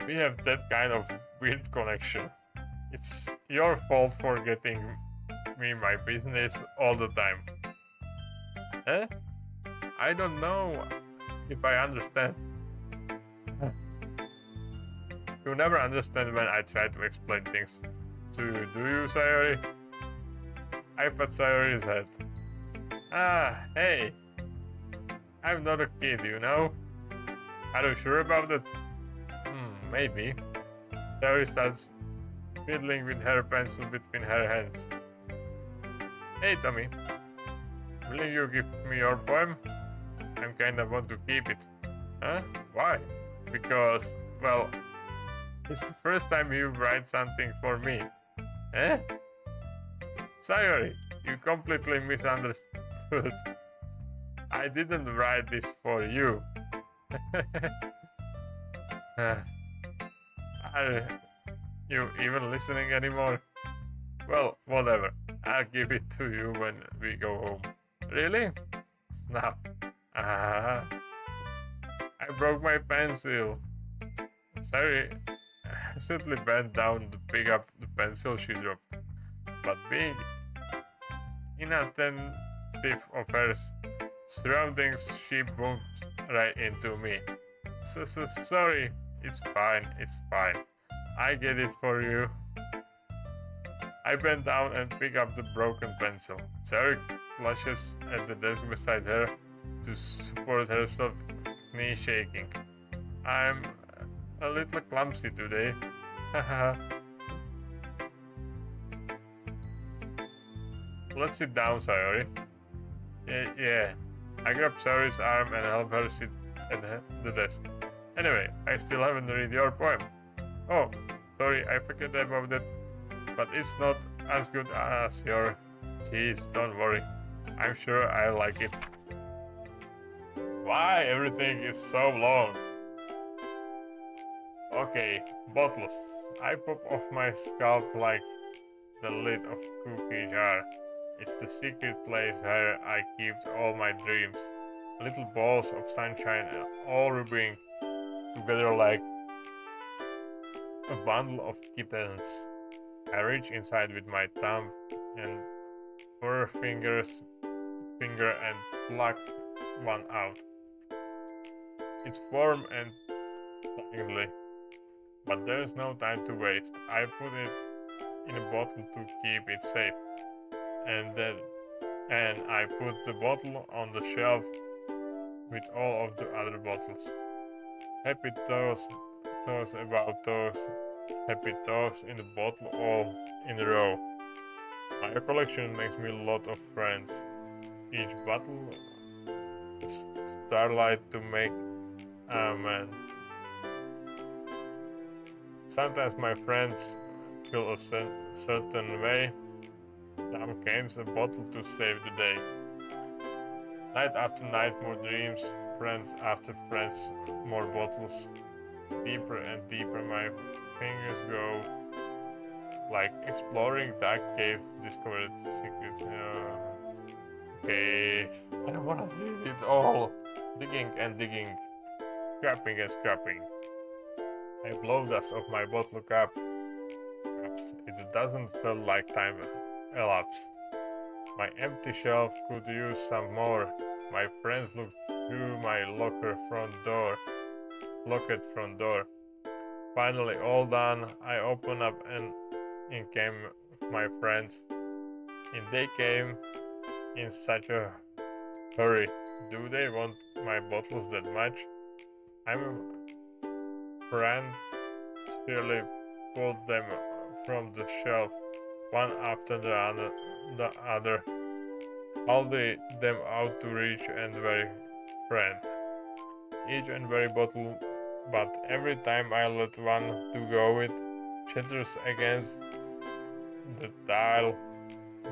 We have that kind of weird connection. It's your fault for getting me my business all the time. Eh? I don't know if I understand. You never understand when I try to explain things to you, do you, Sayori? I pat Sayori's head. Ah, hey! I'm not a kid, you know? Are you sure about that? Maybe. Sayori starts fiddling with her pencil between her hands. Hey, Tommy. Will you give me your poem? I kinda want to keep it. Huh? Why? Because, well, it's the first time you write something for me. Eh? Sayori, you completely misunderstood. I didn't write this for you. Are you even listening anymore? Well, whatever. I'll give it to you when we go home. Really? Snap. I broke my pencil. Sorry. I simply bent down to pick up the pencil she dropped, but being inattentive of her surroundings, she bumped right into me. Sorry, it's fine. I get it for you. I bent down and picked up the broken pencil. Sarah clutches at the desk beside her to support herself, knee shaking. I'm a little clumsy today. Haha. Let's sit down, Sayori. Yeah. I grab Sayori's arm and help her sit at the desk. Anyway, I still haven't read your poem. Oh, sorry, I forgot about that. But it's not as good as your. Jeez, don't worry. I'm sure I like it. Why everything is so long? Okay, bottles. I pop off my scalp like the lid of cookie jar. It's the secret place where I keep all my dreams. Little balls of sunshine all rubbing together like a bundle of kittens. I reach inside with my thumb and finger and pluck one out. It's warm and stingingly, but there is no time to waste. I put it in a bottle to keep it safe, and I put the bottle on the shelf with all of the other bottles. Happy thoughts about those happy thoughts in the bottle all in a row. My collection makes me a lot of friends. Each bottle starlight to make amends. Sometimes my friends feel a certain way. Down comes a bottle to save the day. Night after night, more dreams, friends after friends, more bottles. Deeper and deeper my fingers go, like exploring dark cave, discovered secrets. Okay, I don't want to read it all. Digging and digging, scrapping and scrapping. I blow dust off my bottle caps. It doesn't feel like time elapsed. My empty shelf could use some more. My friends look through my locked front door. Finally, all done, I open up and in came my friends. And they came in such a hurry. Do they want my bottles that much? I'm frantically pulled them from the shelf, one after the other, holding them out to reach and very friend. Each and very bottle, but every time I let one to go, it shatters against the tile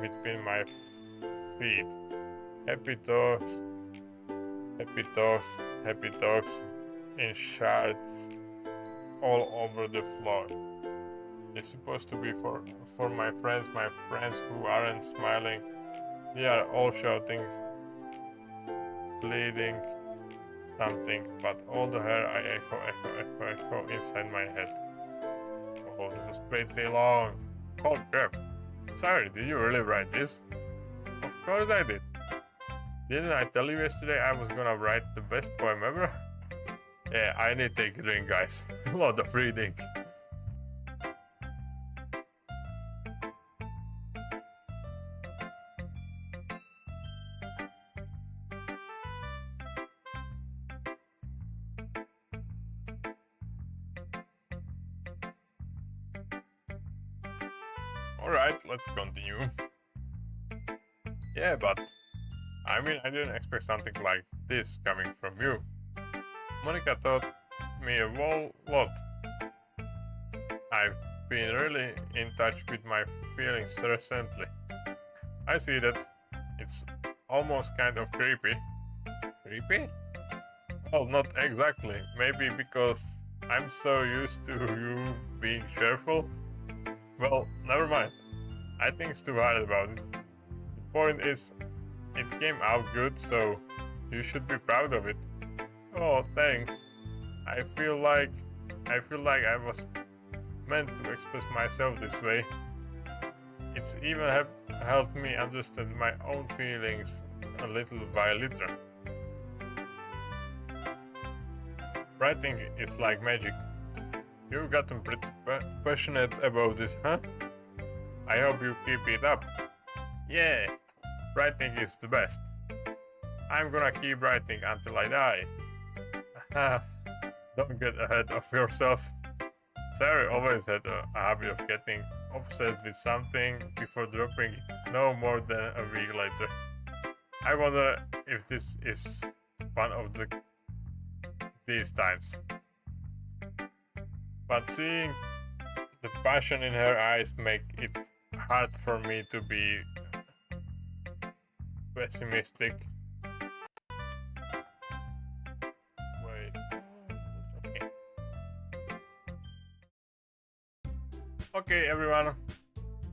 between my feet. Happy talks, happy talks, happy talks in shards all over the floor. It's supposed to be for my friends who aren't smiling. They are all shouting, bleeding something, but all the hair I echo inside my head. Oh, this is pretty long. Oh crap. Sorry, did you really write this? Of course I did. Didn't I tell you yesterday I was gonna write the best poem ever? Yeah, I need to take a drink, guys. A lot of reading. Alright, let's continue. Yeah, but I mean, I didn't expect something like this coming from you. Monica taught me a whole lot. I've been really in touch with my feelings recently. I see that it's almost kind of creepy. Creepy? Well, not exactly. Maybe because I'm so used to you being cheerful. Well, never mind. I think it's too hard about it. The point is, it came out good, so you should be proud of it. Oh, thanks. I feel like I was meant to express myself this way. It's even helped me understand my own feelings a little by little. Writing is like magic. You've gotten pretty passionate about this, huh? I hope you keep it up. Yeah, writing is the best. I'm gonna keep writing until I die. Don't get ahead of yourself. Sayori always had a habit of getting obsessed with something before dropping it no more than a week later. I wonder if this is one of these times. But seeing the passion in her eyes make it hard for me to be pessimistic. Wait. Okay. Okay, everyone.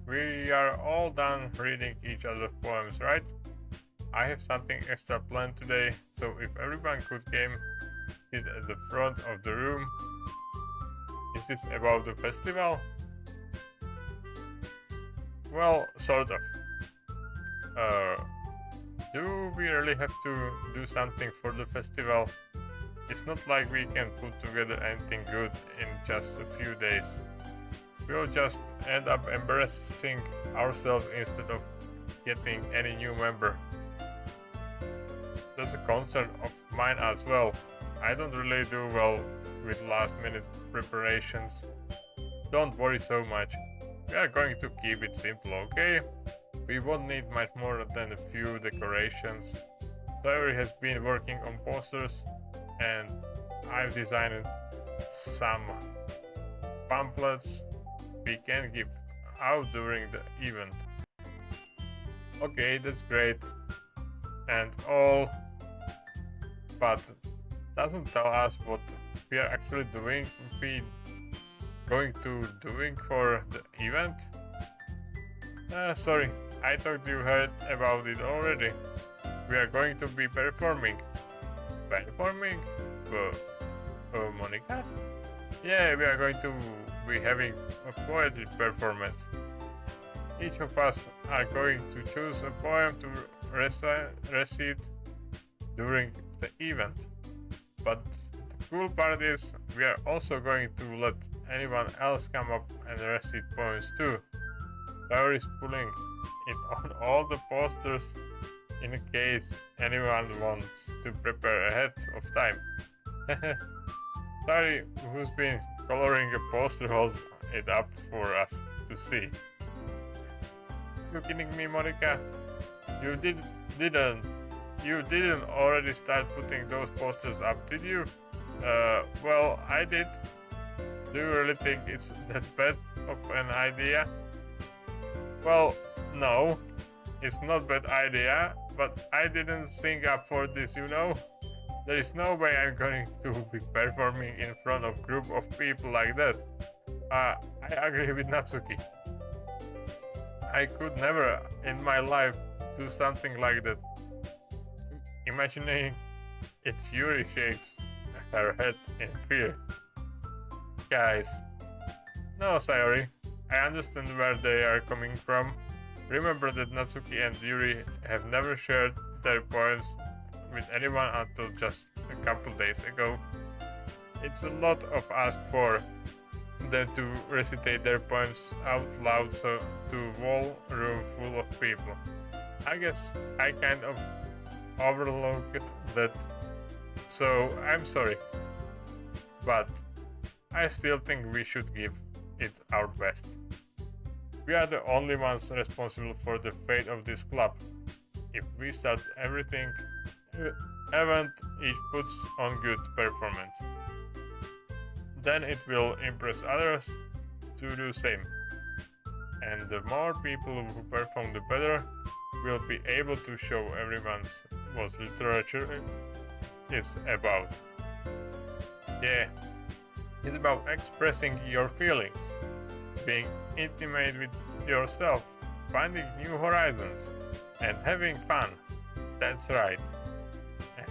We are all done reading each other's poems, right? I have something extra planned today, so if everyone could sit at the front of the room. Is this about the festival? Well, sort of. Do we really have to do something for the festival? It's not like we can put together anything good in just a few days. We'll just end up embarrassing ourselves instead of getting any new member. That's a concern of mine as well. I don't really do well with last-minute preparations. Don't worry so much. We are going to keep it simple, okay? We won't need much more than a few decorations. Sayori has been working on posters, and I've designed some pamphlets we can give out during the event. Okay, that's great and all, but doesn't tell us what we are actually doing for the event. Sorry, I thought you heard about it already. We are going to be performing. Performing? Monica? Yeah, we are going to be having a poetry performance. Each of us are going to choose a poem to recite during the event. But the cool part is we are also going to let anyone else come up and recite poems too. Sayori is pulling it on all the posters in case anyone wants to prepare ahead of time. Sayori, who's been coloring a poster, holds it up for us to see. You kidding me, Monica? You didn't already start putting those posters up, did you? Well, I did. Do you really think it's that bad of an idea? Well, no, it's not bad idea, but I didn't sing up for this, you know? There is no way I'm going to be performing in front of a group of people like that. I agree with Natsuki. I could never in my life do something like that. Imagining it, Yuri shakes her head in fear. Guys, no, Sayori. I understand where they are coming from. Remember that Natsuki and Yuri have never shared their poems with anyone until just a couple days ago. It's a lot of ask for them to recite their poems out loud to a whole room full of people. I guess I kind of overlooked that, so I'm sorry. But I still think we should give it our best. We are the only ones responsible for the fate of this club. If we start everything, event each puts on good performance, then it will impress others to do same. And the more people who perform, the better we'll be able to show everyone what literature is about. Yeah, it's about expressing your feelings, being intimate with yourself, finding new horizons, and having fun. That's right. And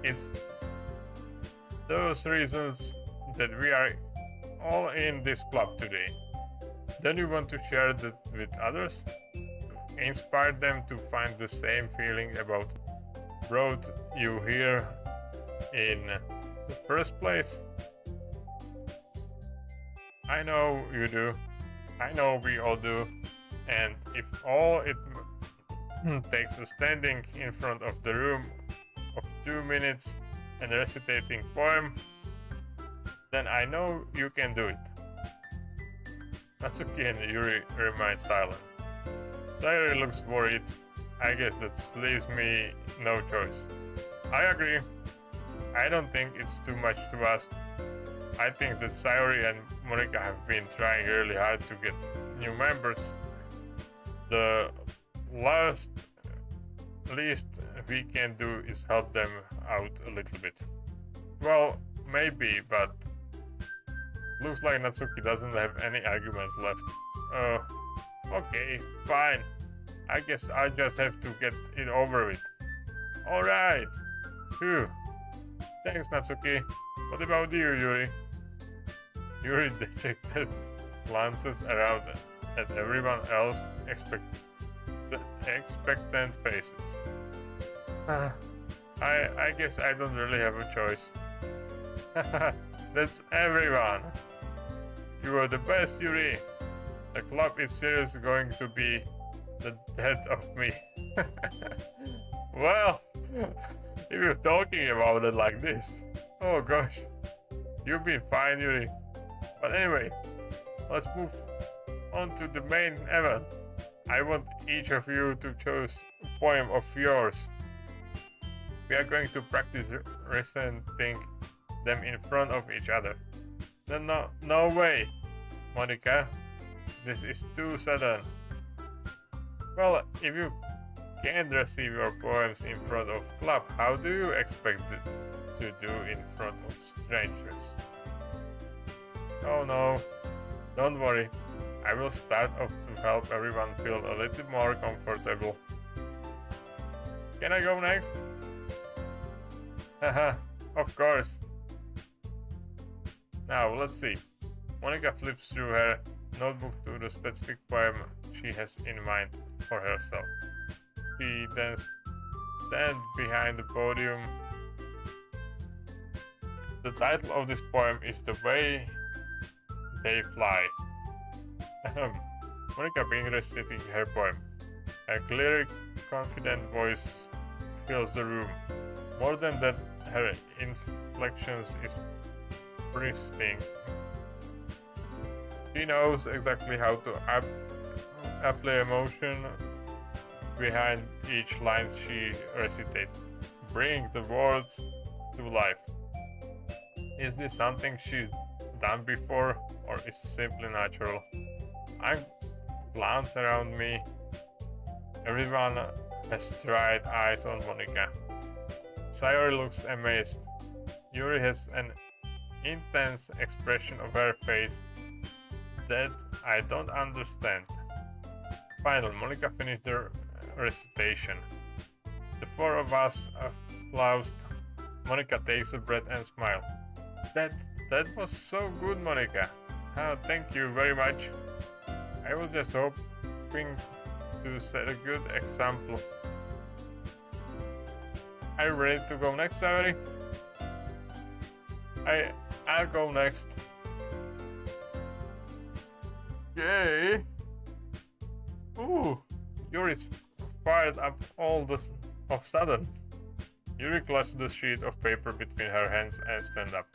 it's those reasons that we are all in this club today. Then you want to share that with others? To inspire them to find the same feeling about brought you here in the first place? I know you do. I know we all do. And if all it takes is standing in front of the room of 2 minutes and recitating poem, then I know you can do it. Natsuki and Yuri remain silent. Sayori looks worried. I guess that leaves me no choice. I agree. I don't think it's too much to ask. I think that Sayori and Monika have been trying really hard to get new members. The least we can do is help them out a little bit. Well, maybe, but looks like Natsuki doesn't have any arguments left. Okay, fine. I guess I just have to get it over with. Alright. Phew. Thanks, Natsuki. What about you, Yuri? Yuri dejected glances around at everyone else, expectant faces. I guess I don't really have a choice. That's everyone. You are the best, Yuri. The club is seriously going to be the death of me. Well, if you're talking about it like this, oh gosh, you've been fine, Yuri. But anyway, let's move on to the main event. I want each of you to choose a poem of yours. We are going to practice reciting them in front of each other. No way, Monika. This is too sudden. Well, if you can't receive your poems in front of club, how do you expect to do in front of strangers? Oh no, don't worry. I will start off to help everyone feel a little more comfortable. Can I go next? Haha, of course. Now, let's see. Monika flips through her notebook to the specific poem she has in mind for herself. She then stands behind the podium. The title of this poem is The Way They Fly. Monika begins reciting her poem. Her clear, confident voice fills the room. More than that, her inflections is pristine. She knows exactly how to apply emotion behind each line she recitates, bring the words to life. Is this something she's done before, or is it simply natural? I glance around me. Everyone has tried eyes on Monika. Sayori looks amazed. Yuri has an intense expression of her face that I don't understand. Finally, Monika finished her recitation. The four of us applauded. Monika takes a breath and smiles. That was so good, Monika. Thank you very much. I was just hoping to set a good example. Are you ready to go next, Sayori? I'll go next. Yay! Ooh, Yuri's fired up all this of a sudden. Yuri clutched the sheet of paper between her hands and stand up.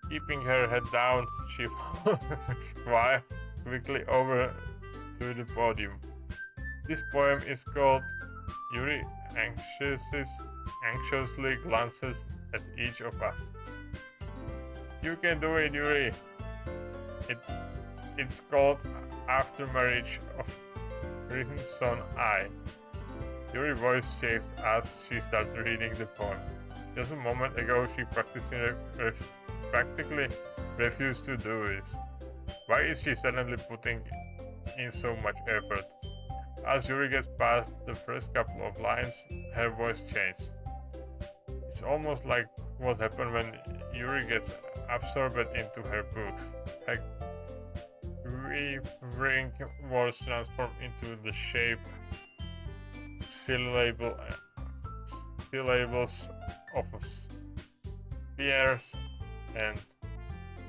Keeping her head down, she walks quickly over to the podium. This poem is called Yuri anxiously glances at each of us. You can do it, Yuri. It's called After Marriage of Crimson Eye. Yuri's voice shakes as she starts reading the poem. Just a moment ago, she practically refused to do this. Why is she suddenly putting in so much effort? As Yuri gets past the first couple of lines, her voice changes. It's almost like what happened when Yuri gets absorbed into her books. Her quivering words transform into the shape syllables of fierce and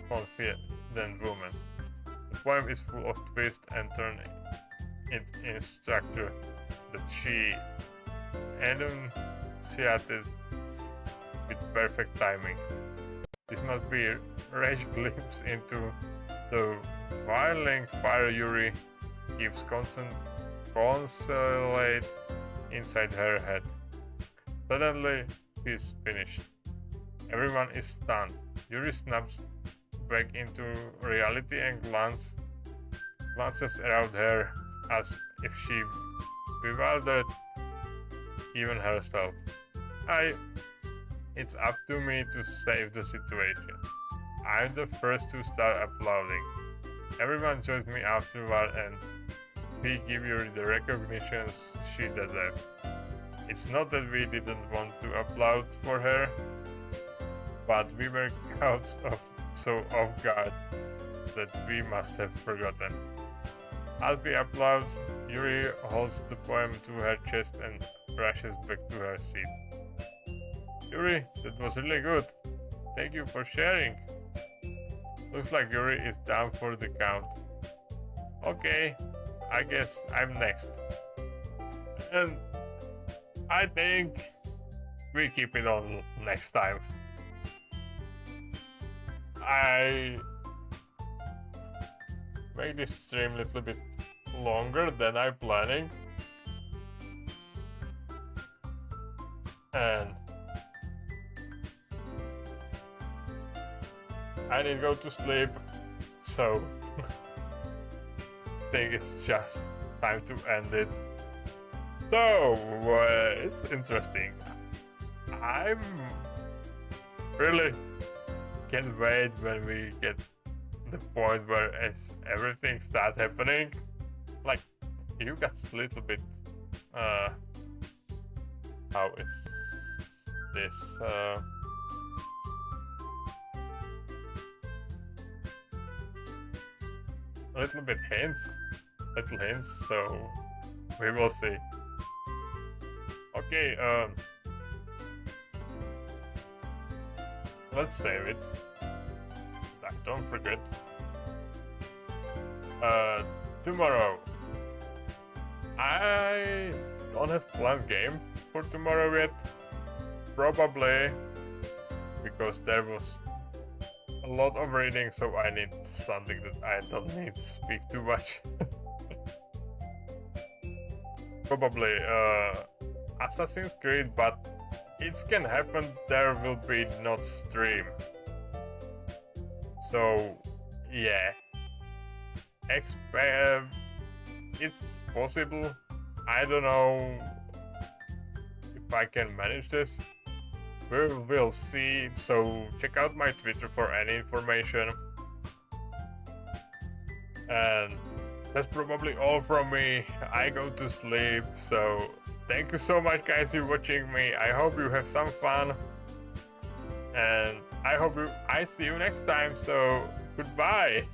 confident woman. The poem is full of twists and turns in structure that she enunciates with perfect timing. This must be a rare glimpse into the whirling fire Yuri gives consolate inside her head. Suddenly, she's finished. Everyone is stunned. Yuri snaps back into reality and glances around her as if she bewildered even herself. It's up to me to save the situation. I'm the first to start applauding. Everyone joins me afterward and we give her the recognitions she deserves. It's not that we didn't want to applaud for her, but we were caught so off guard that we must have forgotten. As we applaud, Yuri holds the poem to her chest and rushes back to her seat. Yuri, that was really good. Thank you for sharing. Looks like Yuri is down for the count. Okay, I guess I'm next. And I think we keep it on next time. I make this stream a little bit longer than I'm planning. And I need to go to sleep, so I think it's just time to end it. So, it's interesting. I'm really can't wait when we get the point where everything starts happening. Like, you got a little bit, how is this, little hints, so we will see. Okay, let's save it. Don't forget. Tomorrow. I don't have planned game for tomorrow yet. Probably because there was a lot of reading, so I need something that I don't need to speak too much. Probably Assassin's Creed, but it can happen there will be not stream. So yeah, it's possible. I don't know if I can manage this. We'll see. So check out my Twitter for any information. And that's probably all from me. I go to sleep. So thank you so much, guys, for watching me. I hope you have some fun. And I hope I see you next time. So goodbye.